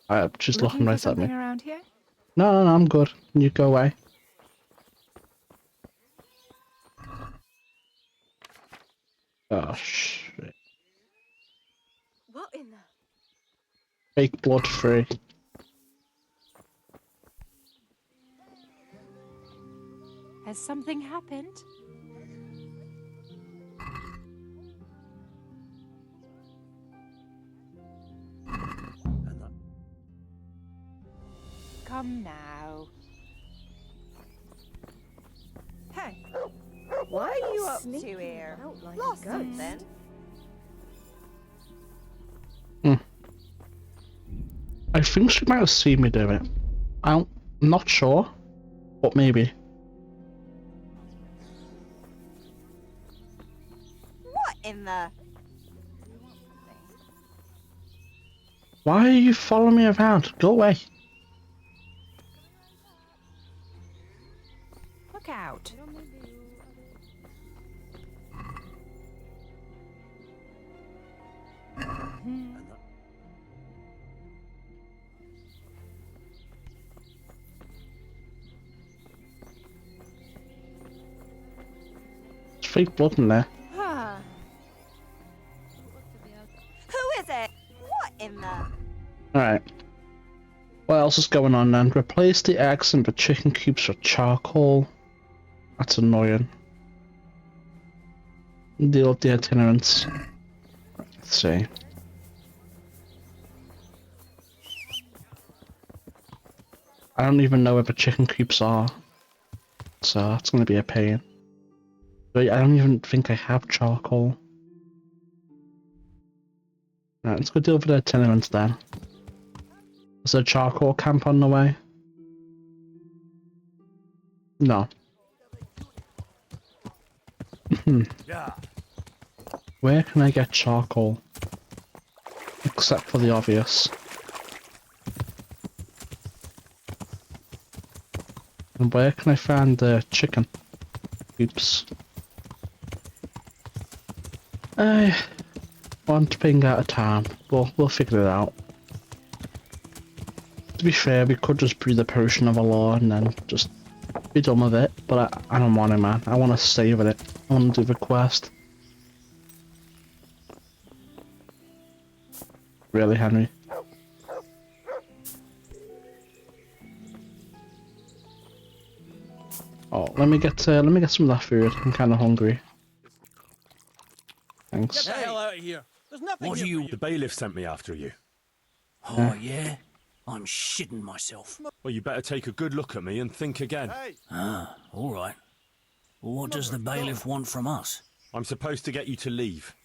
[SPEAKER 1] I'm just looking right at me.
[SPEAKER 23] Around here?
[SPEAKER 1] No, I'm good. You go away. Oh, shit. Fake blood free.
[SPEAKER 13] Has something happened? Come now.
[SPEAKER 15] Hey, what are you up to here? Lost something?
[SPEAKER 1] I think she might have seen me do it. I'm not sure, but maybe.
[SPEAKER 15] What in the...
[SPEAKER 1] Why are you following me around? Go away.
[SPEAKER 13] Look out.
[SPEAKER 1] There's fake blood in there.
[SPEAKER 15] Who is it? What in the...
[SPEAKER 1] Alright. What else is going on then? Replace the eggs and the chicken cubes with charcoal. That's annoying. Deal with the itinerants. Let's see. I don't even know where the chicken coops are. So that's gonna be a pain. Wait, I don't even think I have charcoal. Right, let's go deal with the itinerants then. Is there a charcoal camp on the way? No. Where can I get charcoal? Except for the obvious. And where can I find the chicken? Oops. One thing at a time. We'll figure it out. To be fair, we could just brew the potion of a law and then just be done with it, but I don't want it, man. I want to stay with it. I want to do the quest. Really, Henry? Oh, let me get some of that food. I'm kind of hungry. Thanks.
[SPEAKER 12] Get the hell out of here. There's nothing
[SPEAKER 2] What
[SPEAKER 12] here
[SPEAKER 2] are you?
[SPEAKER 12] for you.
[SPEAKER 2] The bailiff sent me after you.
[SPEAKER 23] Oh, yeah? I'm shitting myself.
[SPEAKER 2] Well, you better take a good look at me and think again.
[SPEAKER 23] Ah, all right. Well, what does the bailiff want from us?
[SPEAKER 2] I'm supposed to get you to leave.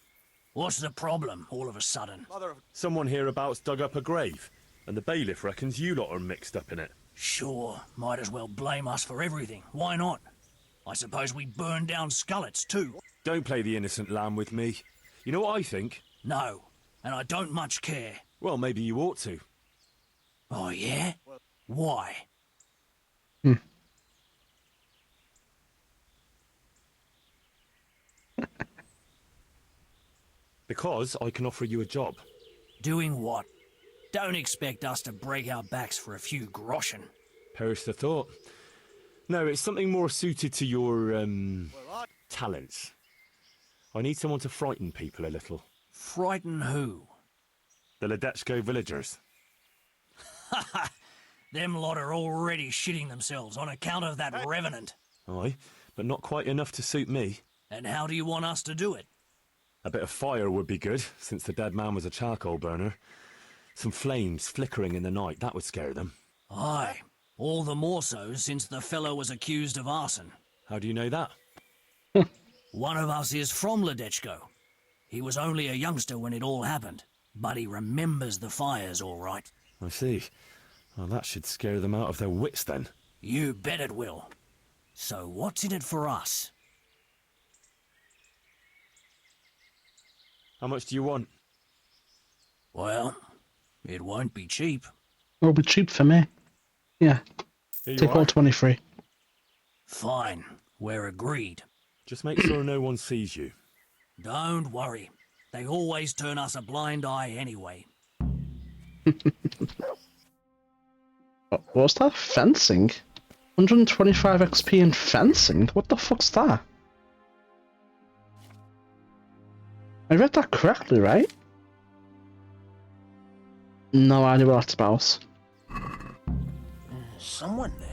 [SPEAKER 23] What's the problem, all of a sudden?
[SPEAKER 2] Someone hereabouts dug up a grave, and the bailiff reckons you lot are mixed up in it.
[SPEAKER 23] Sure, might as well blame us for everything. Why not? I suppose we burned down Skullets, too.
[SPEAKER 2] Don't play the innocent lamb with me. You know what I think?
[SPEAKER 23] No, and I don't much care.
[SPEAKER 2] Well, maybe you ought to.
[SPEAKER 23] Oh, yeah? Why?
[SPEAKER 2] Because I can offer you a job.
[SPEAKER 23] Doing what? Don't expect us to break our backs for a few groschen.
[SPEAKER 2] Perish the thought. No, it's something more suited to your, talents. I need someone to frighten people a little.
[SPEAKER 23] Frighten who?
[SPEAKER 2] The Ledechko villagers.
[SPEAKER 23] Them lot are already shitting themselves on account of that revenant.
[SPEAKER 2] Aye, but not quite enough to suit me.
[SPEAKER 23] And how do you want us to do it?
[SPEAKER 2] A bit of fire would be good, since the dead man was a charcoal burner. Some flames flickering in the night, that would scare them.
[SPEAKER 23] Aye, all the more so since the fellow was accused of arson.
[SPEAKER 2] How do you know that?
[SPEAKER 23] One of us is from Ledechko. He was only a youngster when it all happened, but he remembers the fires all right.
[SPEAKER 2] I see. Well, that should scare them out of their wits then.
[SPEAKER 23] You bet it will. So what's in it for us?
[SPEAKER 2] How much do you want?
[SPEAKER 23] Well, it won't be cheap.
[SPEAKER 1] It'll be cheap for me. Yeah. Take all 23.
[SPEAKER 23] Fine, we're agreed.
[SPEAKER 2] Just make sure no one sees you.
[SPEAKER 23] Don't worry. They always turn us a blind eye anyway.
[SPEAKER 1] What's that? Fencing? 125 XP in fencing? What the fuck's that? I read that correctly, right? No idea what that's about.
[SPEAKER 23] Someone there.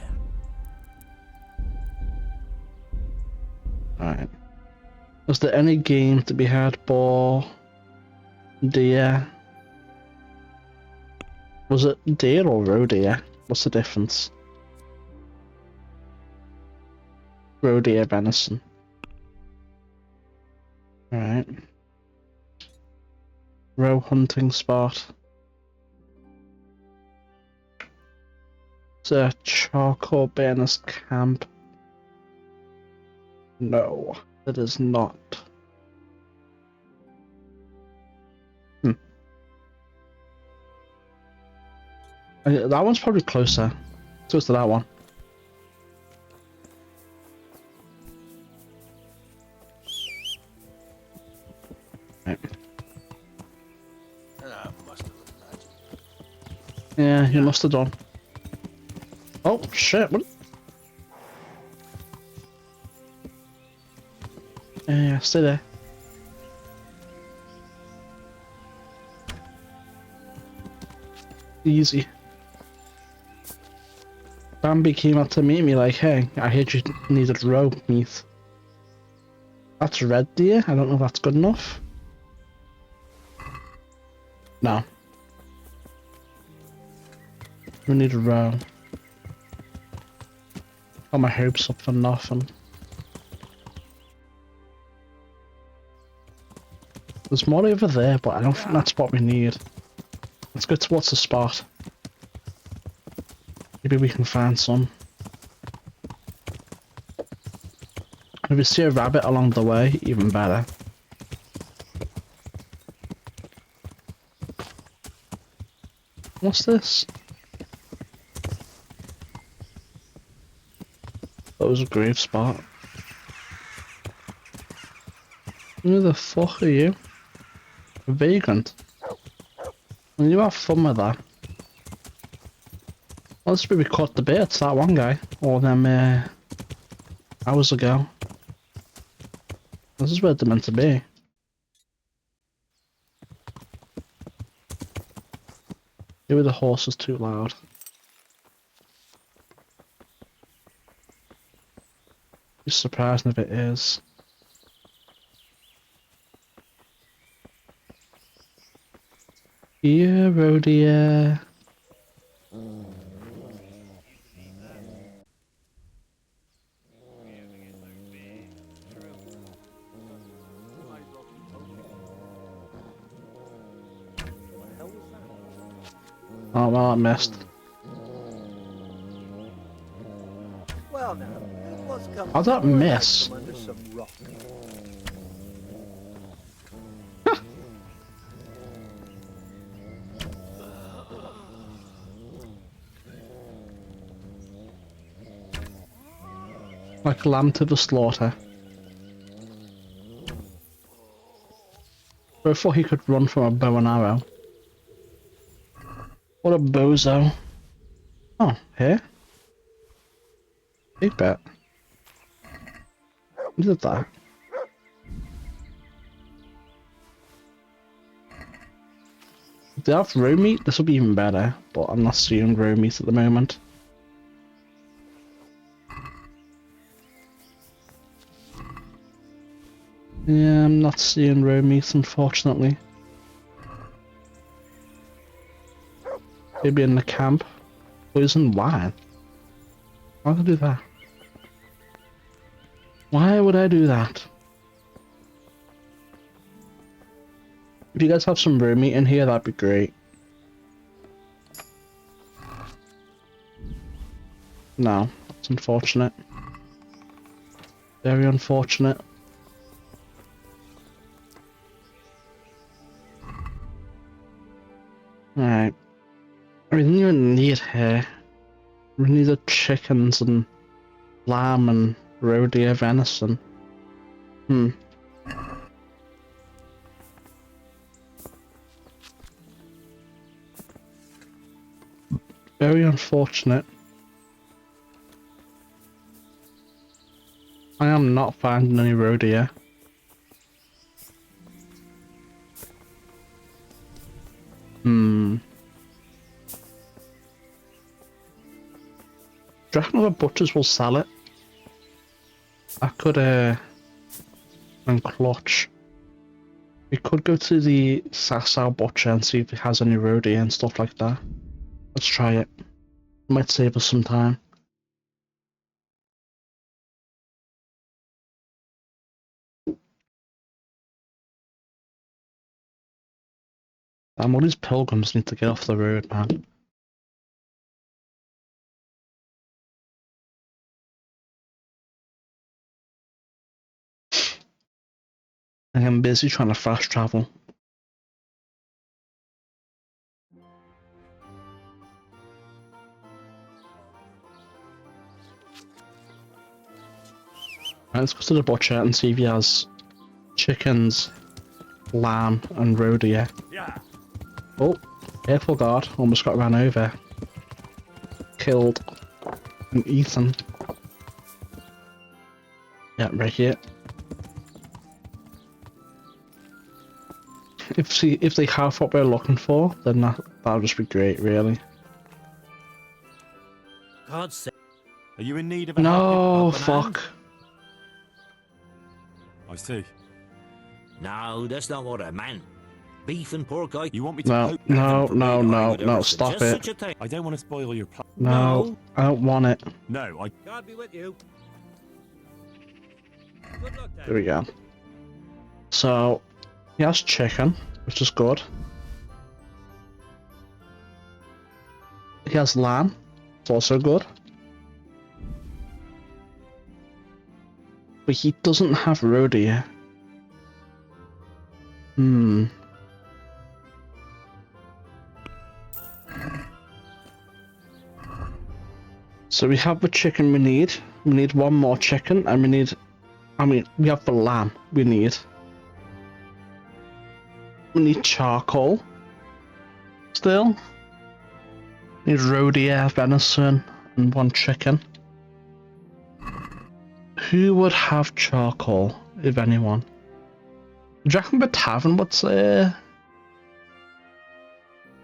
[SPEAKER 1] Alright. Was there any game to be had for deer? Was it deer or roe deer? What's the difference? Roe deer venison. Alright. Roe hunting spot. It's a charcoal burners camp. No, it is not. That one's probably closer. Close to that one. Right. Yeah, you must have done. Oh shit! What? Yeah, stay there. Easy. Bambi came out to meet me like, hey, I heard you needed roe meat. That's red deer? I don't know if that's good enough. No. We need a roe. Got my hopes up for nothing. There's more over there, but I don't think that's what we need. Let's go towards the spot. Maybe we can find some. If we see a rabbit along the way, even better. What's this? That was a grave spot. Who the fuck are you? A vagrant? Well, you have fun with that. Well, this be we caught the bits, that one guy. Or them, hours ago. This is where they're meant to be. Maybe the horse is too loud. Be surprised if it is. Yeah, Rhodia. Oh well, I missed.
[SPEAKER 21] Well now, it was come
[SPEAKER 1] How'd that
[SPEAKER 21] forward
[SPEAKER 1] miss?
[SPEAKER 21] from under some rock. Like lamb to the slaughter. Before he could run from a bow and arrow. What a bozo. Oh, here? Big bet. Who did that? If they have roe meat, this will be even better, but I'm not seeing roe meat at the moment. Yeah, I'm not seeing roe meat, unfortunately. Maybe in the camp. Poison wine. Why would I do that? Why would I do that? If you guys have some roe meat in here, that'd be great. No, that's unfortunate. Very unfortunate. Alright. We didn't even need here. We needed chickens and lamb and roe deer venison. Very unfortunate. I am not finding any roe deer.
[SPEAKER 1] Do you reckon other butchers will sell it? I could, and clutch. We could go to the Sasau butcher and see if he has any roadie and stuff like that. Let's try it. Might save us some time. Damn, all these pilgrims need to get off the road, man. I am busy trying to fast travel. Right, let's go to the butcher and see if he has chickens, lamb, and roadie.
[SPEAKER 2] Yeah.
[SPEAKER 1] Oh, careful guard, almost got ran over. Killed and eaten. Yeah, right here. If they have what we're looking for, then that'll just be great, really.
[SPEAKER 23] God's sake.
[SPEAKER 2] Are you in need of a
[SPEAKER 1] No,
[SPEAKER 2] helping
[SPEAKER 1] fuck.
[SPEAKER 2] hand? I see.
[SPEAKER 23] No, that's not what I meant. Beef and pork,
[SPEAKER 2] You want me to
[SPEAKER 1] No,
[SPEAKER 2] poke
[SPEAKER 1] no,
[SPEAKER 23] them
[SPEAKER 1] no,
[SPEAKER 23] for me, I
[SPEAKER 1] no,
[SPEAKER 23] would
[SPEAKER 1] no,
[SPEAKER 23] ever
[SPEAKER 1] stop
[SPEAKER 23] suggest
[SPEAKER 1] it.
[SPEAKER 23] such a thing.
[SPEAKER 2] I don't want to spoil your plan.
[SPEAKER 1] No, I don't want it.
[SPEAKER 2] No, I...
[SPEAKER 12] God be with you. Good luck,
[SPEAKER 1] There we go. So, he has chicken, which is good. He has lamb, it's also good. But he doesn't have roadie. So we have the chicken we need. We need one more chicken, and we have the lamb we need. We need charcoal. Still. Need roadie, venison, and one chicken. Who would have charcoal, if anyone? Do you reckon the tavern would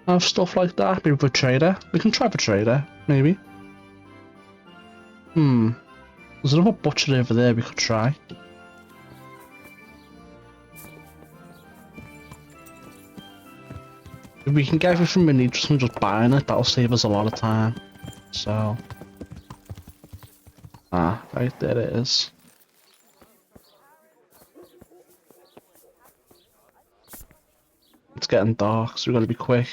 [SPEAKER 1] have stuff like that? Maybe the trader? We can try the trader, maybe. There's another butcher over there we could try. If we can get everything we need from just buying it, that'll save us a lot of time. So... right there it is. It's getting dark, so we gotta be quick.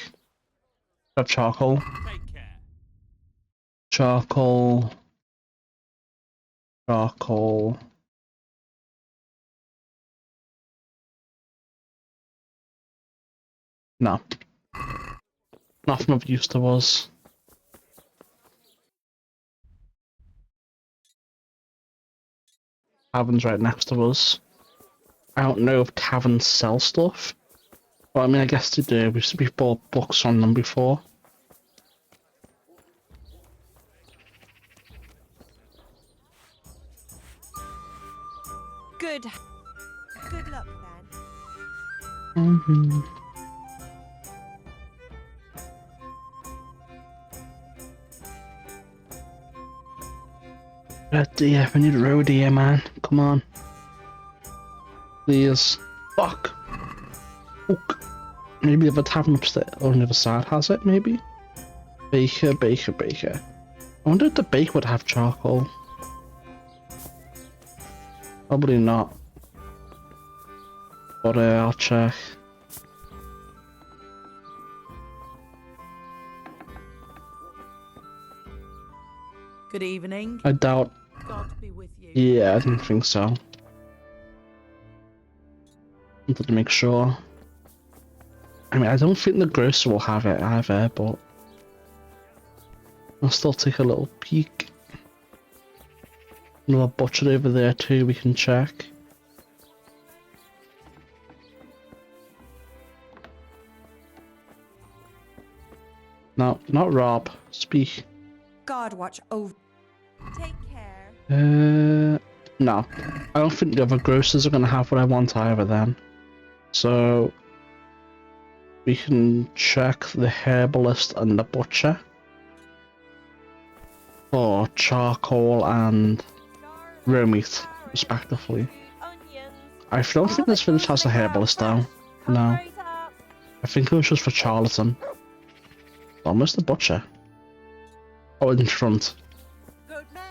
[SPEAKER 1] Got charcoal. Charcoal. Charcoal. No. Nothing of use to us. Tavern's right next to us. I don't know if taverns sell stuff. Well, I mean, I guess they do. We've bought books on them before.
[SPEAKER 15] Good luck then.
[SPEAKER 1] Yeah, we need a roadie here, man. Come on. Please. Fuck. Fuck. Maybe the tavern upstairs on the other side has it, maybe? Baker. I wonder if the baker would have charcoal. Probably not. But I'll check.
[SPEAKER 5] Good evening.
[SPEAKER 1] I doubt.
[SPEAKER 5] God be with you.
[SPEAKER 1] Yeah, I didn't think so. Wanted to make sure. I mean, I don't think the grocer will have it either, but I'll still take a little peek. Another butcher over there too, we can check. No, not Rob. Speak.
[SPEAKER 15] God watch over. Take care.
[SPEAKER 1] No. I don't think the other grocers are going to have what I want either then. So, we can check the herbalist and the butcher. for charcoal and raw meat, respectively. I don't think this village has a herbalist though. No. I think it was just for charlatan. Almost the butcher. Oh, in front.
[SPEAKER 9] Good men,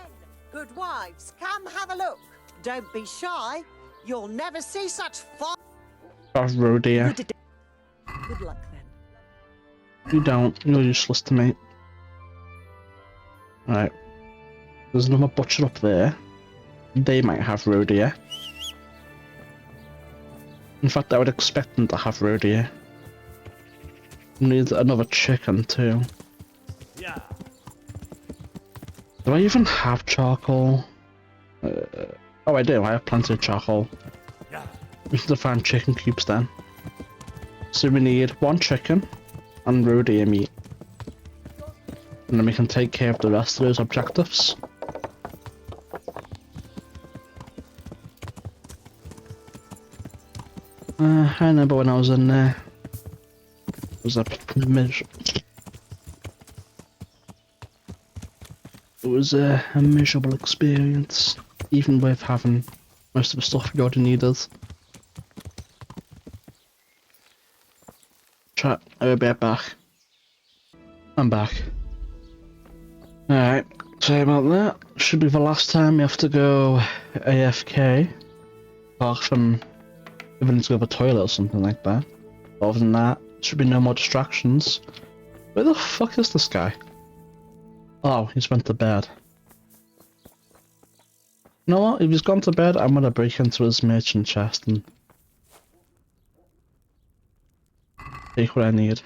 [SPEAKER 9] good wives, come have a look. Don't be shy. You'll never see such fun.
[SPEAKER 1] Of roe deer.
[SPEAKER 9] Good luck then.
[SPEAKER 1] You don't. You're useless to me. Right. There's another butcher up there. They might have roe deer. In fact, I would expect them to have roe deer. Need another chicken too.
[SPEAKER 2] Yeah.
[SPEAKER 1] Do I even have charcoal? Oh, I do. I have plenty of charcoal.
[SPEAKER 2] Yeah.
[SPEAKER 1] We need to find chicken cubes then. So we need 1 chicken and roe deer meat. And then we can take care of the rest of those objectives. I remember when I was in there. It was a miserable experience, even with having most of the stuff you already needed. Chat, I'll be right back. I'm back. Alright, sorry about that. Should be the last time we have to go AFK. Apart from if we need to go to the toilet or something like that. Other than that, should be no more distractions. Where the fuck is this guy? Oh, he's went to bed. You know what? If he's gone to bed, I'm gonna break into his merchant chest and take what I need.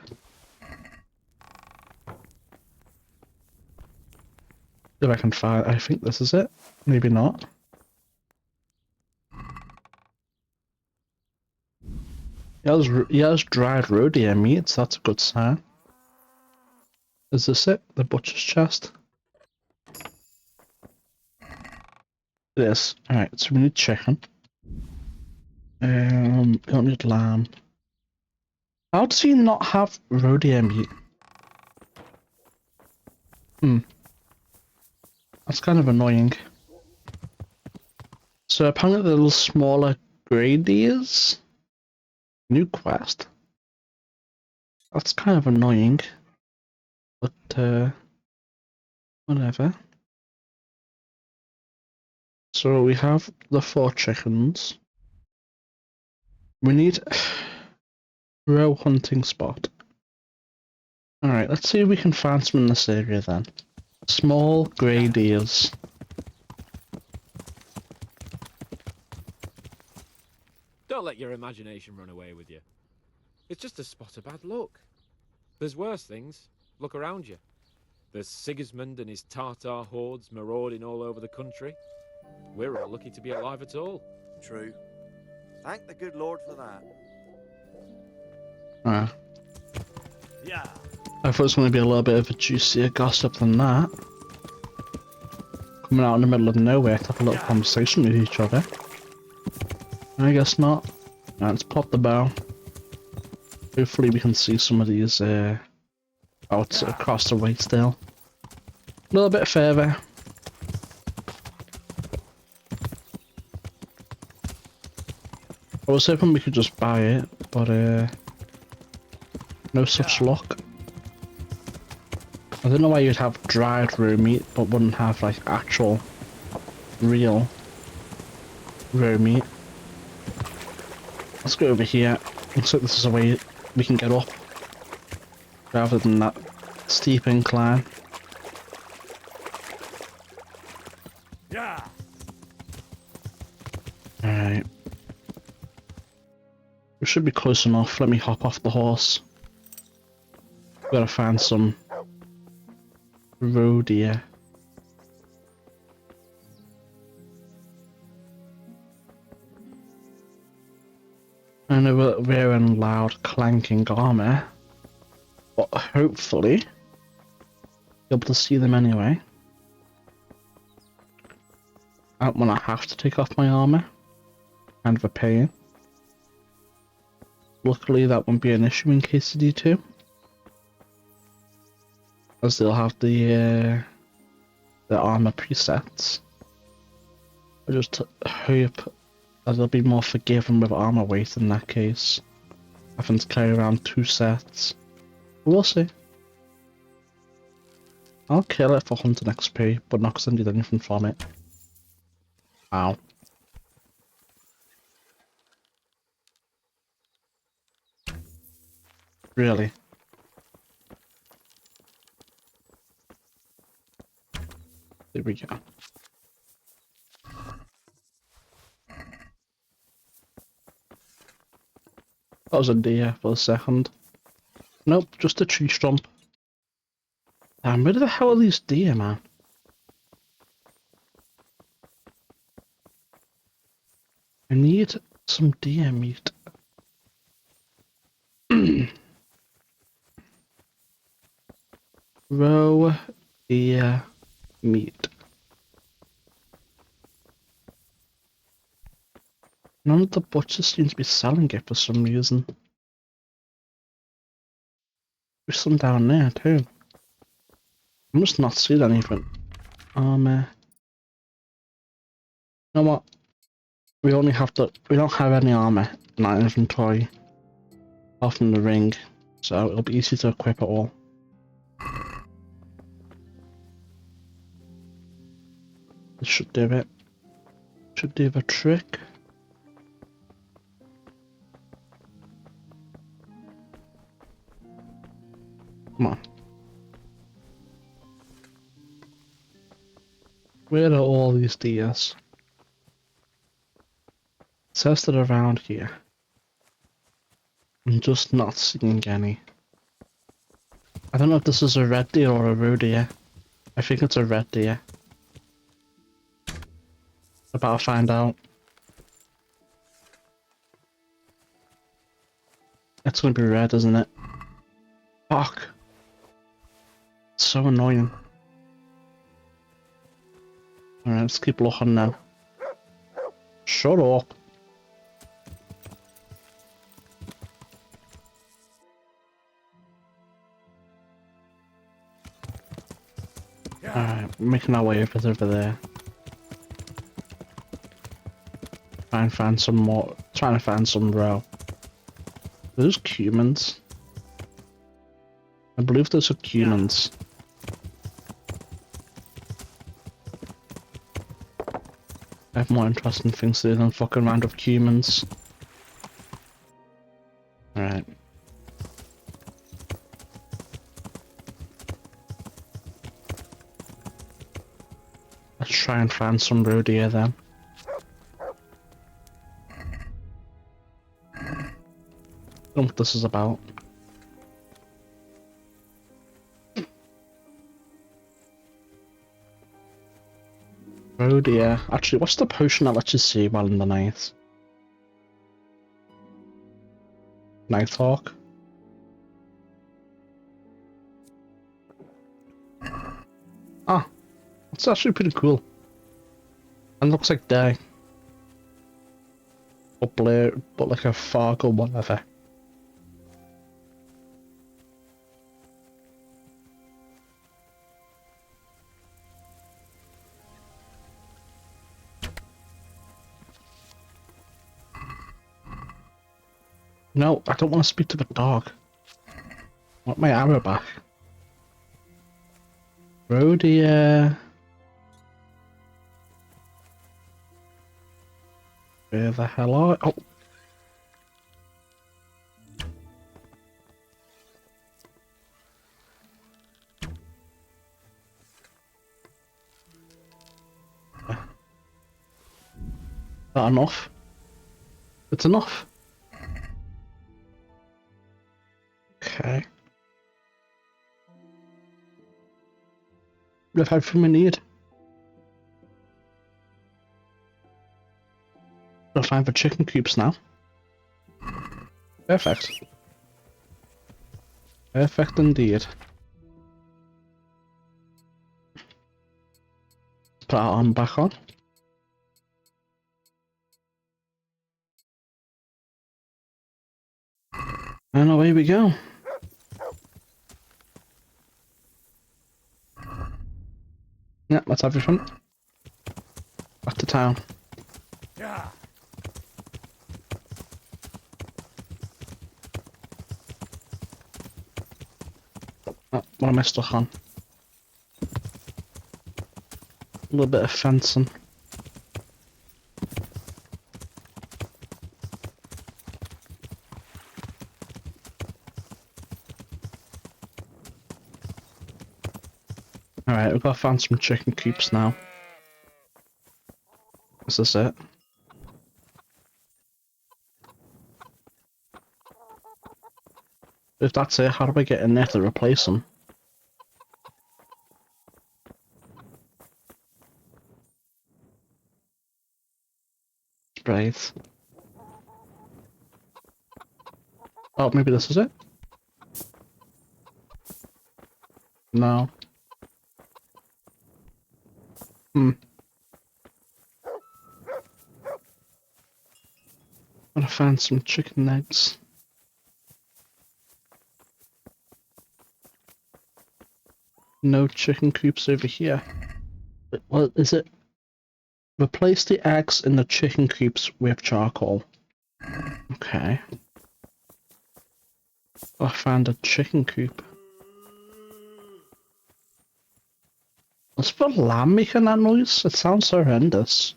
[SPEAKER 1] If I can find, I think this is it. Maybe not. He has dried roe deer meat, so that's a good sign. Is this it? The butcher's chest? It is. Alright, so we need chicken. We don't need lamb. How does he not have roe deer meat? That's kind of annoying. So apparently the little smaller grey deers? New quest? That's kind of annoying. But, whatever. So we have the 4 chickens. We need roe hunting spot. Alright, let's see if we can find some in this area then. Small grey deers.
[SPEAKER 4] Don't let your imagination run away with you. It's just a spot of bad luck. There's worse things. Look around you. There's Sigismund and his Tartar hordes marauding all over the country. We're all lucky to be alive at all.
[SPEAKER 20] True. Thank the good Lord for that.
[SPEAKER 2] Yeah.
[SPEAKER 1] I thought it was going to be a little bit of a juicier gossip than that. Coming out in the middle of nowhere to have a little conversation with each other. I guess not. Right, let's pop the bow. Hopefully we can see some of these out across the way still. A little bit further. I was hoping we could just buy it, but no such luck. I don't know why you'd have dried raw meat, but wouldn't have like actual, real raw meat. Let's go over here. Looks like this is a way we can get up, rather than that steep incline.
[SPEAKER 2] Yeah.
[SPEAKER 1] Alright. We should be close enough. Let me hop off the horse. Gotta find some roe deer. I know we're wearing loud clanking armor, but hopefully be able to see them anyway. I don't want to have to take off my armor. Kind of a pain. Luckily that won't be an issue in KCD2. As they'll have the the armor presets. I just hope that they'll be more forgiving with armor weight in that case. Having to carry around 2 sets. We'll see. I'll kill it for 100 XP, but not because I need anything from it. Ow. Really? There we go. That was a deer for a second. Nope, just a tree stump. Damn, where the hell are these deer, man? I need some deer meat. Raw deer meat. None of the butchers seem to be selling it for some reason. There's some down there too. I must not see anything. You know what? We don't have any armor in our inventory. Apart from the ring. So it'll be easy to equip it all. This should do it. Should do the trick. Come on. Where are all these deers? It says they're around here. I'm just not seeing any. I don't know if this is a red deer or a roe deer. I think it's a red deer. About to find out. It's gonna be red, isn't it? Fuck. It's so annoying. Alright, let's keep looking now. Shut up. Alright, making our way over there. Trying to find some more. Trying to find some roe. Those humans. I believe those are humans. I have more interesting things to do than fucking around with humans. Alright. Let's try and find some roe deer then. I don't know what this is about. Oh dear. Actually, what's the potion that lets you see well in the night? Nighthawk? Ah, it's actually pretty cool. And looks like day. Or blur, but like a fog or whatever. No, I don't want to speak to the dog. I want my arrow back. Oh dear. Where the hell are oh. That enough? It's enough. Okay. We have everything we need. We'll find the chicken coops now. Perfect. Perfect indeed. Put our arm back on. And away we go. Yeah, that's everything. Back to town.
[SPEAKER 2] Yeah.
[SPEAKER 1] Oh, what am I stuck on? A little bit of fencing. Alright, we've got to find some chicken coops now. Is this it? If that's it, how do I get in there to replace them? Right. Oh, maybe this is it? No. Gotta find some chicken eggs. No chicken coops over here. What is it? Replace the eggs in the chicken coops with charcoal. Okay. I found a chicken coop. What's the lamb making that noise? It sounds horrendous.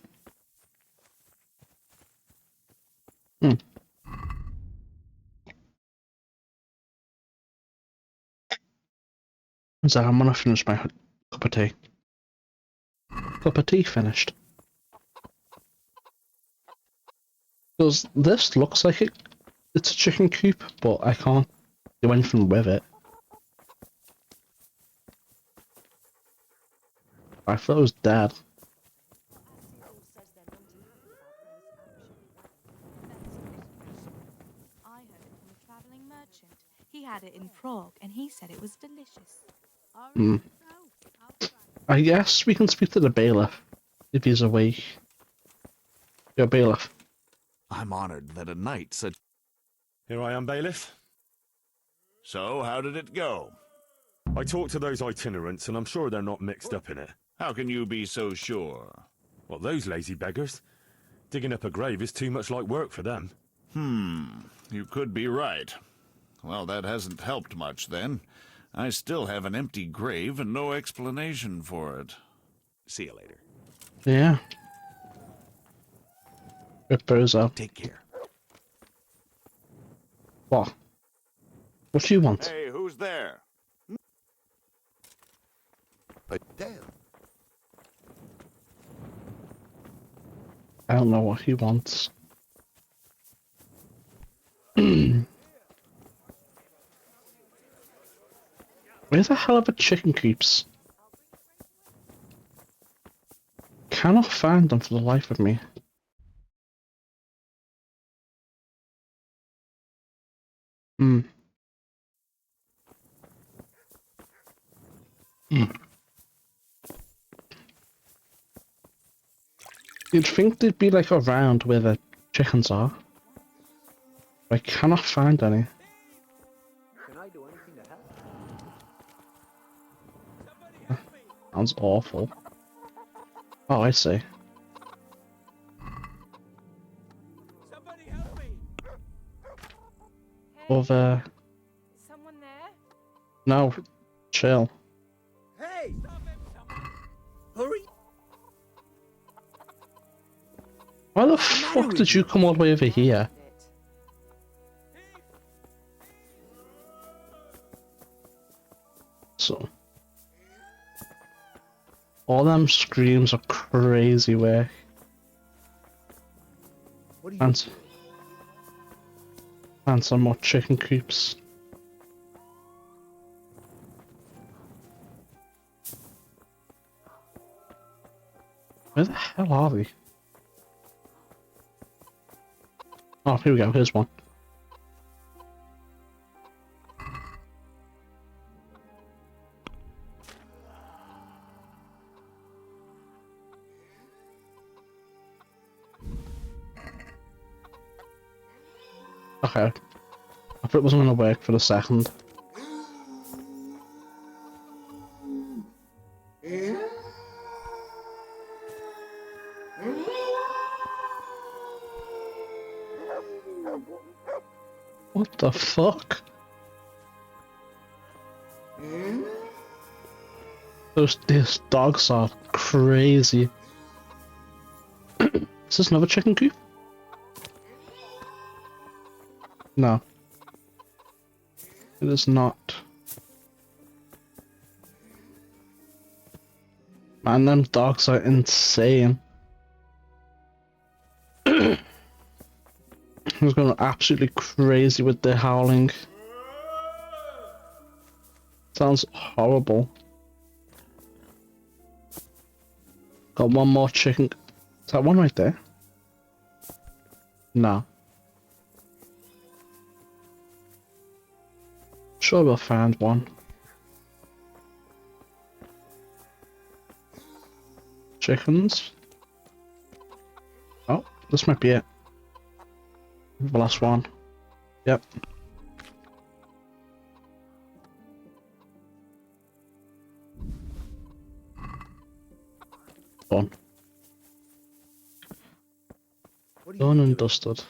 [SPEAKER 1] So I'm gonna finish my cup of tea. Cup of tea finished. Because this looks like it's a chicken coop, but I can't do anything with it. I thought it was dead.
[SPEAKER 13] I heard it from a travelling merchant. He had it in Prague, and he said it was delicious.
[SPEAKER 1] I guess we can speak to the bailiff if he's awake. Yo, bailiff.
[SPEAKER 22] I'm honored that a knight such...
[SPEAKER 2] Here I am, bailiff.
[SPEAKER 8] So, how did it go?
[SPEAKER 2] I talked to those itinerants, and I'm sure they're not mixed up in it.
[SPEAKER 8] How can you be so sure?
[SPEAKER 2] Well, those lazy beggars. Digging up a grave is too much like work for them.
[SPEAKER 8] You could be right. Well, that hasn't helped much, then. I still have an empty grave and no explanation for it.
[SPEAKER 22] See you later.
[SPEAKER 1] Yeah. Rip those up.
[SPEAKER 22] Take care.
[SPEAKER 1] What? What do you want?
[SPEAKER 8] Hey, who's there?
[SPEAKER 20] But damn.
[SPEAKER 1] I don't know what he wants. Where the hell are the chicken coops? Cannot find them for the life of me. You'd think they'd be like around where the chickens are. But I cannot find any.
[SPEAKER 12] Can I do anything to help?
[SPEAKER 1] Sounds awful. Oh, I see.
[SPEAKER 12] Somebody help me!
[SPEAKER 1] Over.
[SPEAKER 13] Someone there?
[SPEAKER 1] No, chill.
[SPEAKER 12] Hey! Stop him, someone! Hurry!
[SPEAKER 1] Why the fuck did you come all the way over here? So. All them screams are crazy work. And some more chicken coops. Where the hell are we? Oh, here we go, here's one. Okay. I thought it wasn't going to work for a second. What the fuck? These dogs are crazy. Is this another chicken coop? No. It is not. Man, them dogs are insane. They're going absolutely crazy with their howling. Sounds horrible. Got one more chicken. Is that one right there? No. Sure we'll find one. Chickens. Oh, this might be it. The last one. Yep. Done. Done and dusted.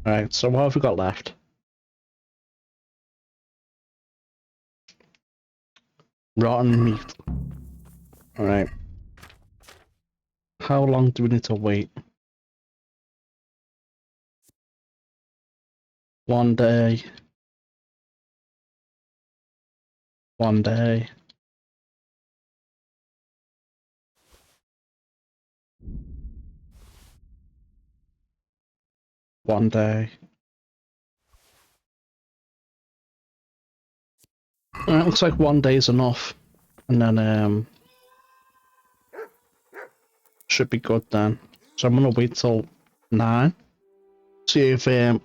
[SPEAKER 1] Right, so what have we got left? Rotten meat. Alright. How long do we need to wait? 1 day. 1 day. One day. Alright, looks like 1 day is enough. And then, should be good then. So I'm gonna wait till 9. See if, see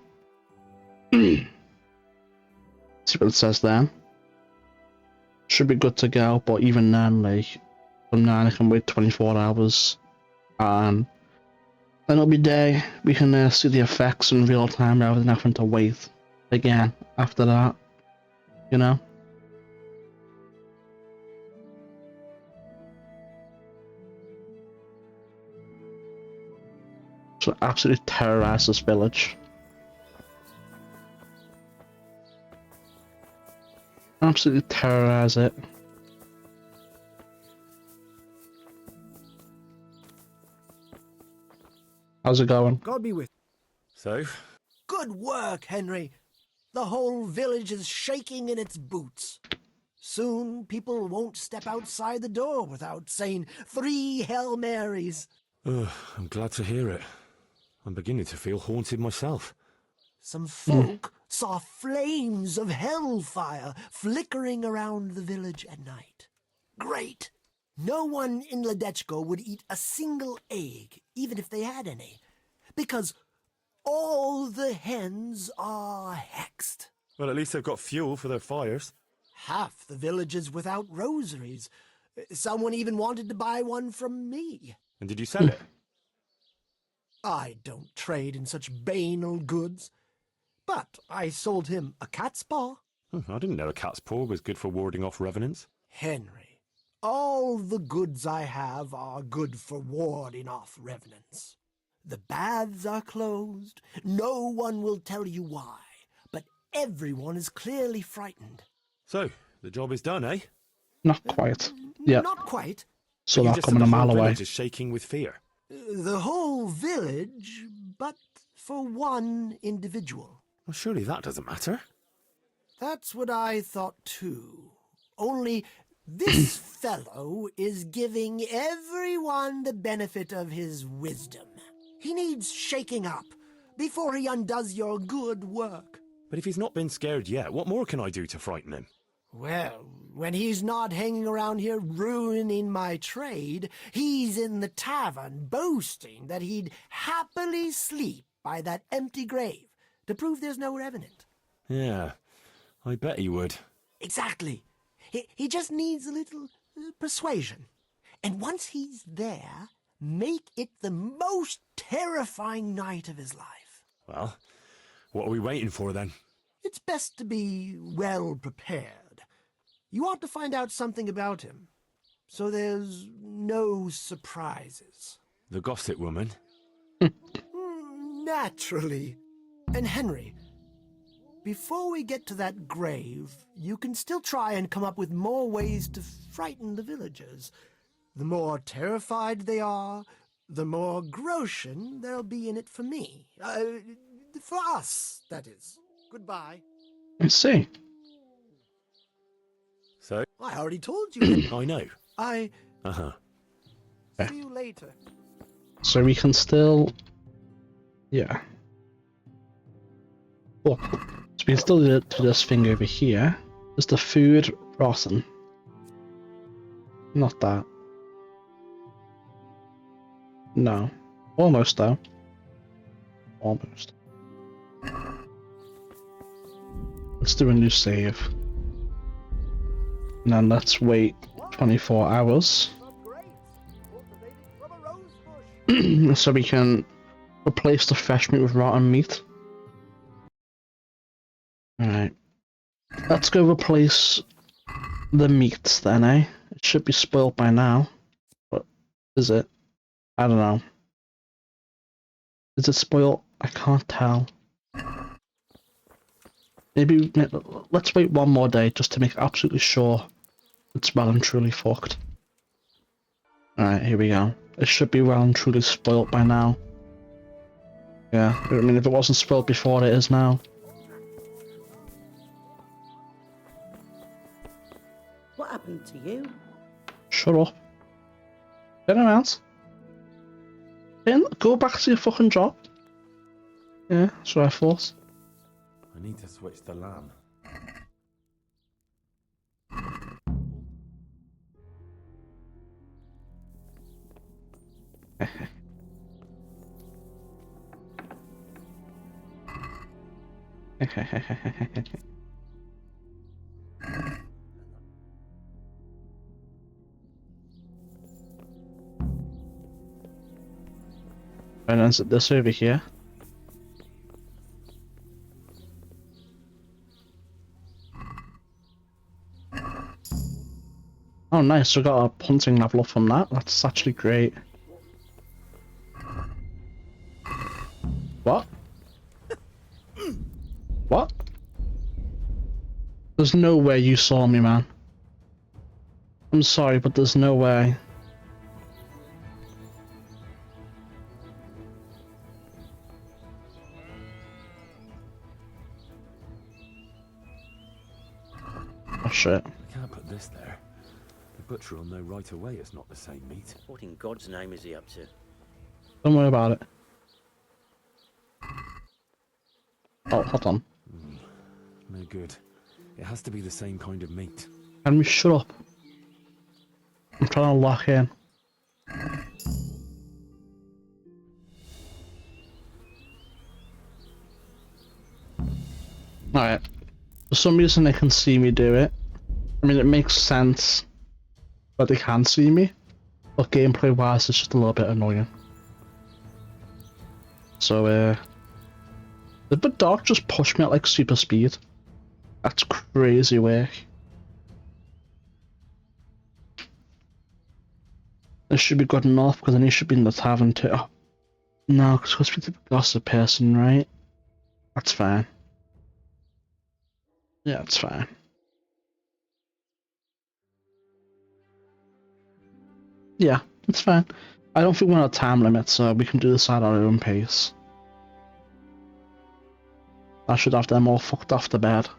[SPEAKER 1] what it says then. Should be good to go, but even then, like, from 9 I can wait 24 hours. And then it'll be day. We can see the effects in real time rather than having to wait again after that. You know? So absolutely terrorize this village. Absolutely terrorize it. How's it going?
[SPEAKER 21] God be with
[SPEAKER 2] So?
[SPEAKER 21] Good work, Henry. The whole village is shaking in its boots. Soon people won't step outside the door without saying 3 Hail Marys.
[SPEAKER 2] I'm glad to hear it. I'm beginning to feel haunted myself.
[SPEAKER 21] Some folk saw flames of hellfire flickering around the village at night. Great! No one in Ledechko would eat a single egg, even if they had any, because all the hens are hexed.
[SPEAKER 2] Well, at least they've got fuel for their fires.
[SPEAKER 21] Half the village is without rosaries. Someone even wanted to buy one from me.
[SPEAKER 2] And did you sell it?
[SPEAKER 21] I don't trade in such banal goods. But I sold him a cat's paw.
[SPEAKER 2] I didn't know a cat's paw was good for warding off revenants.
[SPEAKER 21] Henry, all the goods I have are good for warding off revenants. The baths are closed. No one will tell you why, but everyone is clearly frightened.
[SPEAKER 2] So, the job is done, eh?
[SPEAKER 1] Not quite. Yeah.
[SPEAKER 21] Not quite.
[SPEAKER 1] So
[SPEAKER 2] you
[SPEAKER 1] not
[SPEAKER 2] just
[SPEAKER 1] coming
[SPEAKER 2] said
[SPEAKER 1] a
[SPEAKER 2] the
[SPEAKER 1] mile
[SPEAKER 2] whole
[SPEAKER 1] away.
[SPEAKER 2] village is shaking with fear.
[SPEAKER 21] The whole village, but for one individual.
[SPEAKER 2] Well, surely that doesn't matter.
[SPEAKER 21] That's what I thought too. Only this fellow is giving everyone the benefit of his wisdom. He needs shaking up before he undoes your good work.
[SPEAKER 2] But if he's not been scared yet, what more can I do to frighten him?
[SPEAKER 21] Well, when he's not hanging around here ruining my trade, he's in the tavern boasting that he'd happily sleep by that empty grave to prove there's no revenant.
[SPEAKER 2] Yeah, I bet he would.
[SPEAKER 21] Exactly. He just needs a little persuasion. And once he's there, make it the most terrifying night of his life.
[SPEAKER 2] Well, what are we waiting for then?
[SPEAKER 21] It's best to be well prepared. You ought to find out something about him, so there's no surprises.
[SPEAKER 2] The gossip woman?
[SPEAKER 21] Naturally. And Henry, before we get to that grave, you can still try and come up with more ways to frighten the villagers. The more terrified they are, the more groschen there'll be in it for me. For us, that is. Goodbye.
[SPEAKER 1] I see.
[SPEAKER 2] So?
[SPEAKER 21] I already told you.
[SPEAKER 2] I know.
[SPEAKER 21] Uh-huh.
[SPEAKER 1] Okay.
[SPEAKER 21] See you later.
[SPEAKER 1] So we can still... Yeah. Look, so we can still do this thing over here. Is the food rotten? Not that. No. Almost though. Almost. Let's do a new save. And then let's wait 24 hours. So we can replace the fresh meat with rotten meat. Alright. Let's go replace the meats then, eh? It should be spoiled by now. But is it? I don't know. Is it spoiled? I can't tell. Maybe let's wait one more day just to make absolutely sure it's well and truly fucked. Alright, here we go. It should be well and truly spoiled by now. Yeah, I mean if it wasn't spoiled before, it is now.
[SPEAKER 9] What happened to you?
[SPEAKER 1] Shut up. Get around. Then go back to your fucking job. Yeah, that's what I thought.
[SPEAKER 2] I need to switch the lamb.
[SPEAKER 1] And then this over here. Oh nice, we got a hunting level up from that. That's actually great. What? What? There's no way you saw me, man. I'm sorry, but there's no way. Oh shit.
[SPEAKER 2] I can't put this there. The butcher will know right away it's not the same meat.
[SPEAKER 14] What in God's name is he up to?
[SPEAKER 1] Don't worry about it. Oh, hold on.
[SPEAKER 2] No good. It has to be the same kind of meat.
[SPEAKER 1] Can we shut up? I'm trying to lock in. Alright. For some reason they can see me do it. I mean, it makes sense that they can see me, but gameplay wise it's just a little bit annoying. So, did the dog just push me at like super speed? That's crazy work. This should be good enough because then he should be in the tavern too. Oh, no, because we're supposed to be the gossip person, right? That's fine. Yeah, it's fine. Yeah, it's fine. I don't think we're on a time limit, so we can do this at our own pace. I should have them all fucked off the bed.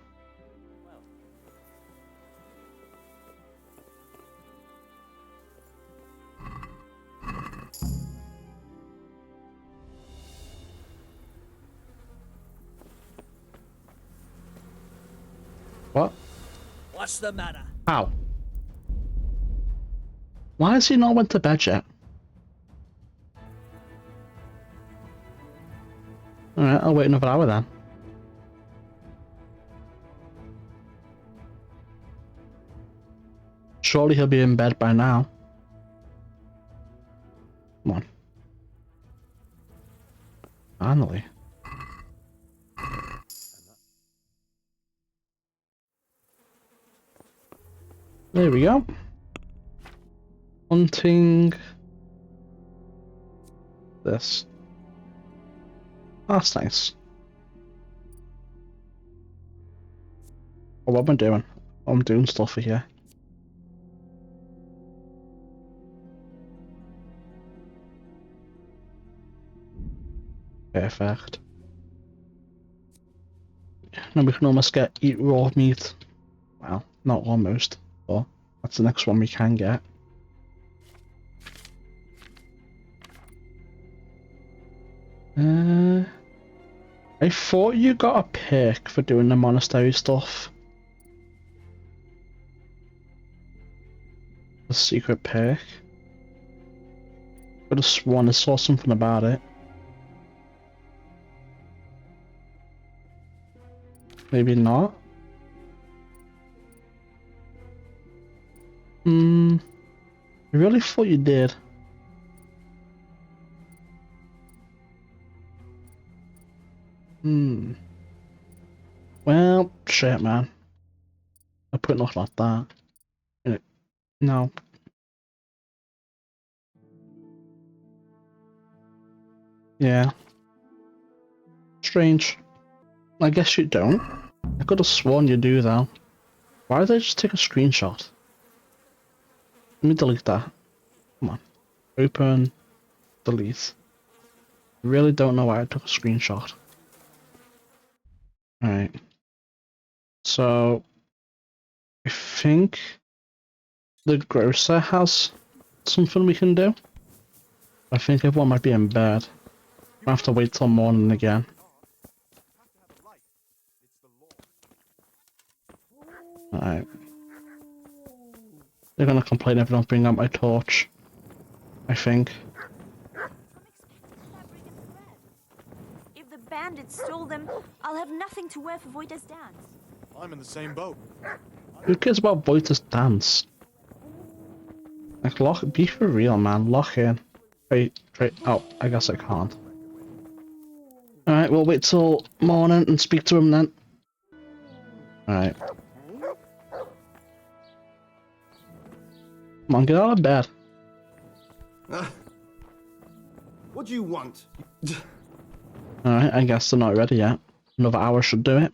[SPEAKER 1] What?
[SPEAKER 23] What's the matter?
[SPEAKER 1] How? Why has he not went to bed yet? Alright, I'll wait another hour then. Surely he'll be in bed by now. Come on. Finally. There we go. Hunting. This. That's nice. Oh, what am I doing? I'm doing stuff here. Perfect. Now we can almost eat raw meat. Well, not almost, but that's the next one we can get. I thought you got a perk for doing the monastery stuff. The secret perk. Could have sworn I saw something about it. Maybe not. I really thought you did. Well, shit, man. I put nothing like that. No. Yeah. Strange. I guess you don't. I could have sworn you do, though. Why did I just take a screenshot? Let me delete that. Come on. Open. Delete. I really don't know why I took a screenshot. Alright. So, I think the grocer has something we can do. I think everyone might be in bed. I have to wait till morning again. Alright. They're gonna complain if I don't bring out my torch. I think.
[SPEAKER 13] If the bandits stole them, I'll have nothing to wear for Voita's dance.
[SPEAKER 20] I'm in the same boat.
[SPEAKER 1] Who cares about Voita's dance? Like, be for real, man. Lock in. Wait. Oh, I guess I can't. Alright, we'll wait till morning and speak to him then. Alright. Come on, get out of bed.
[SPEAKER 20] What do you want?
[SPEAKER 1] Alright, I guess they're not ready yet. Another hour should do it.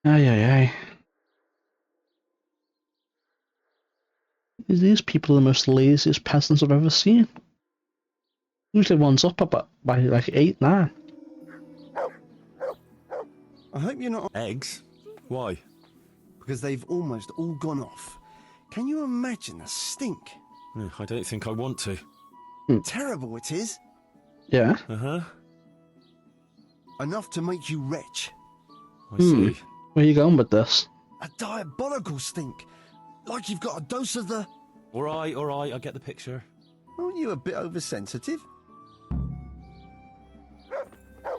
[SPEAKER 1] Ay. These people are the most laziest peasants I've ever seen. Usually one's up by like 8, 9.
[SPEAKER 20] I hope you're not...
[SPEAKER 2] Eggs? Why?
[SPEAKER 20] Because they've almost all gone off. Can you imagine the stink?
[SPEAKER 2] I don't think I want to.
[SPEAKER 20] Terrible it is.
[SPEAKER 1] Yeah?
[SPEAKER 2] Uh-huh.
[SPEAKER 20] Enough to make you retch.
[SPEAKER 2] I see.
[SPEAKER 1] Where are you going with this?
[SPEAKER 20] A diabolical stink. Like you've got a dose of the...
[SPEAKER 2] Alright, I get the picture.
[SPEAKER 20] Aren't you a bit oversensitive?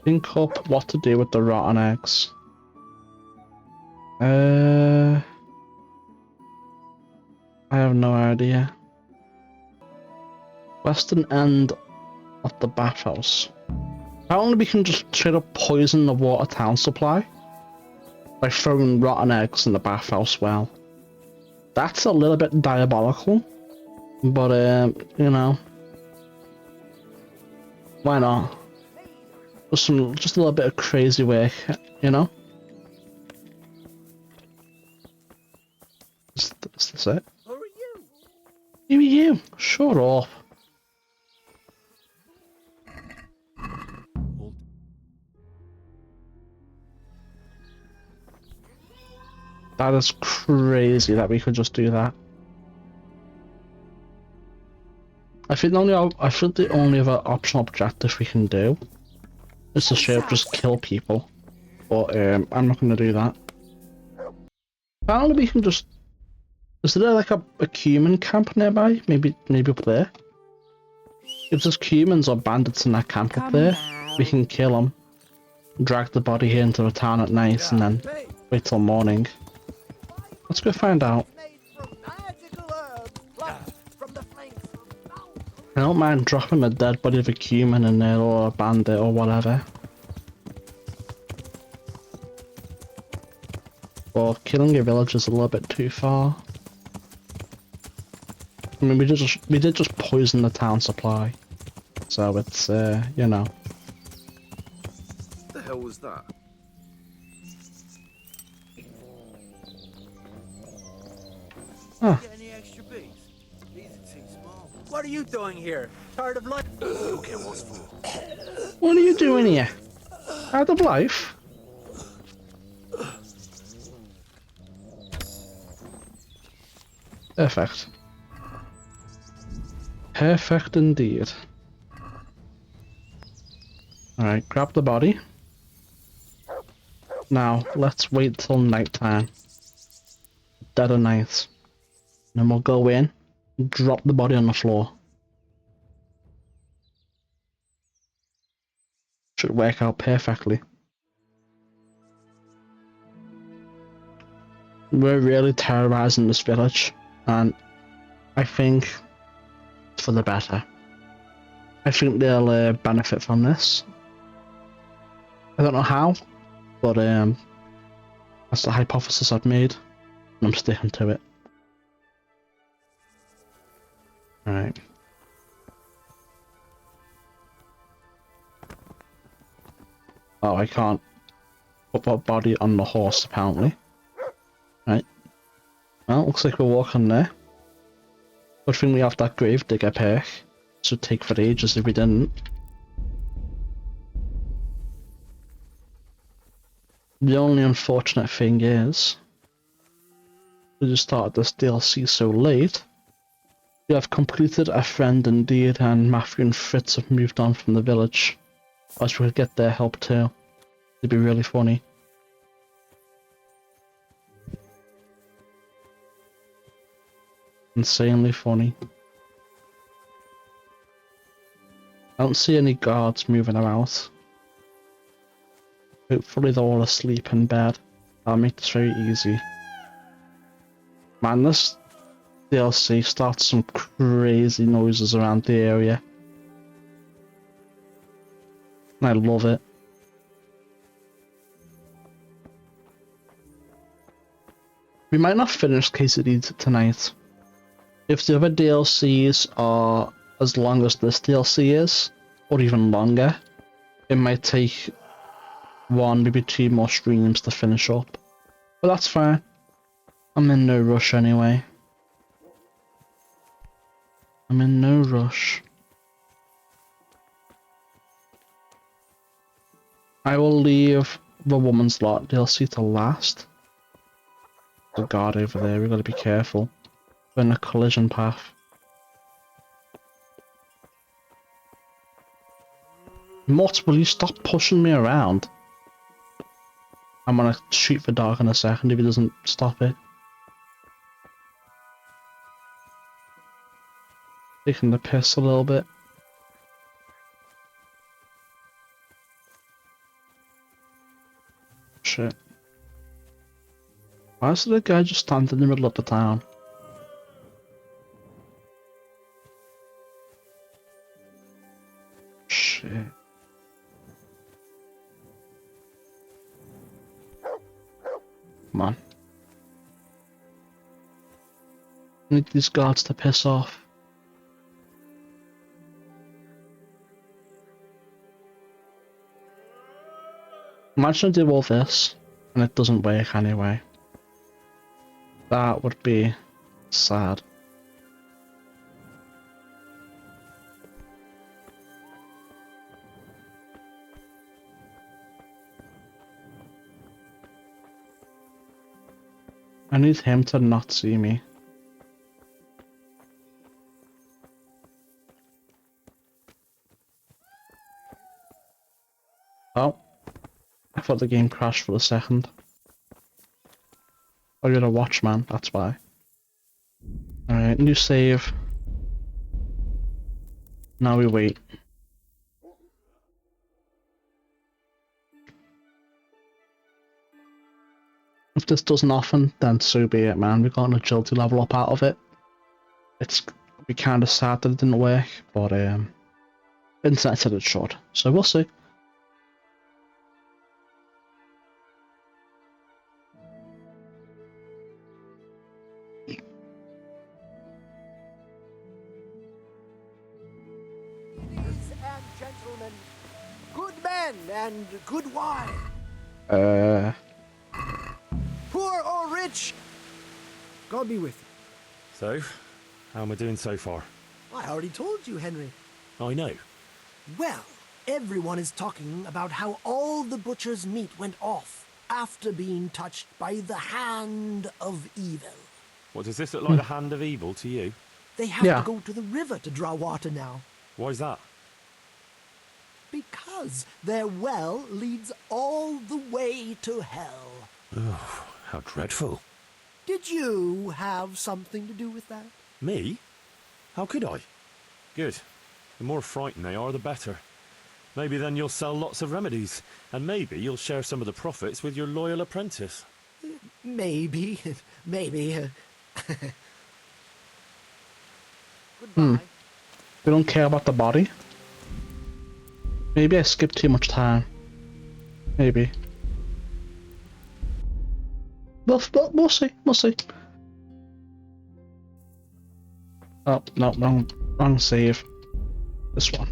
[SPEAKER 1] Think up what to do with the rotten eggs. I have no idea. Western end of the bathhouse. Apparently we can just straight up poison the water town supply by throwing rotten eggs in the bathhouse well. That's a little bit diabolical, but you know, why not? Just a little bit of crazy work, you know? Is this it?
[SPEAKER 12] Who are you?
[SPEAKER 1] Who are you? Shut up. That is crazy that we could just do that. I think the only other optional objective we can do is to straight up just kill people. But I'm not gonna do that. Apparently we can just... Is there like a human camp nearby? Maybe up there? If there's humans or bandits in that camp up there, we can kill them. Drag the body here into the town at night and then wait till morning. Let's go find out. I don't mind dropping a dead body of a human in there or a bandit or whatever. But killing a village is a little bit too far. I mean, we did just poison the town supply, so it's you know.
[SPEAKER 7] The hell was that?
[SPEAKER 1] Huh.
[SPEAKER 12] Get any extra bees? These are too small. What are you doing here? Tired of life?
[SPEAKER 7] You'll get what's for.
[SPEAKER 1] What are you doing here? Out of life? Perfect. Perfect indeed. Alright, grab the body. Now, let's wait till nighttime. Dead of night. Then we'll go in, drop the body on the floor. Should work out perfectly. We're really terrorizing this village, and I think it's for the better. I think they'll benefit from this. I don't know how, but that's the hypothesis I've made, and I'm sticking to it. Alright. Oh, I can't put that body on the horse, apparently. Right. Well, looks like we're walking there. Good thing we have that grave digger perk. This would take for ages if we didn't. The only unfortunate thing is, we just started this DLC so late. We have completed a friend indeed, and Matthew and Fritz have moved on from the village. I wish we could get their help too. It'd be really funny. Insanely funny. I don't see any guards moving about. Hopefully they're all asleep in bed. That'll make this very easy. Man, this DLC starts some crazy noises around the area. And I love it. We might not finish KCD tonight. If the other DLCs are as long as this DLC is, or even longer, it might take one, maybe two more streams to finish up. But that's fine. I'm in no rush anyway. I'm in no rush. I will leave the Woman's Lot DLC to last. There's a guard over there, we've got to be careful. We're in a collision path. Mott, will you stop pushing me around? I'm gonna shoot the dog in a second if he doesn't stop it. Taking the piss a little bit. Shit. Why is there a guy just standing in the middle of the town? Shit. Come on. I need these guards to piss off. Imagine I do all this and it doesn't work anyway. That would be sad. I need him to not see me. Oh. I thought the game crashed for a second. Oh, you're a watchman, that's why. Alright, new save. Now we wait. If this doesn't often, then so be it, man. We got an agility level up out of it. It's be kind of sad that it didn't work, but internet said it should, so we'll see.
[SPEAKER 21] gentlemen, good men and good wine, poor or rich, God be with you.
[SPEAKER 2] So, how am I doing so far?
[SPEAKER 21] I already told you, Henry.
[SPEAKER 2] I know.
[SPEAKER 21] Well, everyone is talking about how all the butcher's meat went off after being touched by the hand of evil.
[SPEAKER 2] What, does this look like the hand of evil to you?
[SPEAKER 21] They have to go to the river to draw water now.
[SPEAKER 2] Why's that?
[SPEAKER 21] Because their well leads all the way to hell.
[SPEAKER 2] Oh, how dreadful.
[SPEAKER 21] Did you have something to do with that?
[SPEAKER 2] Me? How could I? Good. The more frightened they are, the better. Maybe then you'll sell lots of remedies, and maybe you'll share some of the profits with your loyal apprentice.
[SPEAKER 21] Maybe.
[SPEAKER 1] We don't care about the body? Maybe I skipped too much time. Maybe. We'll see. We'll see. Oh, no, wrong save. This one.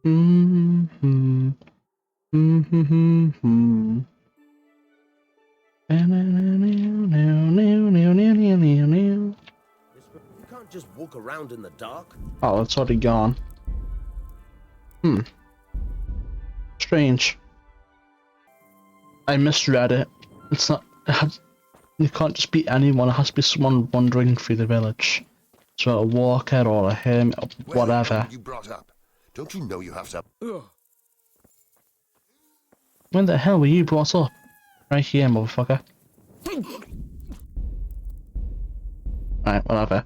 [SPEAKER 11] You can't just walk around in the dark.
[SPEAKER 1] Oh, it's already gone. Strange. I misread it. It's not. You can't just be anyone. It has to be someone wandering through the village. So a walker or a hermit or whatever.
[SPEAKER 6] You brought up. Don't you know you have to?
[SPEAKER 1] When the hell were you brought up? Right here, motherfucker. Right, whatever.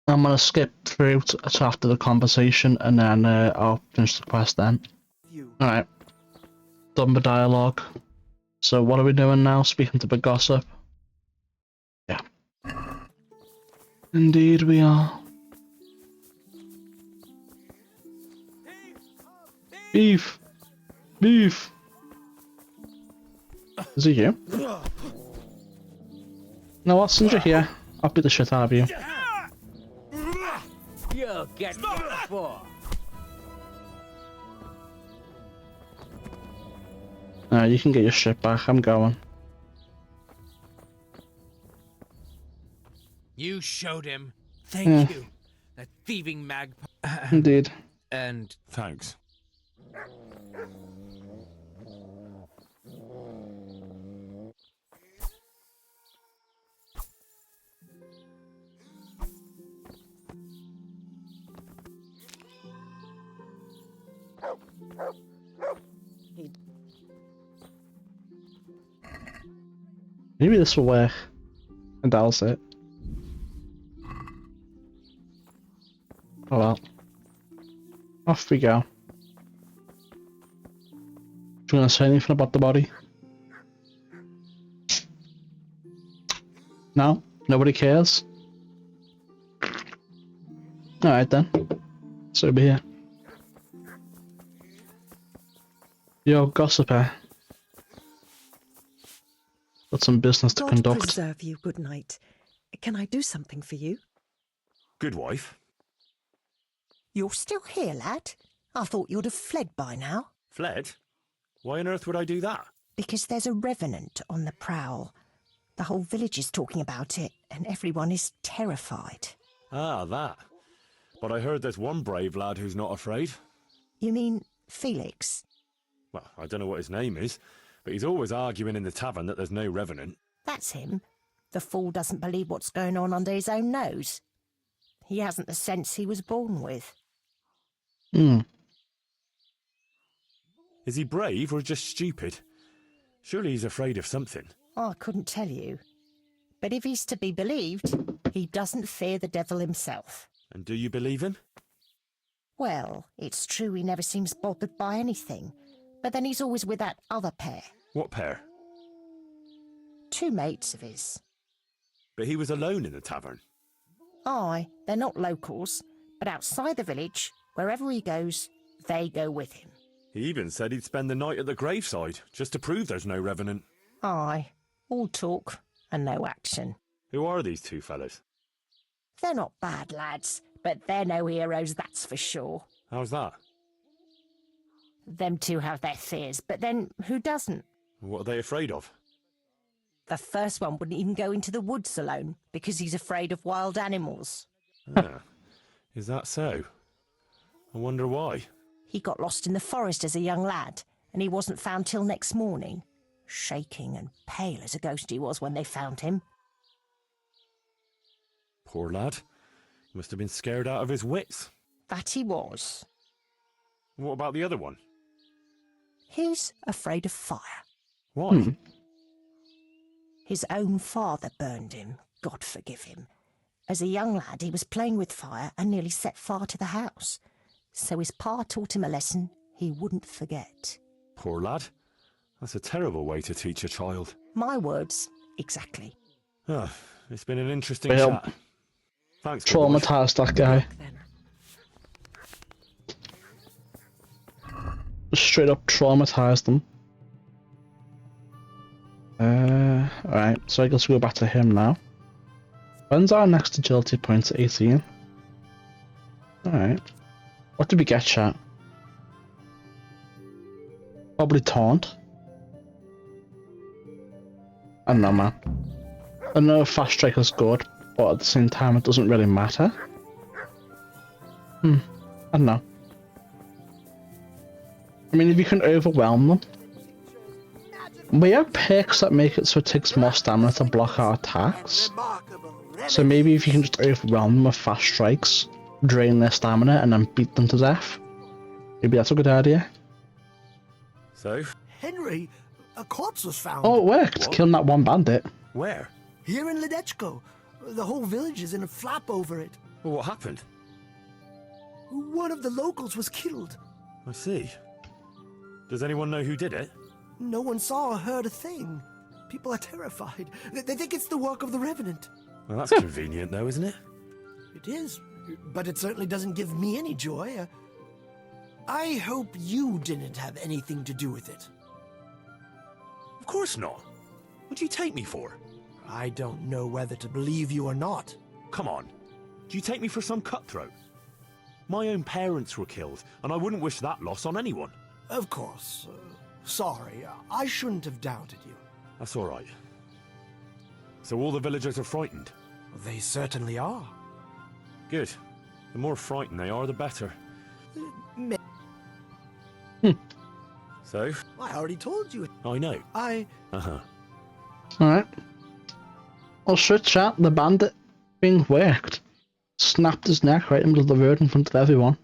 [SPEAKER 1] I'm gonna skip through to after the conversation and then I'll finish the quest then. Alright. Done the dialogue. So what are we doing now? Speaking to the gossip? Yeah. Indeed we are. Beef! Beef! Is it you? No, what? Since you're here, I'll beat the shit out of you.
[SPEAKER 12] You'll get what for.
[SPEAKER 1] You can get your shit back, I'm going.
[SPEAKER 12] You showed him. Thank you. That thieving magpie.
[SPEAKER 1] Indeed.
[SPEAKER 12] And
[SPEAKER 2] thanks.
[SPEAKER 1] Maybe this will work. And I'll say it. Oh well. Off we go. Do you want to say anything about the body? No? Nobody cares? Alright then. So be here. Yo, gossiper. Got some business to conduct.
[SPEAKER 10] God preserve you, good night. Can I do something for you?
[SPEAKER 2] Good wife.
[SPEAKER 10] You're still here, lad? I thought you'd have fled by now.
[SPEAKER 2] Fled? Why on earth would I do that?
[SPEAKER 10] Because there's a revenant on the prowl. The whole village is talking about it, and everyone is terrified.
[SPEAKER 2] Ah, that. But I heard there's one brave lad who's not afraid.
[SPEAKER 10] You mean Felix?
[SPEAKER 2] Well, I don't know what his name is, but he's always arguing in the tavern that there's no revenant.
[SPEAKER 10] That's him. The fool doesn't believe what's going on under his own nose. He hasn't the sense he was born with.
[SPEAKER 2] Is he brave or just stupid? Surely he's afraid of something.
[SPEAKER 10] I couldn't tell you. But if he's to be believed, he doesn't fear the devil himself.
[SPEAKER 2] And do you believe him?
[SPEAKER 10] Well, it's true he never seems bothered by anything. But then he's always with that other pair.
[SPEAKER 2] What pair?
[SPEAKER 10] Two mates of his.
[SPEAKER 2] But he was alone in the tavern.
[SPEAKER 10] Aye, they're not locals. But outside the village, wherever he goes, they go with him.
[SPEAKER 2] He even said he'd spend the night at the graveside, just to prove there's no revenant.
[SPEAKER 10] Aye, All talk and no action.
[SPEAKER 2] Who are these two fellas?
[SPEAKER 10] They're not bad lads, but they're no heroes, that's for sure.
[SPEAKER 2] How's that?
[SPEAKER 10] Them two have their fears, but then who doesn't?
[SPEAKER 2] What are they afraid of?
[SPEAKER 10] The first one wouldn't even go into the woods alone because he's afraid of wild animals.
[SPEAKER 2] Ah, is that so? I wonder why.
[SPEAKER 10] He got lost in the forest as a young lad, and he wasn't found till next morning. Shaking and pale as a ghost he was when they found him.
[SPEAKER 2] Poor lad. He must have been scared out of his wits.
[SPEAKER 10] That he was.
[SPEAKER 2] What about the other one?
[SPEAKER 10] He's afraid of fire.
[SPEAKER 2] Why?
[SPEAKER 10] His own father burned him, God forgive him. As a young lad, he was playing with fire and nearly set fire to the house. So his pa taught him a lesson he wouldn't forget.
[SPEAKER 2] Poor lad. That's a terrible way to teach a child.
[SPEAKER 10] My words, exactly.
[SPEAKER 2] Ah, it's been an interesting
[SPEAKER 1] Well,
[SPEAKER 2] chat. Thanks.
[SPEAKER 1] Traumatised that guy. Straight up traumatised them. Alright, so I guess we'll go back to him now. When's our next agility point? 18. Alright. What did we get, chat? Probably taunt. I don't know, man. I know fast strike is good, but at the same time it doesn't really matter. I don't know. I mean, if you can overwhelm them. We have perks that make it so it takes more stamina to block our attacks. So maybe if you can just overwhelm them with fast strikes, drain their stamina, and then beat them to death. Maybe that's a good idea.
[SPEAKER 2] So?
[SPEAKER 21] Henry, a corpse was found.
[SPEAKER 1] Oh, it worked! Killing that one bandit.
[SPEAKER 2] Where?
[SPEAKER 21] Here in Ledechko. The whole village is in a flap over it.
[SPEAKER 2] Well, what happened?
[SPEAKER 21] One of the locals was killed.
[SPEAKER 2] I see. Does anyone know who did it?
[SPEAKER 21] No one saw or heard a thing. People are terrified. They think it's the work of the Revenant.
[SPEAKER 2] Well, that's convenient, though, isn't it?
[SPEAKER 21] It is, but it certainly doesn't give me any joy. I hope you didn't have anything to do with it.
[SPEAKER 2] Of course not. What do you take me for?
[SPEAKER 21] I don't know whether to believe you or not.
[SPEAKER 2] Come on. Do you take me for some cutthroat? My own parents were killed, and I wouldn't wish that loss on anyone.
[SPEAKER 21] Of course. Sorry, I shouldn't have doubted you.
[SPEAKER 2] That's all right. So all the villagers are frightened?
[SPEAKER 21] They certainly are.
[SPEAKER 2] Good. The more frightened they are, the better. So?
[SPEAKER 21] I already told you.
[SPEAKER 2] I know.
[SPEAKER 21] Uh-huh.
[SPEAKER 1] Alright. Well, shit, chat, the bandit being worked. Snapped his neck right in the middle of the road in front of everyone.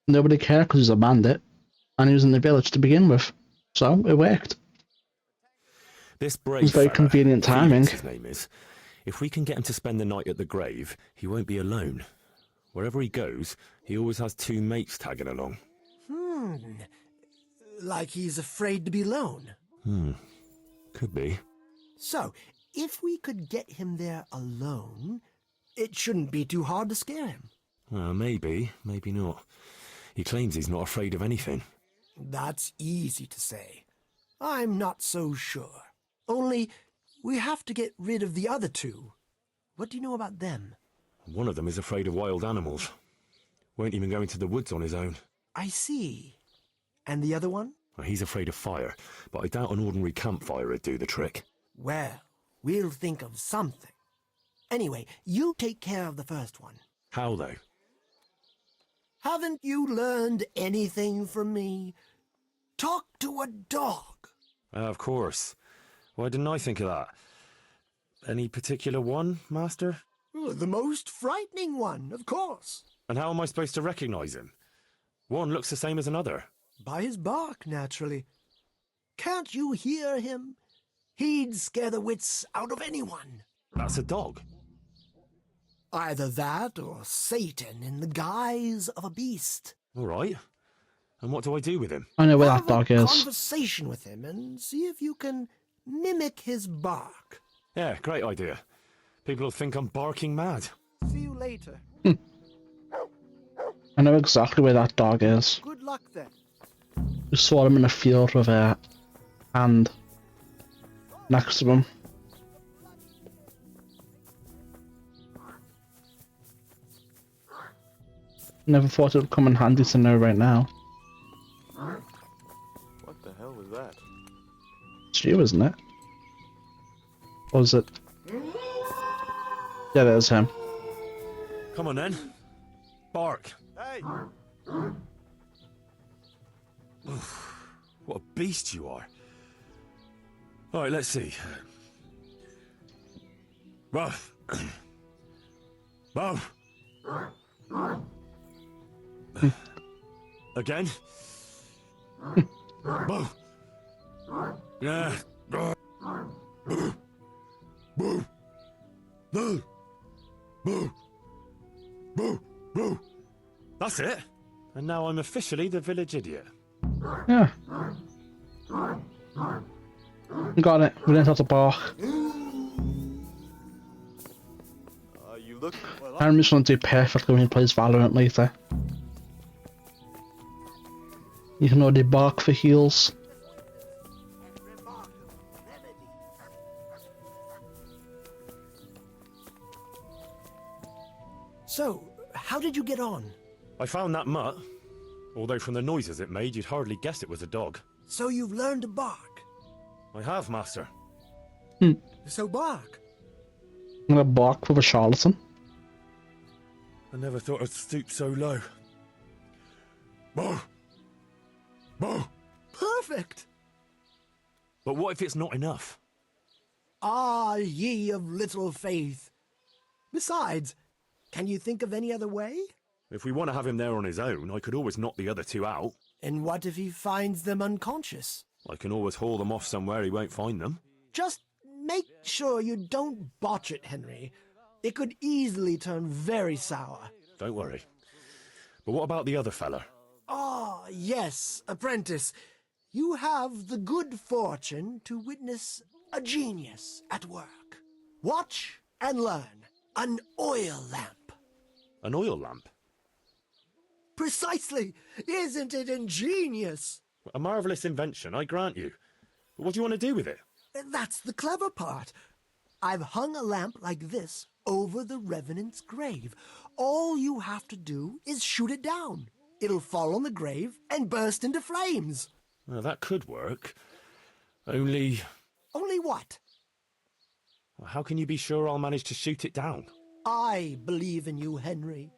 [SPEAKER 1] Nobody cared because he's a bandit. And he was in the village to begin with. So, it worked.
[SPEAKER 2] This brave
[SPEAKER 1] It was very
[SPEAKER 2] fella,
[SPEAKER 1] convenient timing.
[SPEAKER 2] Felix, his name is. If we can get him to spend the night at the grave, he won't be alone. Wherever he goes, he always has two mates tagging along.
[SPEAKER 21] Like he's afraid to be alone.
[SPEAKER 2] Could be.
[SPEAKER 21] So, if we could get him there alone, it shouldn't be too hard to scare him.
[SPEAKER 2] Well, maybe, maybe not. He claims he's not afraid of anything.
[SPEAKER 21] That's easy to say. I'm not so sure. Only, we have to get rid of the other two. What do you know about them?
[SPEAKER 2] One of them is afraid of wild animals. Won't even go into the woods on his own.
[SPEAKER 21] I see. And the other one?
[SPEAKER 2] Well, he's afraid of fire, but I doubt an ordinary campfire would do the trick.
[SPEAKER 21] Well, we'll think of something. Anyway, you take care of the first one.
[SPEAKER 2] How, though?
[SPEAKER 21] Haven't you learned anything from me? Talk to a dog.
[SPEAKER 2] Of course. Why didn't I think of that? Any particular one, Master?
[SPEAKER 21] The most frightening one, of course.
[SPEAKER 2] And how am I supposed to recognize him? One looks the same as another.
[SPEAKER 21] By his bark, naturally. Can't you hear him? He'd scare the wits out of anyone.
[SPEAKER 2] That's a dog.
[SPEAKER 21] Either that or Satan in the guise of a beast.
[SPEAKER 2] All right. And what do I do with him?
[SPEAKER 1] I know where that dog
[SPEAKER 21] Have a
[SPEAKER 1] is.
[SPEAKER 21] conversation with him and see if you can mimic his bark.
[SPEAKER 2] Yeah, great idea. People will think I'm barking mad.
[SPEAKER 21] See you later.
[SPEAKER 1] I know exactly where that dog is.
[SPEAKER 21] Good luck then.
[SPEAKER 1] We saw him in a field with a hand. next to him. Never thought it would come in handy to know right now.
[SPEAKER 7] What the hell was that?
[SPEAKER 1] It's you, isn't it? Or is it? Yeah, there's him.
[SPEAKER 2] Come on then. Bark.
[SPEAKER 7] Hey!
[SPEAKER 2] What a beast you are. Alright, let's see. Ruff. Ruff. Again? Ruff. Yeah. Boo. Boo. Boo. Boo. Boo. Boo. That's it. And now I'm officially the village idiot.
[SPEAKER 1] Yeah. Got it. We didn't have to bark.
[SPEAKER 7] You look well.
[SPEAKER 1] I'm just going to do perfectly when he plays Valorant later. You can already bark for heals.
[SPEAKER 17] So, how did you get on?
[SPEAKER 2] I found that mutt. Although from the noises it made, you'd hardly guess it was a dog.
[SPEAKER 17] So you've learned to bark?
[SPEAKER 2] I have, Master.
[SPEAKER 17] So bark.
[SPEAKER 1] I'm gonna bark with a charlatan.
[SPEAKER 2] I never thought I'd stoop so low. Boo! Boo!
[SPEAKER 17] Perfect!
[SPEAKER 2] But what if it's not enough?
[SPEAKER 17] Ah, ye of little faith. Besides, can you think of any other way?
[SPEAKER 2] If we want to have him there on his own, I could always knock the other two out.
[SPEAKER 17] And what if he finds them unconscious?
[SPEAKER 2] I can always haul them off somewhere he won't find them.
[SPEAKER 17] Just make sure you don't botch it, Henry. It could easily turn very sour.
[SPEAKER 2] Don't worry. But what about the other fella?
[SPEAKER 17] Ah, yes, apprentice. You have the good fortune to witness a genius at work. Watch and learn. An oil lamp.
[SPEAKER 2] An oil lamp?
[SPEAKER 17] Precisely! Isn't it ingenious?
[SPEAKER 2] A marvellous invention, I grant you. But what do you want to do with it?
[SPEAKER 17] That's the clever part. I've hung a lamp like this over the Revenant's grave. All you have to do is shoot it down. It'll fall on the grave and burst into flames.
[SPEAKER 2] Well, that could work. Only...
[SPEAKER 17] Only what?
[SPEAKER 2] How can you be sure I'll manage to shoot it down?
[SPEAKER 17] I believe in you, Henry.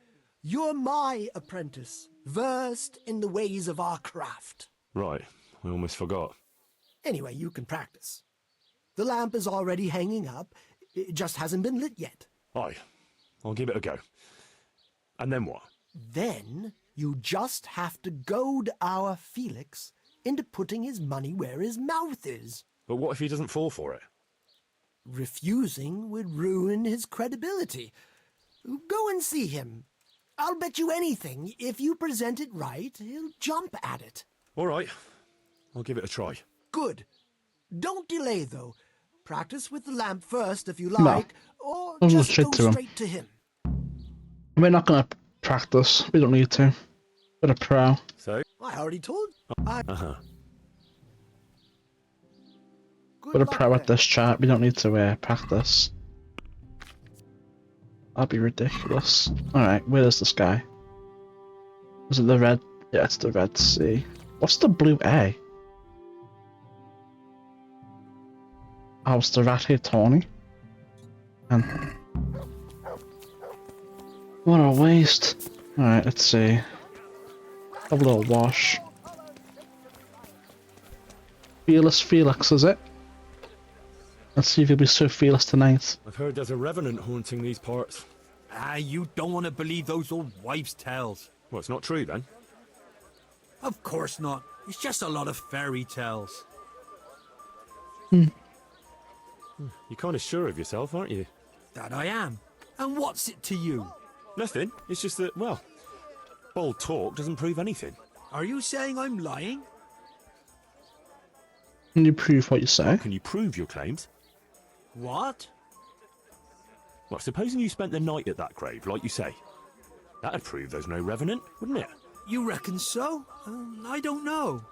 [SPEAKER 17] You're my apprentice, versed in the ways of our craft.
[SPEAKER 2] Right, I almost forgot.
[SPEAKER 17] Anyway, you can practice. The lamp is already hanging up. It just hasn't been lit yet.
[SPEAKER 2] Aye, I'll give it a go. And then what?
[SPEAKER 17] Then you just have to goad our Felix into putting his money where his mouth is.
[SPEAKER 2] But what if he doesn't fall for it?
[SPEAKER 17] Refusing would ruin his credibility. Go and see him. I'll bet you anything, if you present it right, he'll jump at it.
[SPEAKER 2] All right, I'll give it a try.
[SPEAKER 17] Good. Don't delay, though. Practice with the lamp first, if you like, or
[SPEAKER 1] I'll
[SPEAKER 17] just
[SPEAKER 1] straight
[SPEAKER 17] go
[SPEAKER 1] to him.
[SPEAKER 17] straight to him.
[SPEAKER 1] We're not gonna practice. We don't need to. We're a pro.
[SPEAKER 2] So?
[SPEAKER 17] I already told.
[SPEAKER 2] Uh-huh.
[SPEAKER 1] We're a pro at this chat. We don't need to practice. That'd be ridiculous. Alright, where is this guy? Is it the red? Yeah, it's the Red Sea. What's the blue A? Oh, it's the rat here, Tawny. And what a waste. Alright, let's see. Have a little wash. Fearless Felix, is it? Let's see if he'll be so fearless tonight.
[SPEAKER 2] I've heard there's a revenant haunting these parts.
[SPEAKER 12] Ah, you don't want to believe those old wives' tales.
[SPEAKER 2] Well, it's not true then.
[SPEAKER 12] Of course not. It's just a lot of fairy tales.
[SPEAKER 2] You're kind of sure of yourself, aren't you?
[SPEAKER 12] That I am. And what's it to you?
[SPEAKER 2] Nothing. It's just that, well, bold talk doesn't prove anything.
[SPEAKER 12] Are you saying I'm lying?
[SPEAKER 1] Can you prove what you say?
[SPEAKER 2] Can you prove your claims?
[SPEAKER 12] What?
[SPEAKER 2] Well, supposing you spent the night at that grave, like you say. That'd prove there's no revenant, wouldn't it?
[SPEAKER 12] You reckon so? I don't know.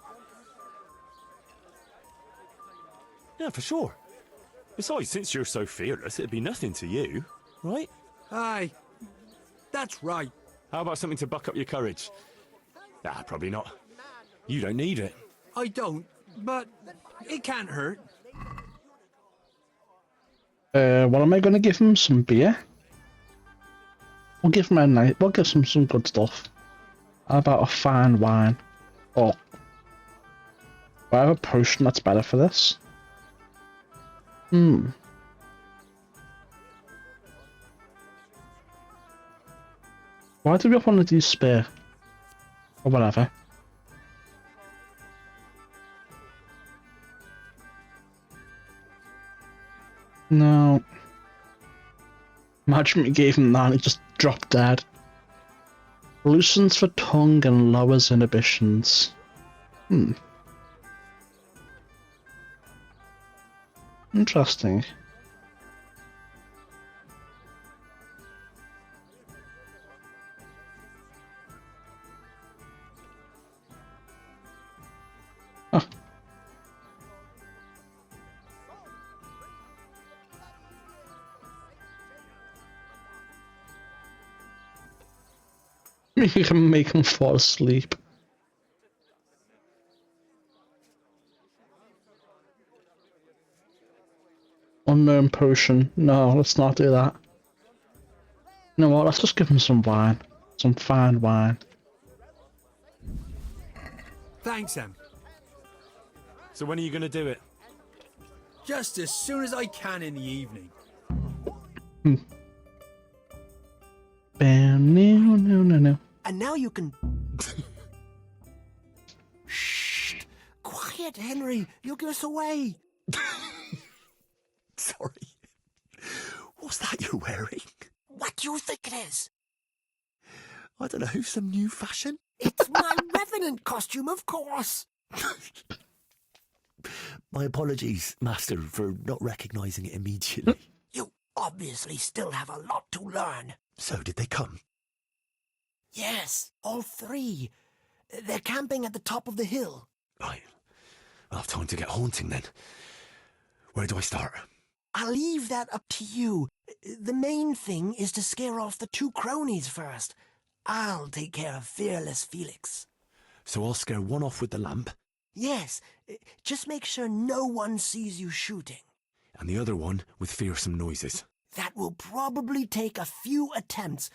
[SPEAKER 2] Yeah, for sure. Besides, since you're so fearless, it'd be nothing to you, right?
[SPEAKER 12] Aye, that's right.
[SPEAKER 2] How about something to buck up your courage? Ah, probably not. You don't need it.
[SPEAKER 12] I don't, but it can't hurt.
[SPEAKER 1] What am I going to give him? Some beer? We'll give him a night. We'll give him some good stuff. How about a fine wine? Oh, do I have a potion that's better for this? Hmm. Why do we have one of these spare? Or whatever. No. Imagine we gave him that and he just dropped dead. Loosens for tongue and lowers inhibitions. Hmm. Interesting. Huh. You can make him fall asleep. Unknown potion. No, let's not do that. You know what? Let's just give him some wine. Some fine wine.
[SPEAKER 12] Thanks, Em.
[SPEAKER 2] So when are you going to do it?
[SPEAKER 12] Just as soon as I can in the evening.
[SPEAKER 1] Bam, no.
[SPEAKER 17] And now you can... Shh! Quiet, Henry. You'll give us away.
[SPEAKER 22] Sorry. What's that you're wearing?
[SPEAKER 17] What do you think it is?
[SPEAKER 22] I don't know, some new fashion?
[SPEAKER 17] It's my revenant costume, of course.
[SPEAKER 22] My apologies, Master, for not recognising it immediately.
[SPEAKER 17] You obviously still have a lot to learn.
[SPEAKER 22] So, did they come?
[SPEAKER 17] Yes, all three. They're camping at the top of the hill.
[SPEAKER 22] Right. I'll have time to get haunting then. Where do I start?
[SPEAKER 17] I'll leave that up to you. The main thing is to scare off the two cronies first. I'll take care of fearless Felix.
[SPEAKER 22] So I'll scare one off with the lamp?
[SPEAKER 17] Yes, just make sure no one sees you shooting.
[SPEAKER 22] And the other one with fearsome noises.
[SPEAKER 17] That will probably take a few attempts.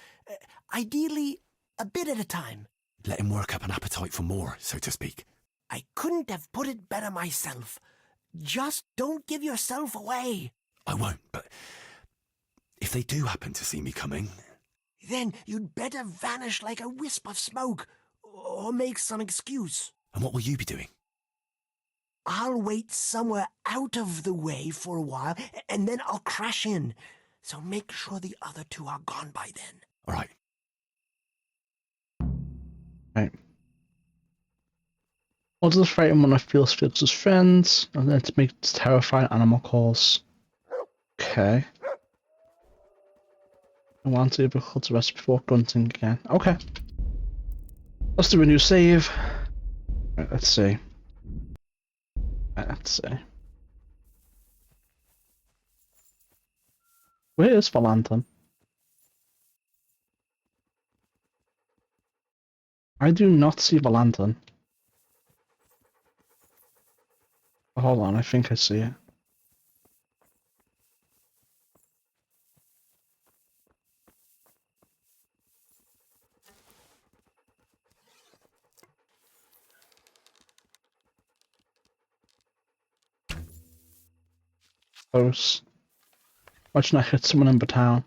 [SPEAKER 17] Ideally, a bit at a time.
[SPEAKER 22] Let him work up an appetite for more, so to speak.
[SPEAKER 17] I couldn't have put it better myself. Just don't give yourself away.
[SPEAKER 22] I won't, but if they do happen to see me coming...
[SPEAKER 17] Then you'd better vanish like a wisp of smoke, or make some excuse.
[SPEAKER 22] And what will you be doing?
[SPEAKER 17] I'll wait somewhere out of the way for a while, and then I'll crash in. So make sure the other two are gone by then.
[SPEAKER 22] All right.
[SPEAKER 1] Right. I'll just frighten one of Felix's friends, and then to make terrifying animal calls. Okay. I want to be able to rest before grunting again. Okay. Let's do a new save. Right, let's see. Let's see. Where is Valentin? I do not see Valentin. Oh, hold on, I think I see it. Close. Imagine I hit someone in the town.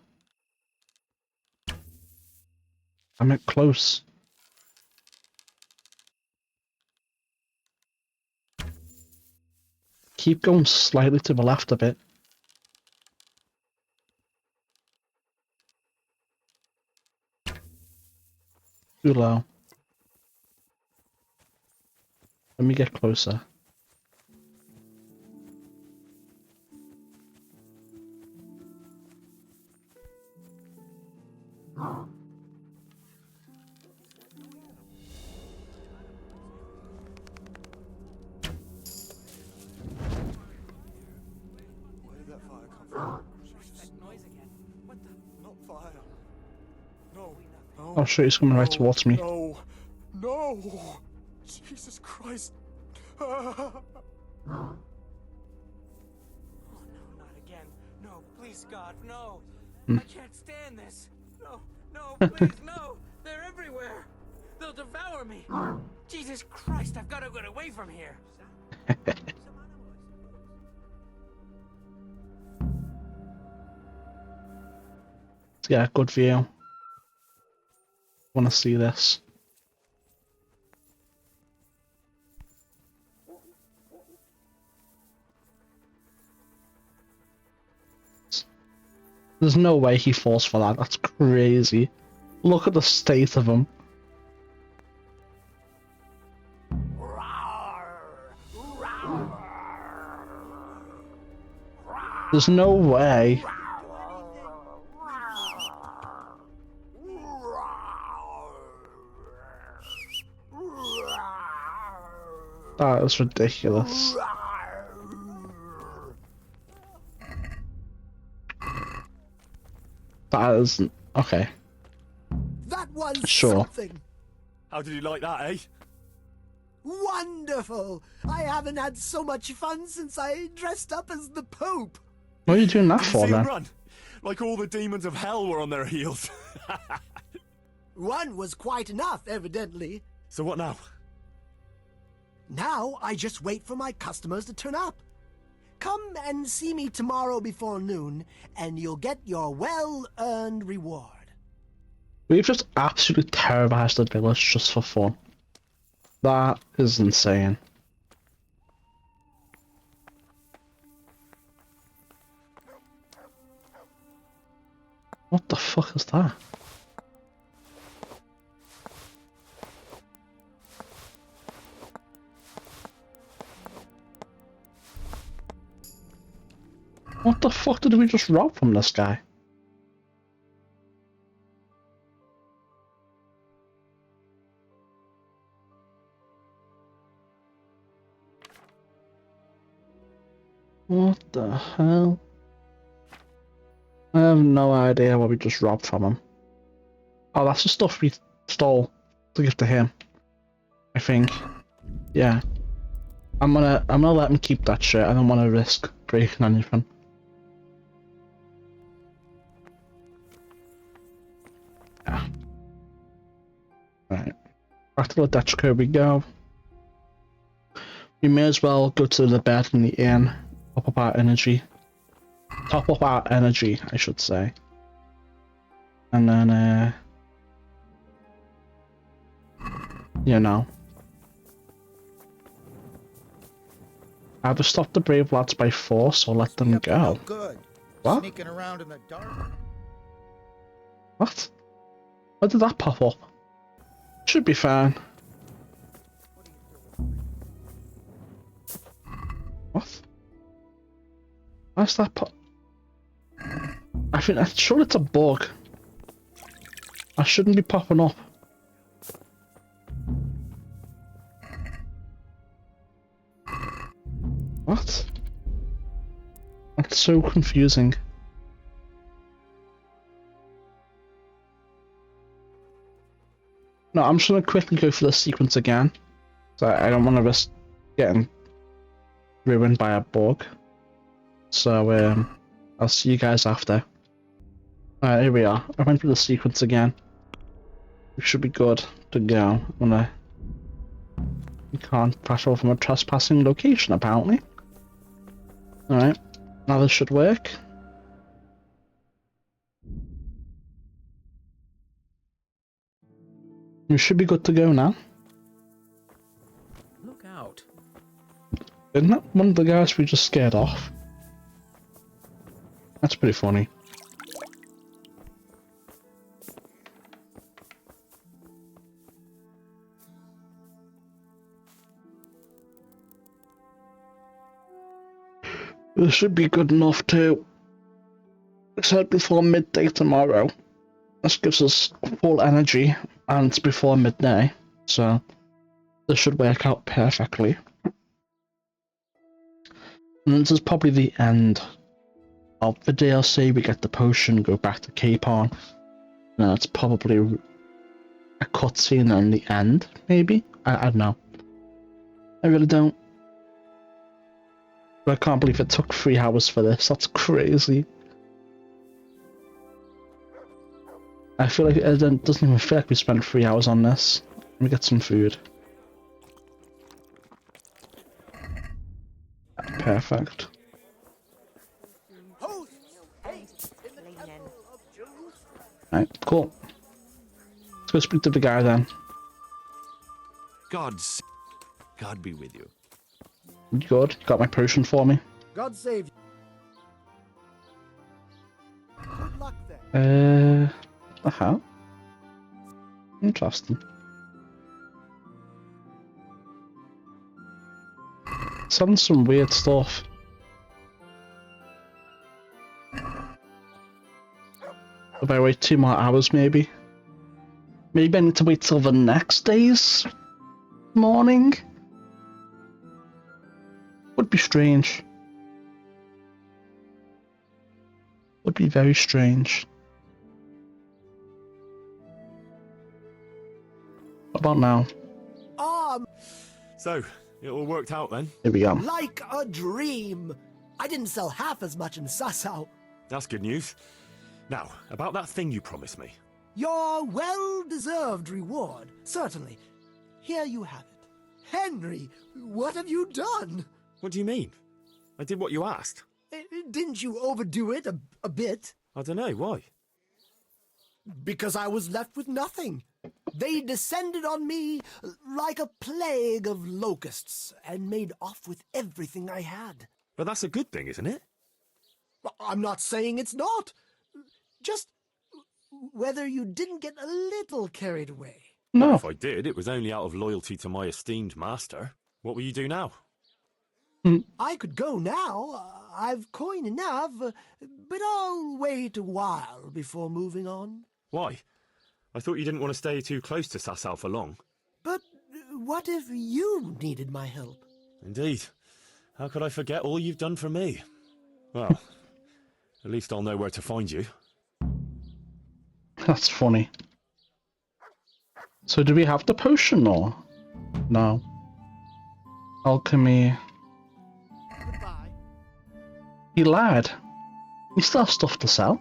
[SPEAKER 1] I'm at close. Keep going slightly to the left a bit. Too low. Let me get closer. Oh shit, he's coming right towards me.
[SPEAKER 7] No! No! Jesus Christ!
[SPEAKER 12] Oh no, not again. No, please, God, no. I can't stand this. No, no, please, no. They're everywhere. They'll devour me. Jesus Christ, I've got to get away from here.
[SPEAKER 1] Yeah, good view. Want to see this. There's no way he falls for that. That's crazy. Look at the state of him. There's no way. That is ridiculous. That isn't okay.
[SPEAKER 21] That was
[SPEAKER 1] Sure.
[SPEAKER 21] something.
[SPEAKER 2] How did you like that, eh?
[SPEAKER 21] Wonderful! I haven't had so much fun since I dressed up as the Pope.
[SPEAKER 1] What are you doing that
[SPEAKER 2] Did you
[SPEAKER 1] for
[SPEAKER 2] see him
[SPEAKER 1] then?
[SPEAKER 2] run? Like all the demons of hell were on their heels.
[SPEAKER 21] One was quite enough, evidently.
[SPEAKER 2] So what now?
[SPEAKER 21] Now I just wait for my customers to turn up. Come and see me tomorrow before noon, and you'll get your well-earned reward.
[SPEAKER 1] We've just absolutely terrorized the village just for fun. That is insane. What the fuck is that? What the fuck did we just rob from this guy? What the hell? I have no idea what we just robbed from him. Oh, that's the stuff we stole to give to him. I think. Yeah. I'm gonna let him keep that shit. I don't want to risk breaking anything. Yeah. Right. Back to the Dutchco we go. We may as well go to the bed in the inn. Top up our energy. Top up our energy, I should say. And then, you know. Either stop the brave lads by force or let them go.
[SPEAKER 3] Good.
[SPEAKER 1] What?
[SPEAKER 3] Sneaking around in the dark.
[SPEAKER 1] What? Where did that pop up? Should be fine. What? Why's that pop? I think I'm sure it's a bug. I shouldn't be popping up. What? That's so confusing. No, I'm just gonna quickly go for the sequence again. So I don't want to risk getting ruined by a bug. So I'll see you guys after. Alright, here we are. I went through the sequence again. We should be good to go. You can't pass over from a trespassing location, apparently. Alright, now this should work. We should be good to go now.
[SPEAKER 4] Look out.
[SPEAKER 1] Isn't that one of the guys we just scared off? That's pretty funny. This should be good enough too. It's said before midday tomorrow. This gives us full energy, and it's before midday, so this should work out perfectly. And this is probably the end of the DLC. We get the potion, go back to Capon, and that's probably a cutscene in the end, maybe? I don't know. I really don't. But I can't believe it took 3 hours for this. That's crazy. I feel like it doesn't even feel like we spent 3 hours on this. Let me get some food. Perfect. Right, cool. Let's go speak to the guy then.
[SPEAKER 2] God be with you.
[SPEAKER 1] Good. You got my potion for me.
[SPEAKER 21] God save you. Good luck then.
[SPEAKER 1] Uh-huh. Interesting. Sounds some weird stuff. If I wait 2 more hours, maybe. Maybe I need to wait till the next day's morning? Would be strange. Would be very strange. What about now?
[SPEAKER 2] So, it all worked out then?
[SPEAKER 1] Here we go.
[SPEAKER 21] Like a dream. I didn't sell half as much in Sasau.
[SPEAKER 2] That's good news. Now, about that thing you promised me.
[SPEAKER 21] Your well-deserved reward, certainly. Here you have it. Henry, what have you done?
[SPEAKER 2] What do you mean? I did what you asked.
[SPEAKER 21] Didn't you overdo it a bit?
[SPEAKER 2] I don't know, why?
[SPEAKER 21] Because I was left with nothing. They descended on me like a plague of locusts and made off with everything I had.
[SPEAKER 2] But that's a good thing, isn't it?
[SPEAKER 21] I'm not saying it's not. Just whether you didn't get a little carried away.
[SPEAKER 1] No.
[SPEAKER 2] Well, if I did, it was only out of loyalty to my esteemed master. What will you do now?
[SPEAKER 21] I could go now. I've coin enough, but I'll wait a while before moving on.
[SPEAKER 2] Why? I thought you didn't want to stay too close to Sasau for long.
[SPEAKER 21] But what if you needed my help?
[SPEAKER 2] Indeed. How could I forget all you've done for me? Well, at least I'll know where to find you.
[SPEAKER 1] That's funny. So do we have the potion or? No. Alchemy.
[SPEAKER 21] Goodbye.
[SPEAKER 1] He lied. We still have stuff to sell.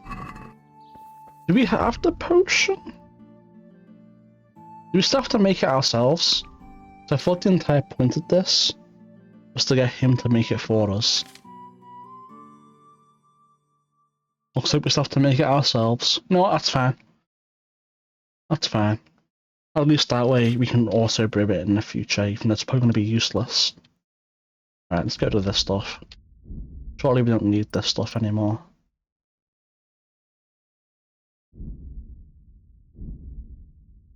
[SPEAKER 1] Do we have the potion? Do we still have to make it ourselves? So I thought the entire point of this was to get him to make it for us. Looks like we still have to make it ourselves. No, that's fine. That's fine. At least that way we can also brew it in the future, even though it's probably going to be useless. Alright, let's get rid of this stuff. Surely we don't need this stuff anymore.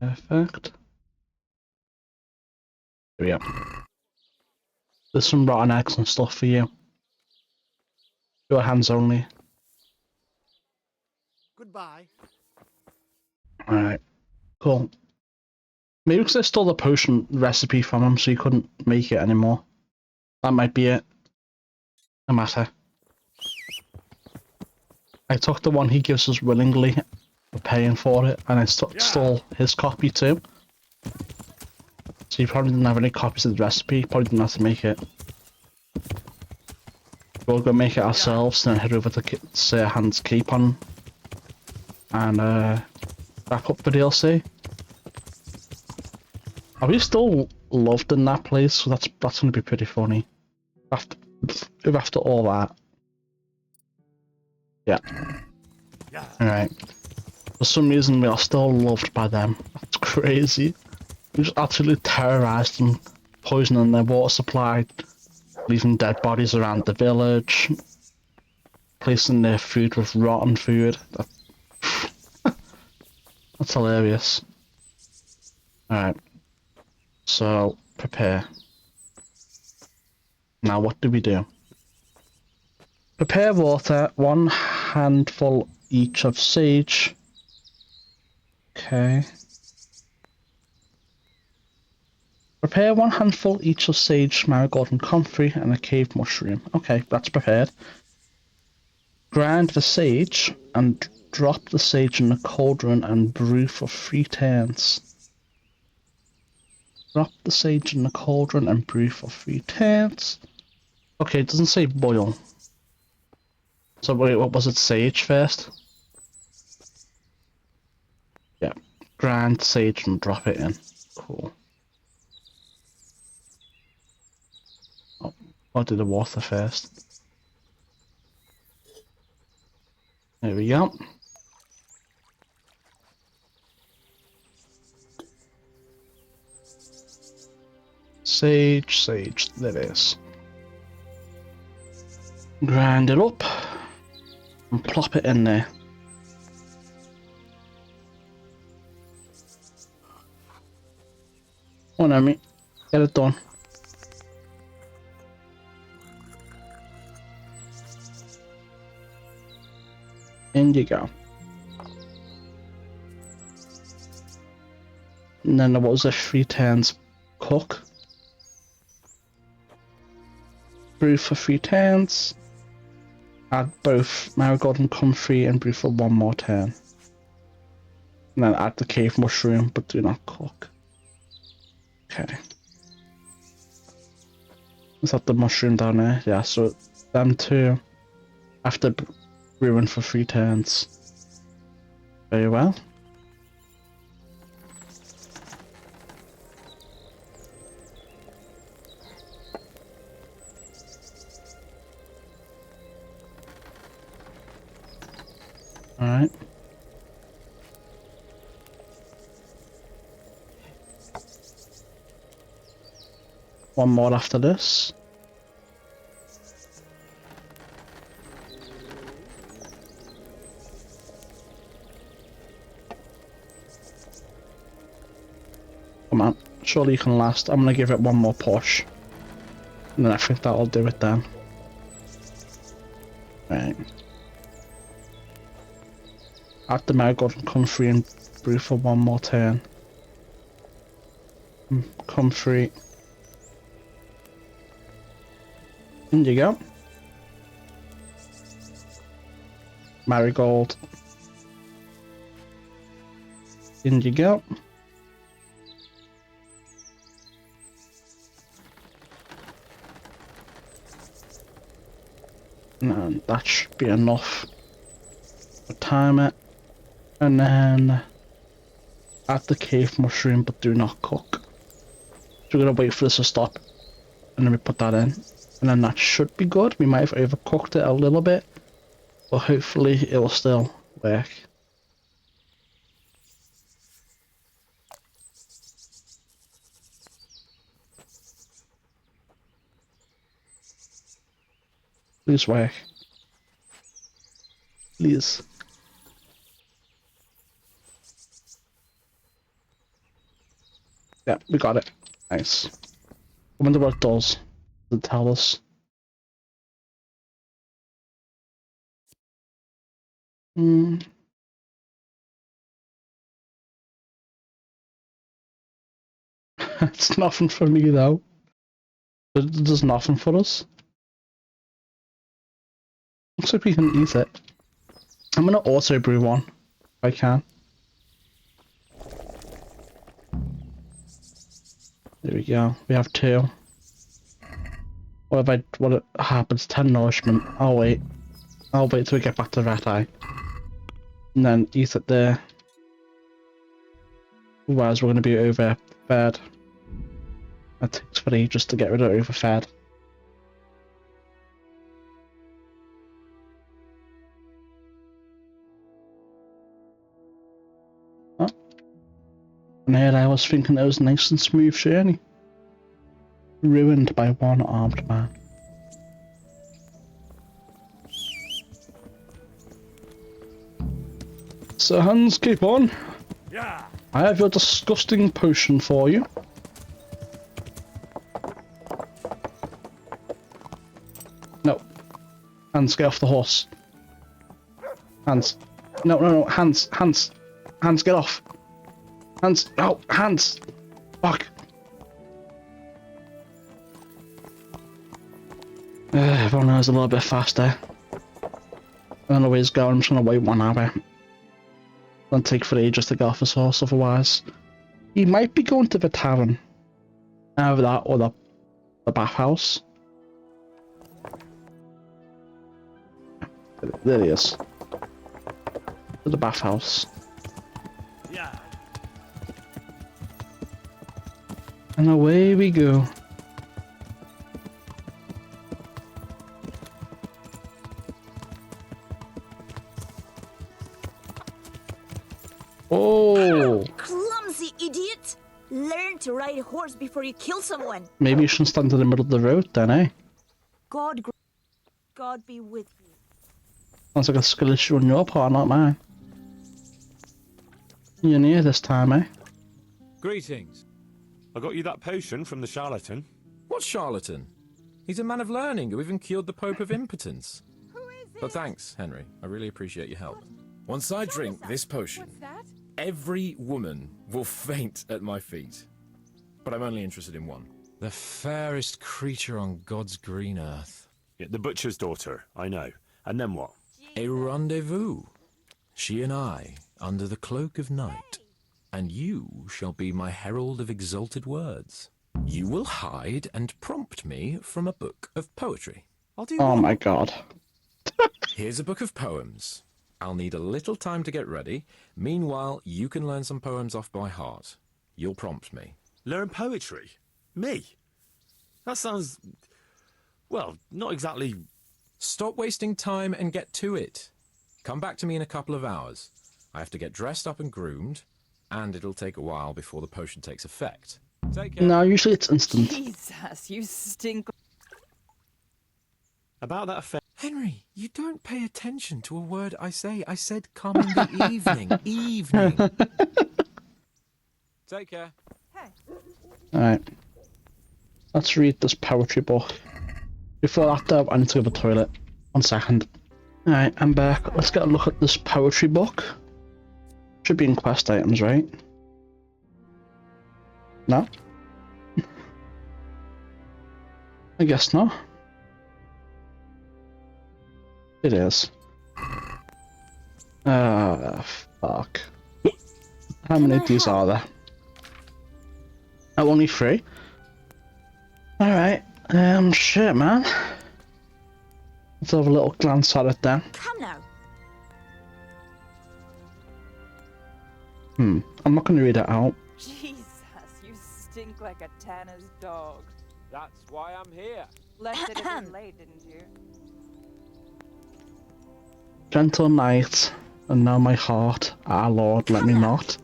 [SPEAKER 1] Perfect. Here we go. There's some rotten eggs and stuff for you. Your hands only.
[SPEAKER 21] Goodbye.
[SPEAKER 1] Alright. Cool. Maybe because I stole the potion recipe from him so he couldn't make it anymore. That might be it. No matter. I took the one he gives us willingly for paying for it, and I stole his copy too. So he probably didn't have any copies of the recipe, probably didn't have to make it. We'll go make it ourselves, and then head over to Sir Hans Keep on and back up the DLC. Are we still loved in that place? So that's going to be pretty funny. After all that. Yeah. Alright. For some reason we are still loved by them. That's crazy. We just absolutely terrorised them, poisoning their water supply, leaving dead bodies around the village, placing their food with rotten food. That's hilarious. Alright. So, prepare. Now what do we do? Prepare water, 1 handful each of sage. Okay. Prepare 1 handful each of sage, marigold and comfrey, and a cave mushroom. Okay, that's prepared. Grind the sage and drop the sage in the cauldron and brew for 3 turns. Drop the sage in the cauldron and brew for 3 turns. Okay, it doesn't say boil. So wait, what was it? Sage first? Yeah. Grind sage and drop it in. Cool. Oh, I'll do the water first. There we go. Sage, there it is. Grind it up and plop it in there. Come on, Amy, get it done. In you go. And then what was it? 3 turns cook. Brew for 3 turns. Add both marigold and comfrey and brew for 1 more turn. And then add the cave mushroom, but do not cook. Okay. Is that the mushroom down there? Yeah, so them two after brewing for 3 turns. Very well. Alright. One more after this. Come on, surely you can last. I'm gonna give it one more push. And then I think that'll do it then. Right. Add the marigold and comfrey and brew for 1 more turn. Comfrey. In you go. Marigold. In you go. And that should be enough. I'll time it. And then add the cave mushroom, but do not cook. So we're gonna wait for this to stop. And then we put that in. And then that should be good. We might have overcooked it a little bit. But hopefully it will still work. Please work. Please. Yeah, we got it. Nice. I wonder what it does. Does it tell us? It's nothing for me though. It does nothing for us. Looks like we can eat it. I'm gonna auto brew one if I can. There we go. We have 2. What happens? 10 nourishment. I'll wait. I'll wait till we get back to Red Eye. And then eat it there. Otherwise we're gonna be overfed. It takes for ages to get rid of overfed. Oh. And here I was thinking it was a nice and smooth journey. Ruined by one armed man. So Hans, keep on.
[SPEAKER 2] Yeah.
[SPEAKER 1] I have your disgusting potion for you. No. Hans, get off the horse. Hans. No. Hans, get off. Hans, no, Hans. Fuck. If only I was a little bit faster. I don't know where he's going, I'm just gonna wait 1 hour. It'll take for ages to get off his horse otherwise. He might be going to the tavern. Either that or the bathhouse. There he is. To the bathhouse.
[SPEAKER 2] Yeah.
[SPEAKER 1] And away we go. Oh!
[SPEAKER 16] Clumsy idiot! Learn to ride a horse before you kill someone.
[SPEAKER 1] Maybe you shouldn't stand in the middle of the road then, eh?
[SPEAKER 16] God be with you.
[SPEAKER 1] Sounds like a skill issue on your part, not mine. You're near this time, eh?
[SPEAKER 4] Greetings.
[SPEAKER 2] I got you that potion from the charlatan.
[SPEAKER 4] What charlatan? He's a man of learning who even cured the Pope of impotence. But thanks, Henry. I really appreciate your help. Once I drink this potion, every woman will faint at my feet. But I'm only interested in one. The fairest creature on God's green earth.
[SPEAKER 2] Yeah, the butcher's daughter, I know. And then what?
[SPEAKER 4] A rendezvous. She and I, under the cloak of night. And you shall be my herald of exalted words. You will hide and prompt me from a book of poetry. I'll do
[SPEAKER 1] Oh
[SPEAKER 4] what?
[SPEAKER 1] my god.
[SPEAKER 4] Here's a book of poems. I'll need a little time to get ready. Meanwhile, you can learn some poems off by heart. You'll prompt me.
[SPEAKER 2] Learn poetry? Me? That sounds... well, not exactly...
[SPEAKER 4] Stop wasting time and get to it. Come back to me in a couple of hours. I have to get dressed up and groomed, and it'll take a while before the potion takes effect. Take care.
[SPEAKER 1] No, usually it's instant.
[SPEAKER 15] Jesus, you stink.
[SPEAKER 2] About that affair...
[SPEAKER 4] Henry, you don't pay attention to a word I say. I said come in the evening. Evening. Take care.
[SPEAKER 1] Alright. Let's read this poetry book. Before that though, I need to go to the toilet. 1 second. Alright, I'm back. Let's get a look at this poetry book. Should be in quest items, right? No? I guess not. It is. Ah, fuck. How many of these are there? Oh, only 3? Alright, shit, man. Let's have a little glance at it then.
[SPEAKER 16] Come now.
[SPEAKER 1] I'm not going to read it out.
[SPEAKER 15] Jesus, you stink like a Tanner's dog.
[SPEAKER 4] That's why I'm here.
[SPEAKER 15] Left it a bit late, didn't you?
[SPEAKER 1] Gentle night, and now my heart, ah Lord, let me not.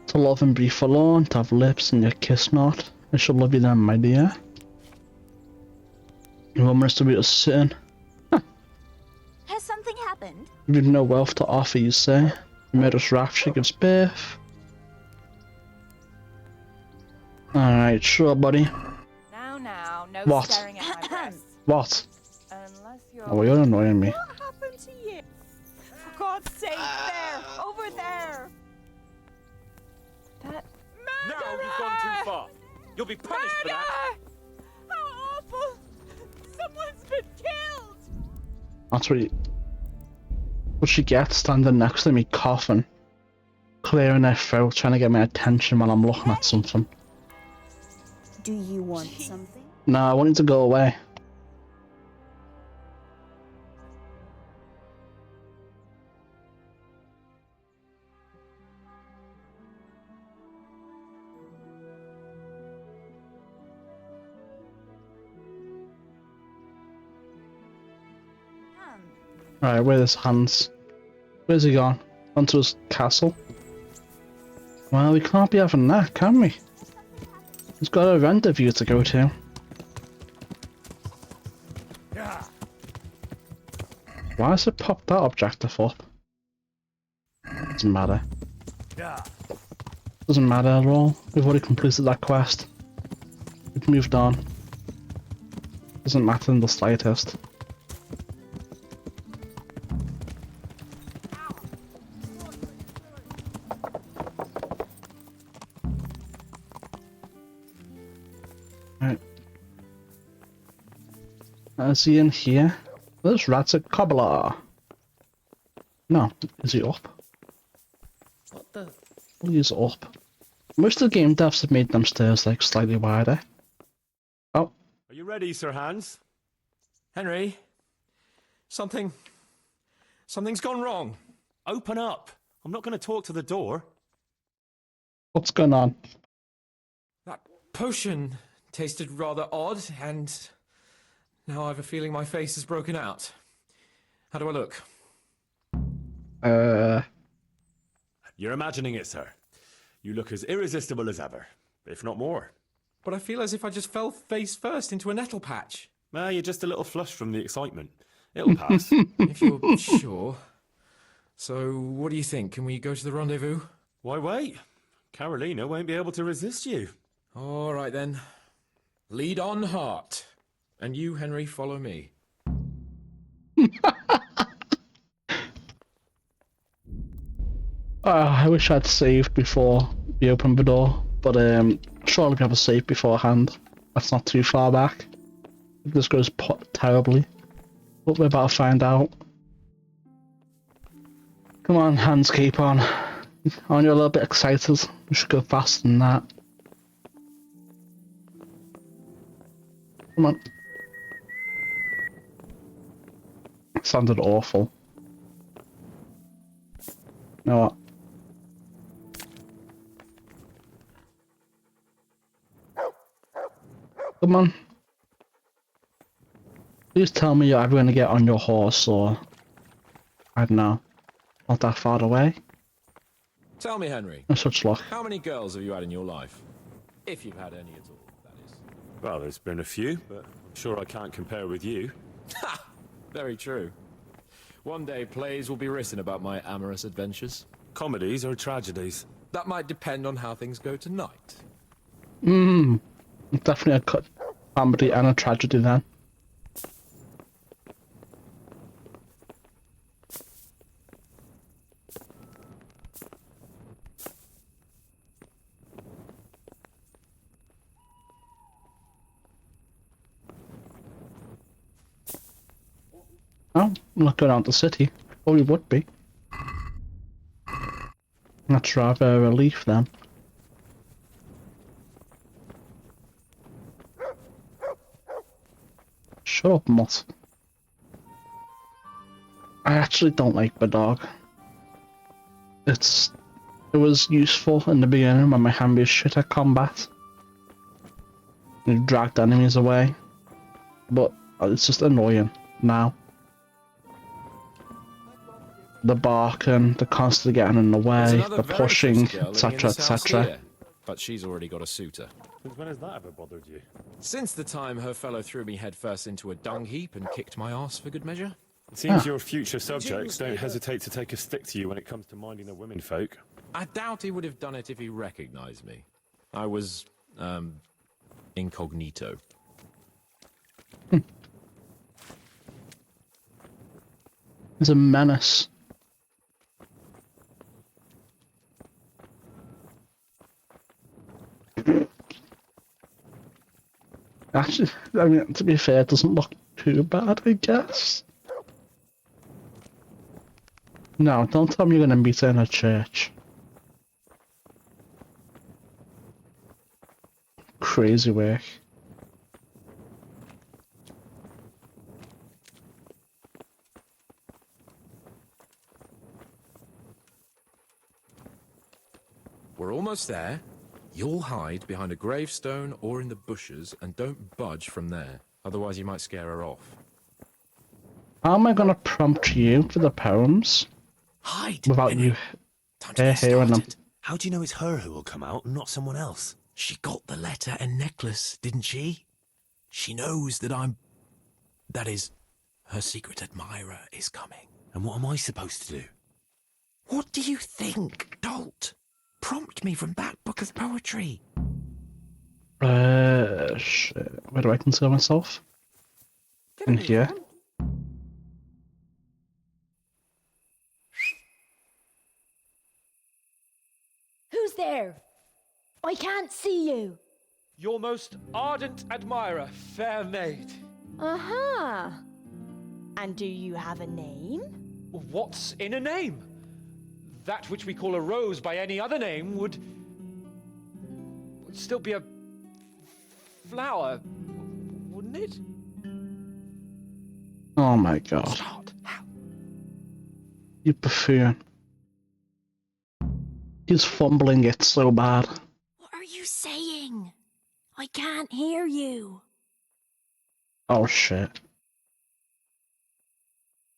[SPEAKER 1] To love and be forlorn, to have lips and yet kiss not. I shall love you then, my dear. You want us to be a sin.
[SPEAKER 16] Has something happened?
[SPEAKER 1] We've no wealth to offer, you say. You made us wrath, she gives birth. Alright, sure, buddy.
[SPEAKER 15] Now, no
[SPEAKER 1] What?
[SPEAKER 15] staring at my breasts.
[SPEAKER 1] What?
[SPEAKER 15] Unless you're...
[SPEAKER 1] Oh, you're annoying me.
[SPEAKER 15] What happened to you? For God's sake, there! Over there! That...
[SPEAKER 4] Now you've gone too far. You'll be punished for that.
[SPEAKER 15] How awful! Someone's been killed!
[SPEAKER 1] That's what she gets standing next to me coughing, clearing her throat, trying to get my attention while I'm looking at something.
[SPEAKER 16] Do you want something?
[SPEAKER 1] No, I want you to go away. Right, where's Hans? Where's he gone? Onto his castle? Well, we can't be having that, can we? He's got a rendezvous to go to. Why has it popped that objective up? Doesn't matter. Doesn't matter at all. We've already completed that quest. We've moved on. Doesn't matter in the slightest. Right. Is he in here? There's rats at Cobbler. No, is he up? What the? He's up. Most of the game devs have made them stairs like slightly wider. Oh.
[SPEAKER 2] Are you ready, Sir Hans?
[SPEAKER 12] Henry, something's gone wrong.
[SPEAKER 2] Open up. I'm not going to talk to the door.
[SPEAKER 1] What's going on?
[SPEAKER 12] That potion tasted rather odd, and now I have a feeling my face is broken out. How do I look?
[SPEAKER 2] You're imagining it, sir. You look as irresistible as ever, if not more.
[SPEAKER 12] But I feel as if I just fell face first into a nettle patch.
[SPEAKER 2] You're just a little flushed from the excitement. It'll pass.
[SPEAKER 12] If you're sure. So, what do you think? Can we go to the rendezvous?
[SPEAKER 2] Why wait? Carolina won't be able to resist you.
[SPEAKER 12] All right, then. Lead on, heart. And you, Henry, follow me.
[SPEAKER 1] I wish I'd saved before we opened the door, but surely we have a save beforehand. That's not too far back. If this goes terribly, but we're about to find out. Come on, Hans, keep on. Aren't you a little bit excited? We should go faster than that. Come on. It sounded awful. You know what? Come on. Please tell me you're ever going to get on your horse or... I don't know. Not that far away.
[SPEAKER 4] Tell me, Henry.
[SPEAKER 1] No such luck.
[SPEAKER 4] How many girls have you had in your life? If you've had any at all, that is.
[SPEAKER 2] Well, there's been a few, but I'm sure I can't compare with you.
[SPEAKER 4] Ha! Very true. One day plays will be written about my amorous adventures.
[SPEAKER 2] Comedies or tragedies?
[SPEAKER 4] That might depend on how things go tonight.
[SPEAKER 1] Definitely a comedy and a tragedy then. Oh, I'm not going out the city. Well, we would be. That's rather a relief then. Shut up, Mutt. I actually don't like the dog. It was useful in the beginning when my hand was shit at combat. It dragged enemies away. But it's just annoying now. The barking, the constantly getting in the way, the pushing, etc, etc.
[SPEAKER 4] But she's already got a suitor.
[SPEAKER 2] Since when has that ever bothered you?
[SPEAKER 4] Since the time her fellow threw me headfirst into a dung heap and kicked my arse for good measure.
[SPEAKER 2] It seems your future subjects don't hesitate to take a stick to you when it comes to minding the women folk.
[SPEAKER 4] I doubt he would have done it if he recognized me. I was, incognito.
[SPEAKER 1] He's a menace. Actually, I mean, to be fair, it doesn't look too bad, I guess. No, don't tell me you're going to meet her in a church. Crazy work.
[SPEAKER 4] We're almost there. You'll hide behind a gravestone or in the bushes and don't budge from there. Otherwise you might scare her off.
[SPEAKER 1] How am I going to prompt you for the poems?
[SPEAKER 23] Hide!
[SPEAKER 1] Without you hearing them.
[SPEAKER 23] How do you know it's her who will come out and not someone else?
[SPEAKER 12] She got the letter and necklace, didn't she? She knows that that is, her secret admirer is coming.
[SPEAKER 23] And what am I supposed to do?
[SPEAKER 12] What do you think, dolt? Prompt me from that book of poetry.
[SPEAKER 1] Shit. Where do I conceal myself? In here.
[SPEAKER 15] Who's there? I can't see you.
[SPEAKER 12] Your most ardent admirer, fair maid.
[SPEAKER 15] Uh-huh. And do you have a name?
[SPEAKER 12] What's in a name? That which we call a rose by any other name would
[SPEAKER 4] would still be a flower, wouldn't it?
[SPEAKER 1] Oh my god. You buffoon. He's fumbling it so bad.
[SPEAKER 16] What are you saying? I can't hear you.
[SPEAKER 1] Oh shit.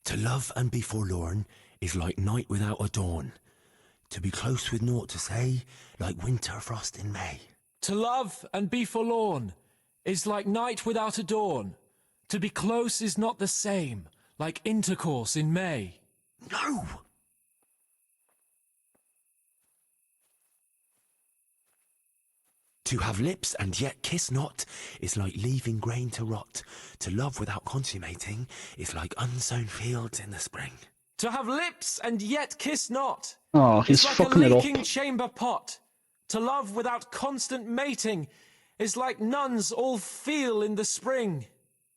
[SPEAKER 22] To love and be forlorn is like night without a dawn. To be close with naught to say, like winter frost in May.
[SPEAKER 3] To love and be forlorn is like night without a dawn. To be close is not the same, like intercourse in May.
[SPEAKER 22] No! To have lips and yet kiss not is like leaving grain to rot. To love without consummating is like unsown fields in the spring.
[SPEAKER 3] To have lips and yet kiss not
[SPEAKER 1] Oh, he's
[SPEAKER 3] is like
[SPEAKER 1] fucking
[SPEAKER 3] a
[SPEAKER 1] it up.
[SPEAKER 3] leaking chamber pot. To love without constant mating is like nuns all feel in the spring.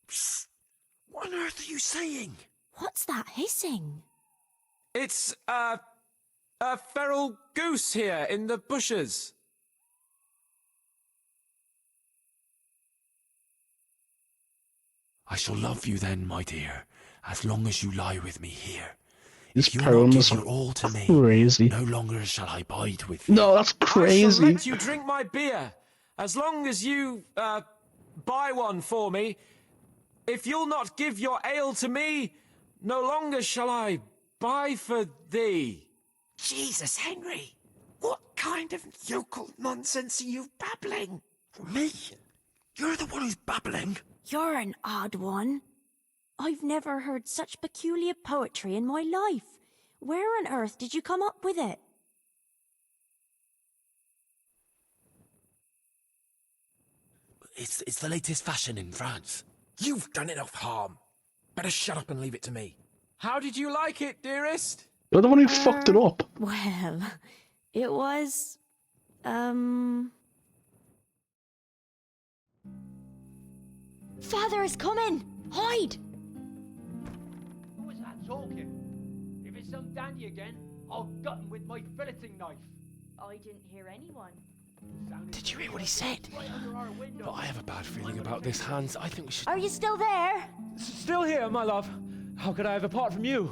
[SPEAKER 22] Psst. What on earth are you saying?
[SPEAKER 16] What's that hissing?
[SPEAKER 3] It's a feral goose here in the bushes.
[SPEAKER 22] I shall love you then, my dear, as long as you lie with me here.
[SPEAKER 1] This
[SPEAKER 22] If you'll
[SPEAKER 1] poem
[SPEAKER 22] not
[SPEAKER 1] is
[SPEAKER 22] give your all to me,
[SPEAKER 1] crazy.
[SPEAKER 22] no longer shall I bide with thee.
[SPEAKER 1] No, that's
[SPEAKER 3] I shall
[SPEAKER 1] crazy.
[SPEAKER 3] let you drink my beer, as long as you, buy one for me. If you'll not give your ale to me, no longer shall I buy for thee.
[SPEAKER 21] Jesus, Henry! What kind of yokel nonsense are you babbling?
[SPEAKER 22] Me? You're the one who's babbling.
[SPEAKER 16] You're an odd one. I've never heard such peculiar poetry in my life. Where on earth did you come up with it?
[SPEAKER 22] It's the latest fashion in France.
[SPEAKER 3] You've done enough harm. Better shut up and leave it to me. How did you like it, dearest?
[SPEAKER 1] You're the one who fucked it up.
[SPEAKER 16] Well, it was, Father is coming! Hide!
[SPEAKER 12] Who was that talking? If it's some dandy again, I'll gut him with my filleting knife.
[SPEAKER 15] I didn't hear anyone.
[SPEAKER 22] Did you hear what he said? But I have a bad feeling about this, Hans. I think we should...
[SPEAKER 16] Are you still there?
[SPEAKER 3] Still here, my love. How could I have apart from you?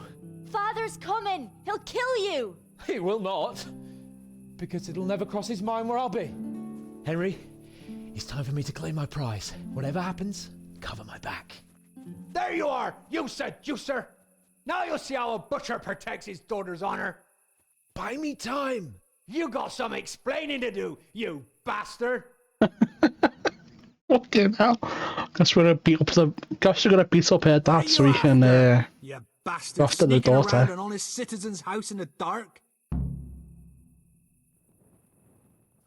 [SPEAKER 16] Father's coming! He'll kill you!
[SPEAKER 3] He will not. Because it'll never cross his mind where I'll be. Henry, it's time for me to claim my prize. Whatever happens, cover my back.
[SPEAKER 12] There you are, you seducer! Now you'll see how a butcher protects his daughter's honor.
[SPEAKER 3] Buy me time.
[SPEAKER 12] You got some explaining to do, you bastard!
[SPEAKER 1] Fucking hell. Guess we're gonna beat up her dad so we can
[SPEAKER 12] You
[SPEAKER 1] go
[SPEAKER 12] bastard,
[SPEAKER 1] after the
[SPEAKER 12] sneaking around
[SPEAKER 1] daughter.
[SPEAKER 12] an honest citizen's house in the dark.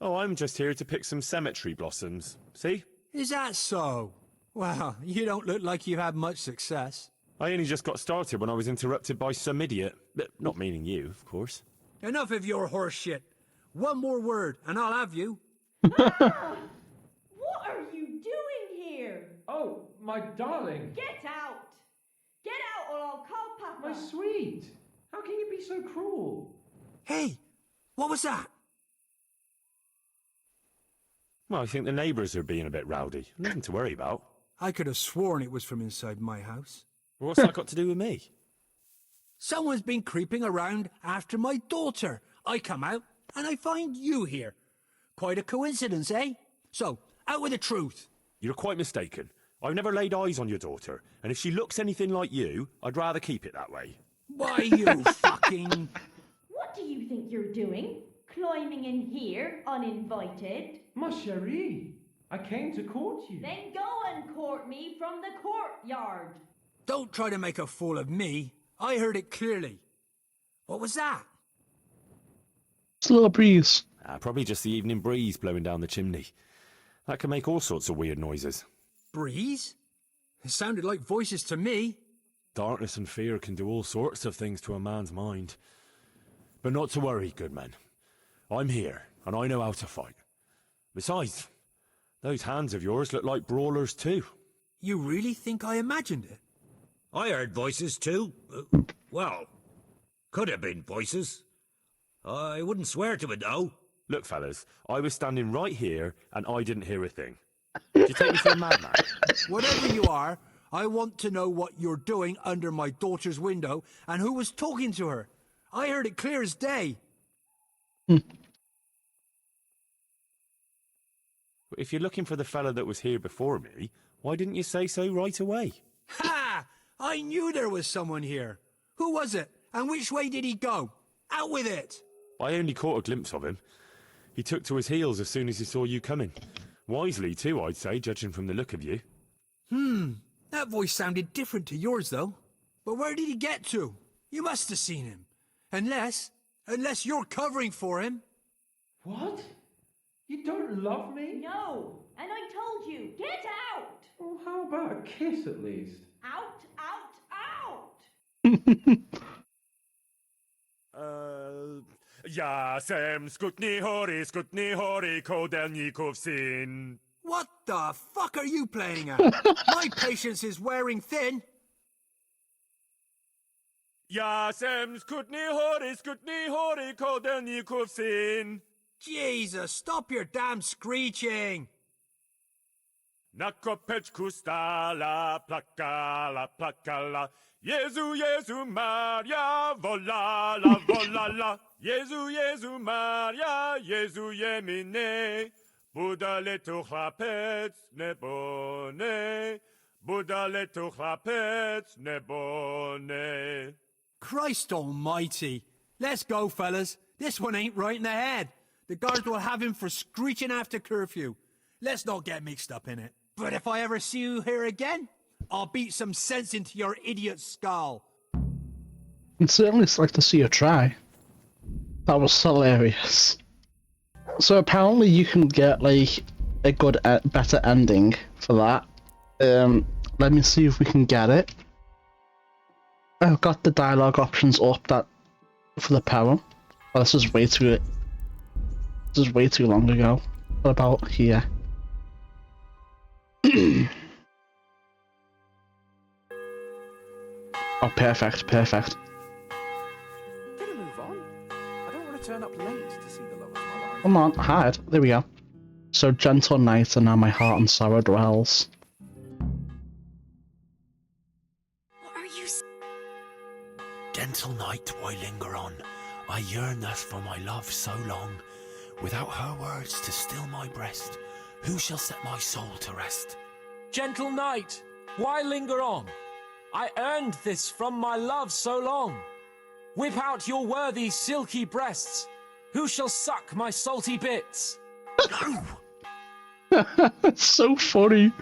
[SPEAKER 2] Oh, I'm just here to pick some cemetery blossoms. See?
[SPEAKER 12] Is that so? Well, you don't look like you've had much success.
[SPEAKER 2] I only just got started when I was interrupted by some idiot. Not meaning you, of course.
[SPEAKER 12] Enough of your horse shit. One more word, and I'll have you.
[SPEAKER 15] What are you doing here?
[SPEAKER 3] Oh, my darling.
[SPEAKER 15] Get out! Get out or I'll call Papa!
[SPEAKER 3] My sweet. How can you be so cruel?
[SPEAKER 12] Hey, what was that?
[SPEAKER 2] Well, I think the neighbours are being a bit rowdy. Nothing to worry about.
[SPEAKER 12] I could have sworn it was from inside my house.
[SPEAKER 2] What's that got to do with me?
[SPEAKER 12] Someone's been creeping around after my daughter. I come out, and I find you here. Quite a coincidence, eh? So, out with the truth.
[SPEAKER 2] You're quite mistaken. I've never laid eyes on your daughter, and if she looks anything like you, I'd rather keep it that way.
[SPEAKER 12] Why, you fucking...
[SPEAKER 15] What do you think you're doing? Climbing in here, uninvited?
[SPEAKER 3] Ma chérie, I came to court you.
[SPEAKER 15] Then go and court me from the courtyard.
[SPEAKER 12] Don't try to make a fool of me. I heard it clearly. What was that?
[SPEAKER 1] It's a little breeze.
[SPEAKER 2] Probably just the evening breeze blowing down the chimney. That can make all sorts of weird noises.
[SPEAKER 12] Breeze? It sounded like voices to me.
[SPEAKER 2] Darkness and fear can do all sorts of things to a man's mind. But not to worry, good men. I'm here, and I know how to fight. Besides, those hands of yours look like brawlers too.
[SPEAKER 12] You really think I imagined it?
[SPEAKER 11] I heard voices too. Well, could have been voices. I wouldn't swear to it though.
[SPEAKER 2] Look, fellas, I was standing right here and I didn't hear a thing. Do you take me for a madman?
[SPEAKER 12] Whatever you are, I want to know what you're doing under my daughter's window and who was talking to her. I heard it clear as day.
[SPEAKER 2] If you're looking for the fella that was here before me, why didn't you say so right away?
[SPEAKER 12] Ha! I knew there was someone here. Who was it? And which way did he go? Out with it!
[SPEAKER 2] I only caught a glimpse of him. He took to his heels as soon as he saw you coming. Wisely, too, I'd say, judging from the look of you.
[SPEAKER 12] That voice sounded different to yours, though. But where did he get to? You must have seen him. Unless you're covering for him.
[SPEAKER 3] What? You don't love me?
[SPEAKER 15] No, and I told you, get out!
[SPEAKER 3] Well, how about a kiss at least?
[SPEAKER 15] Out, out, out!
[SPEAKER 2] Ja sem skutni hori kodelnikov sin.
[SPEAKER 12] What the fuck are you playing at? My patience is wearing thin.
[SPEAKER 2] Ja sem skutni hori kodelnikov sin.
[SPEAKER 12] Jesus, stop your damn screeching!
[SPEAKER 2] Nakopeczku stala, plakala. Jezu, Jezu, Maria, volala, volala. Jezu, Maria, Jezu, jemine. Budale tu chlapec, nebone. Budale tu chlapec, nebone.
[SPEAKER 12] Christ almighty. Let's go, fellas. This one ain't right in the head. The guards will have him for screeching after curfew. Let's not get mixed up in it. But if I ever see you here again, I'll beat some sense into your idiot skull.
[SPEAKER 1] I'd certainly like to see you try. That was hilarious. So apparently you can get like a good, better ending for that. Let me see if we can get it. I've got the dialogue options up that for the poem. Oh, this is way too long ago. What about here? Oh, perfect.
[SPEAKER 3] Gonna move on. I don't want to turn up late to see the love of my life.
[SPEAKER 1] Come on, hide. There we go. So gentle night, and now my heart and sorrow dwells.
[SPEAKER 22] What are you? Gentle night, why linger on? I yearn thus for my love so long. Without her words to still my breast, who shall set my soul to rest?
[SPEAKER 3] Gentle night, why linger on? I earned this from my love so long. Whip out your worthy silky breasts. Who shall suck my salty bits?
[SPEAKER 22] No!
[SPEAKER 1] It's so funny.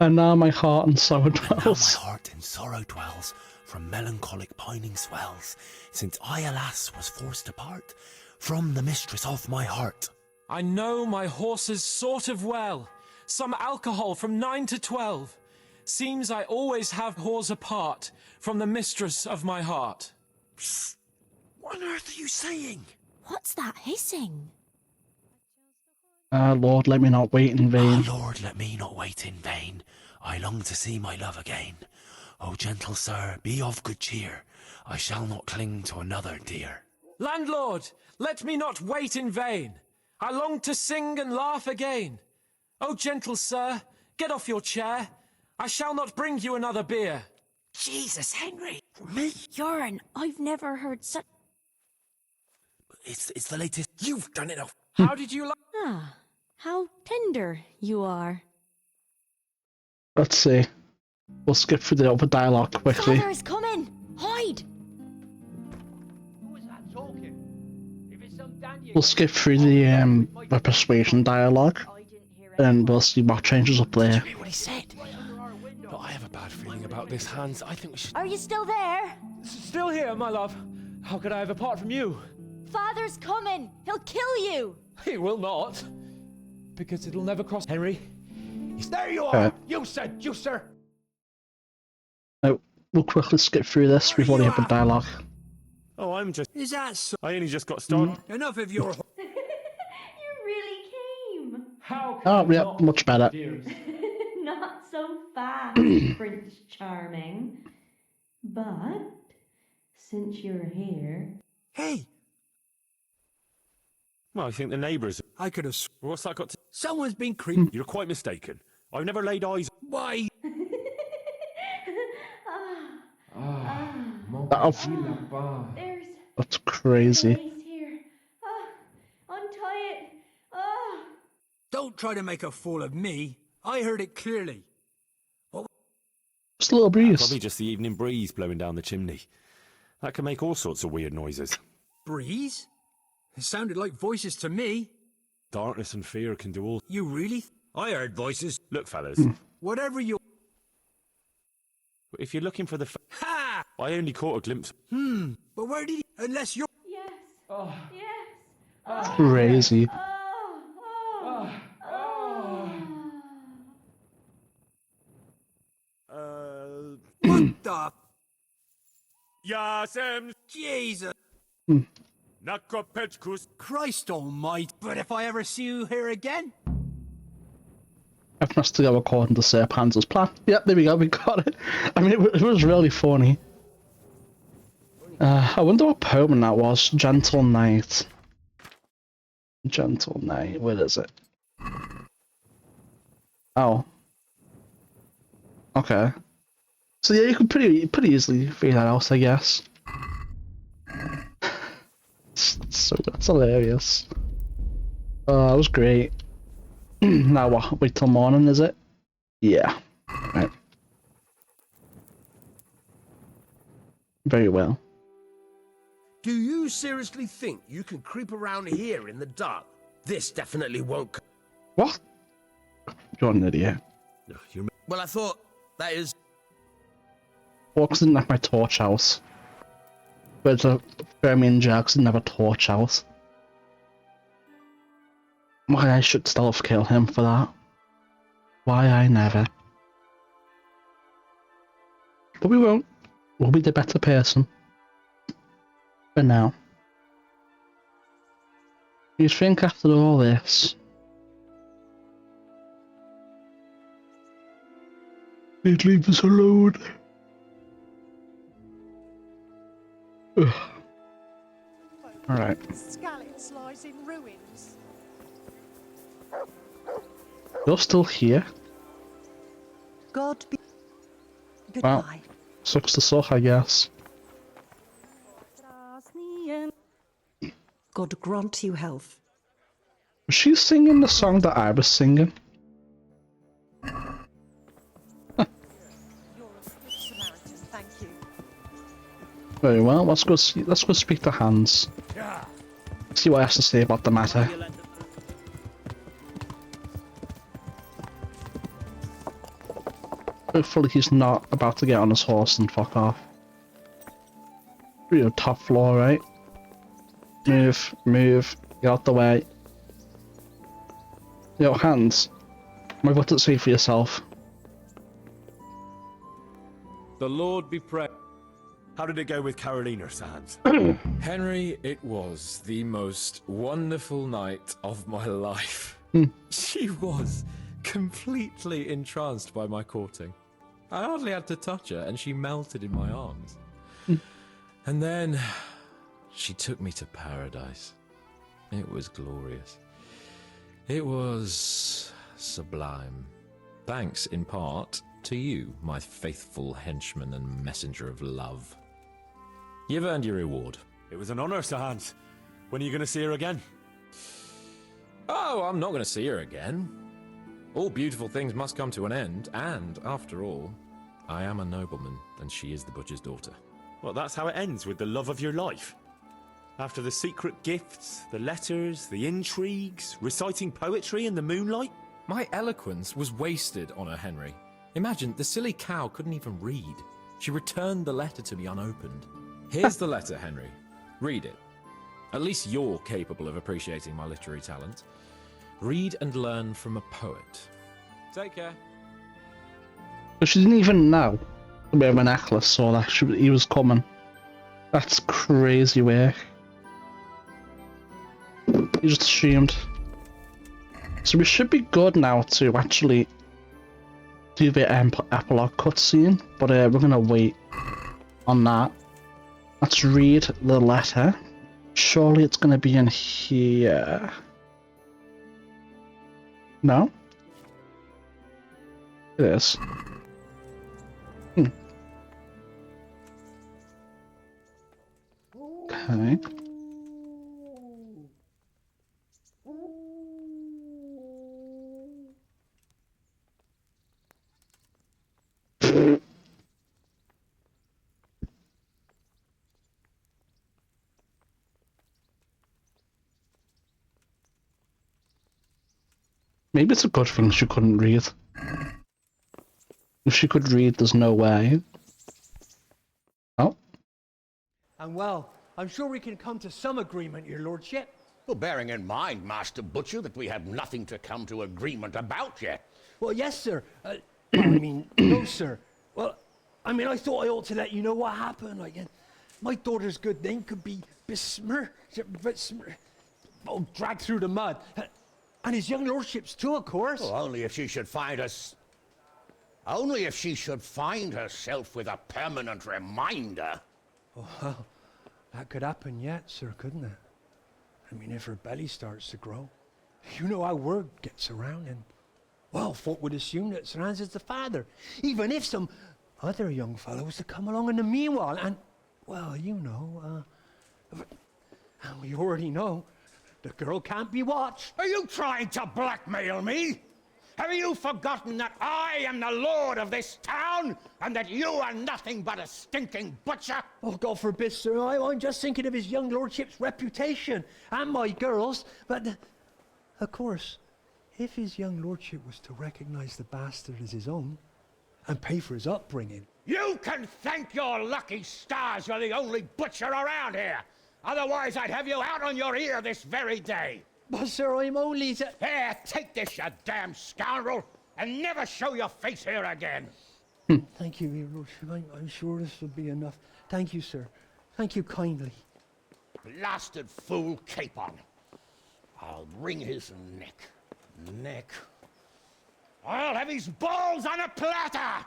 [SPEAKER 1] And now my heart and sorrow
[SPEAKER 22] And now my
[SPEAKER 1] dwells.
[SPEAKER 22] heart in sorrow dwells, from melancholic pining swells, since I, alas, was forced to part from the mistress of my heart.
[SPEAKER 3] I know my horses sort of well. Some alcohol from 9 to 12. Seems I always have whores apart from the mistress of my heart.
[SPEAKER 22] Psst! What on earth are you saying?
[SPEAKER 16] What's that hissing?
[SPEAKER 1] Lord, let me not wait in vain.
[SPEAKER 22] Ah, Lord, let me not wait in vain. I long to see my love again. O gentle sir, be of good cheer. I shall not cling to another dear.
[SPEAKER 3] Landlord, let me not wait in vain. I long to sing and laugh again. Oh, gentle sir, get off your chair. I shall not bring you another beer.
[SPEAKER 22] Jesus, Henry! Me?
[SPEAKER 16] Yarn, I've never heard such...
[SPEAKER 22] It's the latest. You've done it all.
[SPEAKER 3] How did you like...
[SPEAKER 16] Ah, how tender you are.
[SPEAKER 1] Let's see. We'll skip through the other dialogue quickly.
[SPEAKER 16] Father is coming! Hide!
[SPEAKER 12] Who is that talking? If it's some dandy
[SPEAKER 1] We'll skip through the persuasion dialogue, and we'll see what changes up there.
[SPEAKER 22] Tell me what he said. But I have a bad feeling about this, Hans. I think we should...
[SPEAKER 16] Are you still there?
[SPEAKER 3] Still here, my love. How could I have apart from you?
[SPEAKER 16] Father's coming! He'll kill you!
[SPEAKER 3] He will not. Because it'll never cross... Henry.
[SPEAKER 12] There you are! You seducer!
[SPEAKER 1] No, we'll quickly skip through this. We've already had the dialogue.
[SPEAKER 2] Oh, I'm just...
[SPEAKER 12] Is that so?
[SPEAKER 2] I only just got started.
[SPEAKER 12] Enough of your...
[SPEAKER 15] You really came.
[SPEAKER 3] How
[SPEAKER 1] Oh, yeah, much better.
[SPEAKER 15] Not so fast, Prince Charming. But, since you're here...
[SPEAKER 12] Hey!
[SPEAKER 2] Well, I think the neighbours...
[SPEAKER 12] I could have...
[SPEAKER 2] What's that got to...
[SPEAKER 12] Someone's been creeping.
[SPEAKER 2] You're quite mistaken. I've never laid eyes...
[SPEAKER 12] Why?
[SPEAKER 13] There's
[SPEAKER 1] That's crazy.
[SPEAKER 13] waste here. Untie it.
[SPEAKER 12] Don't try to make a fool of me. I heard it clearly.
[SPEAKER 1] Just a little breeze.
[SPEAKER 2] Probably just the evening breeze blowing down the chimney. That can make all sorts of weird noises.
[SPEAKER 12] Breeze? It sounded like voices to me.
[SPEAKER 2] Darkness and fear can do all...
[SPEAKER 12] You really? I heard voices.
[SPEAKER 2] Look, fellas.
[SPEAKER 12] Whatever you...
[SPEAKER 2] If you're looking for the...
[SPEAKER 12] Ha!
[SPEAKER 2] I only caught a glimpse...
[SPEAKER 12] But where did he... Unless you're...
[SPEAKER 13] Yes. Yes.
[SPEAKER 1] Crazy.
[SPEAKER 12] What the...
[SPEAKER 2] Yasem...
[SPEAKER 12] Jesus.
[SPEAKER 2] Nakopechkus...
[SPEAKER 12] Christ almighty. But if I ever see you here again...
[SPEAKER 1] Everything has to go according to Sir Panzer's plan. Yep, there we go, we got it. I mean, it was really funny. I wonder what poem that was. Gentle Night. Gentle Night, where is it? Oh. Okay. So yeah, you could pretty easily figure that out, I guess. So that's hilarious. That was great. Now what? Wait till morning, is it? Yeah. Right. Very well.
[SPEAKER 11] Do you seriously think you can creep around here in the dark? This definitely won't...
[SPEAKER 1] What? You're an idiot.
[SPEAKER 11] Well, I thought, that is...
[SPEAKER 1] Walks didn't have my torch house. But the Birmingham Jags didn't have a torch house. Why I should stealth kill him for that. Why I never. But we won't. We'll be the better person. For now. You think after all this... He'd leave us alone. Alright.
[SPEAKER 9] Skalitz lies in ruins.
[SPEAKER 1] You're still here?
[SPEAKER 9] God be...
[SPEAKER 1] Well,
[SPEAKER 9] Goodbye.
[SPEAKER 1] sucks to suck, I guess.
[SPEAKER 9] God grant you health.
[SPEAKER 1] Was she singing the song that I was singing?
[SPEAKER 9] You're a good Samaritan, thank you.
[SPEAKER 1] Very well, let's go speak to Hans. See what he has to say about the matter. Hopefully he's not about to get on his horse and fuck off. You're top floor, right? Move, get out the way. Yo, Hans, what about to say for yourself?
[SPEAKER 3] The Lord be praised.
[SPEAKER 2] How did it go with Carolina, Sans?
[SPEAKER 3] Henry, it was the most wonderful night of my life. She was completely entranced by my courting. I hardly had to touch her, and she melted in my arms. And then she took me to paradise. It was glorious. It was sublime. Thanks, in part, to you, my faithful henchman and messenger of love. You've earned your reward.
[SPEAKER 2] It was an honour, Sir Hans. When are you going to see her again?
[SPEAKER 3] Oh, I'm not going to see her again. All beautiful things must come to an end, and, after all, I am a nobleman, and she is the butcher's daughter.
[SPEAKER 2] Well, that's how it ends, with the love of your life. After the secret gifts, the letters, the intrigues, reciting poetry in the moonlight.
[SPEAKER 3] My eloquence was wasted on her, Henry. Imagine, the silly cow couldn't even read. She returned the letter to me unopened. Here's the letter, Henry. Read it. At least you're capable of appreciating my literary talent. Read and learn from a poet. Take care.
[SPEAKER 1] But she didn't even know the bit of a necklace saw that he was coming. That's crazy work. He just assumed. So we should be good now to actually do the epilogue cutscene, but we're gonna wait on that. Let's read the letter. Surely it's going to be in here. No? It is. Okay. Maybe it's a good thing she couldn't read. If she could read, there's no way. Oh.
[SPEAKER 5] And well, I'm sure we can come to some agreement, your lordship.
[SPEAKER 18] Well, bearing in mind, Master Butcher, that we have nothing to come to agreement about yet.
[SPEAKER 5] Well, yes, sir. No, sir. Well, I thought I ought to let you know what happened. My daughter's good name could be dragged through the mud. And his young lordship's too, of course.
[SPEAKER 18] Well, only if she should find us... Only if she should find herself with a permanent reminder.
[SPEAKER 5] Oh, well, that could happen yet, sir, couldn't it? If her belly starts to grow. You know how word gets around, and, well, folk would assume that Sir Hans is the father, even if some other young fellow was to come along in the meanwhile, and, well, and we already know, the girl can't be watched.
[SPEAKER 18] Are you trying to blackmail me? Have you forgotten that I am the lord of this town, and that you are nothing but a stinking butcher?
[SPEAKER 5] Oh, God forbid, sir. I'm just thinking of his young lordship's reputation, and my girl's. But, of course, if his young lordship was to recognize the bastard as his own, and pay for his upbringing...
[SPEAKER 18] You can thank your lucky stars you're the only butcher around here. Otherwise, I'd have you out on your ear this very day.
[SPEAKER 5] But, sir, I'm only...
[SPEAKER 18] Here, take this, you damn scoundrel, and never show your face here again.
[SPEAKER 5] Thank you, your lordship. I'm sure this will be enough. Thank you, sir. Thank you kindly.
[SPEAKER 18] Blasted fool capon. I'll wring his neck. I'll have his balls on a platter!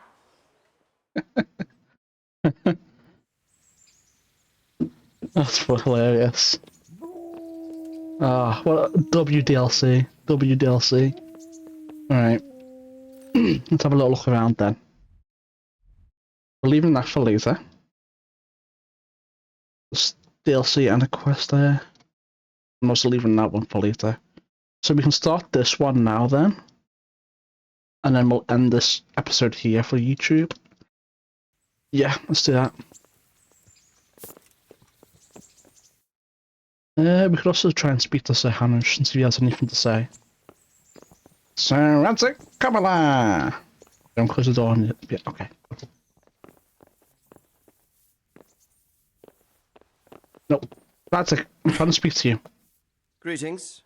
[SPEAKER 1] That's hilarious. Ah, well, WDLC. Alright. Let's have a little look around then. We're leaving that for later. There's DLC and a quest there. I'm also leaving that one for later. So we can start this one now then. And then we'll end this episode here for YouTube. Yeah, let's do that. We could also try and speak to Sir Hanush and see if he has anything to say. Sir Radzik, come along! Don't close the door. Yeah, okay. Nope. Radzik, I'm trying to speak to you.
[SPEAKER 19] Greetings.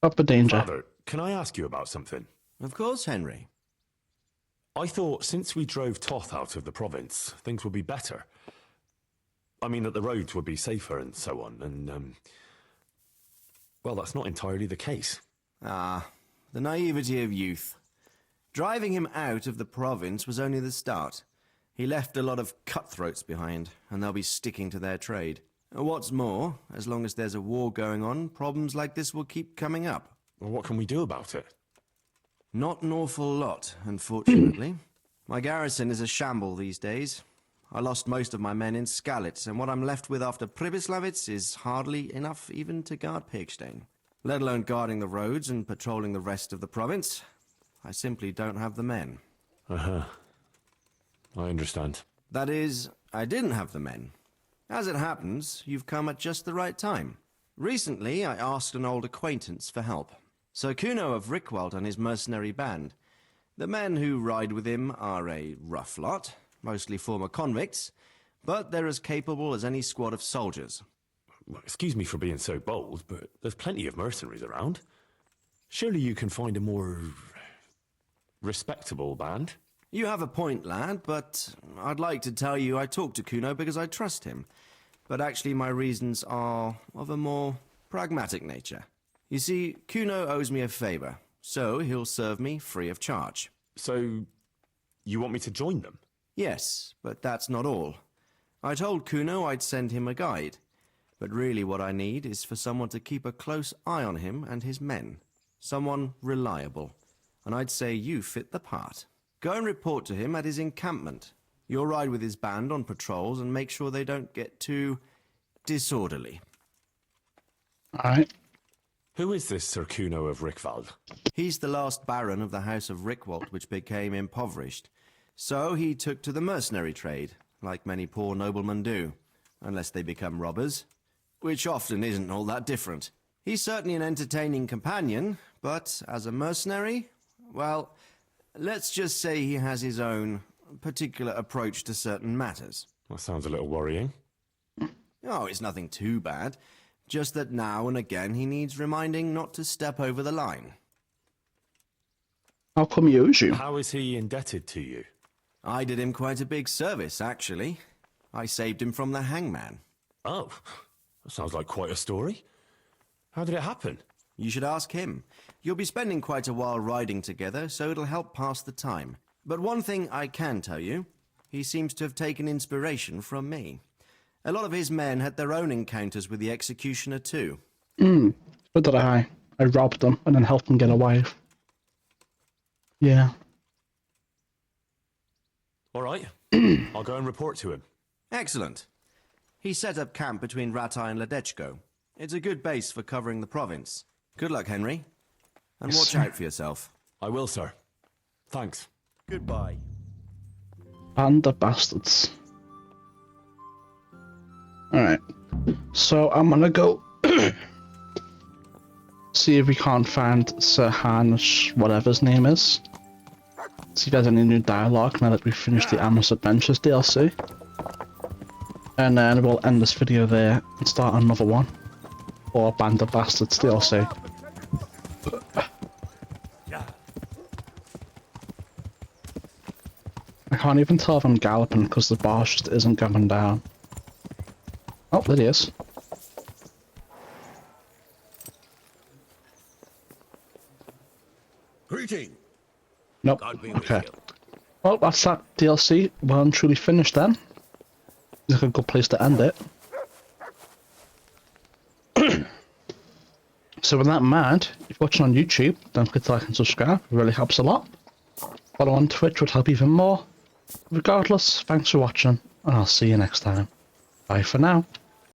[SPEAKER 1] Up a danger.
[SPEAKER 2] Father, can I ask you about something?
[SPEAKER 19] Of course, Henry.
[SPEAKER 2] I thought since we drove Toth out of the province, things would be better. I mean, that the roads would be safer and so on, and, well, that's not entirely the case.
[SPEAKER 19] Ah, the naivety of youth. Driving him out of the province was only the start. He left a lot of cutthroats behind, and they'll be sticking to their trade. What's more, as long as there's a war going on, problems like this will keep coming up.
[SPEAKER 2] Well, what can we do about it?
[SPEAKER 19] Not an awful lot, unfortunately. My garrison is a shamble these days. I lost most of my men in Skalitz, and what I'm left with after Pribyslavitz is hardly enough even to guard Pegstein. Let alone guarding the roads and patrolling the rest of the province. I simply don't have the men.
[SPEAKER 2] Uh-huh. I understand.
[SPEAKER 19] That is, I didn't have the men. As it happens, you've come at just the right time. Recently, I asked an old acquaintance for help. Sir Kuno of Rickwald and his mercenary band. The men who ride with him are a rough lot, mostly former convicts, but they're as capable as any squad of soldiers.
[SPEAKER 2] Well, excuse me for being so bold, but there's plenty of mercenaries around. Surely you can find a more respectable band?
[SPEAKER 19] You have a point, lad, but I'd like to tell you I talked to Kuno because I trust him. But actually my reasons are of a more pragmatic nature. You see, Kuno owes me a favor, so he'll serve me free of charge.
[SPEAKER 2] So, you want me to join them?
[SPEAKER 19] Yes, but that's not all. I told Kuno I'd send him a guide. But really what I need is for someone to keep a close eye on him and his men. Someone reliable. And I'd say you fit the part. Go and report to him at his encampment. You'll ride with his band on patrols and make sure they don't get too disorderly.
[SPEAKER 1] Alright.
[SPEAKER 2] Who is this Sir Kuno of Rickwald?
[SPEAKER 19] He's the last baron of the House of Rickwald, which became impoverished. So he took to the mercenary trade, like many poor noblemen do, unless they become robbers, which often isn't all that different. He's certainly an entertaining companion, but as a mercenary, well, let's just say he has his own particular approach to certain matters.
[SPEAKER 2] That sounds a little worrying.
[SPEAKER 19] Oh, it's nothing too bad. Just that now and again he needs reminding not to step over the line.
[SPEAKER 1] How come he owes you?
[SPEAKER 2] How is he indebted to you?
[SPEAKER 19] I did him quite a big service, actually. I saved him from the hangman.
[SPEAKER 2] Oh, that sounds like quite a story. How did it happen?
[SPEAKER 19] You should ask him. You'll be spending quite a while riding together, so it'll help pass the time. But one thing I can tell you, he seems to have taken inspiration from me. A lot of his men had their own encounters with the executioner too.
[SPEAKER 1] So did I. I robbed them and then helped them get away. Yeah.
[SPEAKER 2] All right. I'll go and report to him.
[SPEAKER 19] Excellent. He set up camp between Ratai and Ledechko. It's a good base for covering the province. Good luck, Henry. And watch out for yourself.
[SPEAKER 2] I will, sir. Thanks.
[SPEAKER 19] Goodbye.
[SPEAKER 1] And the bastards. Alright. So I'm gonna go see if we can't find Sir Hanish, whatever his name is. See if there's any new dialogue now that we've finished the Amorous Adventures DLC. And then we'll end this video there and start another one. Or Band of Bastards DLC. I can't even tell if I'm galloping because the bar just isn't coming down. Oh, there he is.
[SPEAKER 6] Greeting.
[SPEAKER 1] Nope.
[SPEAKER 6] God be with
[SPEAKER 1] Okay.
[SPEAKER 6] you.
[SPEAKER 1] Well, that's that DLC well and truly finished then. It's like a good place to end it. So with that in mind, if you're watching on YouTube, don't forget to like and subscribe. It really helps a lot. Follow on Twitch would help even more. Regardless, thanks for watching, and I'll see you next time. Bye for now.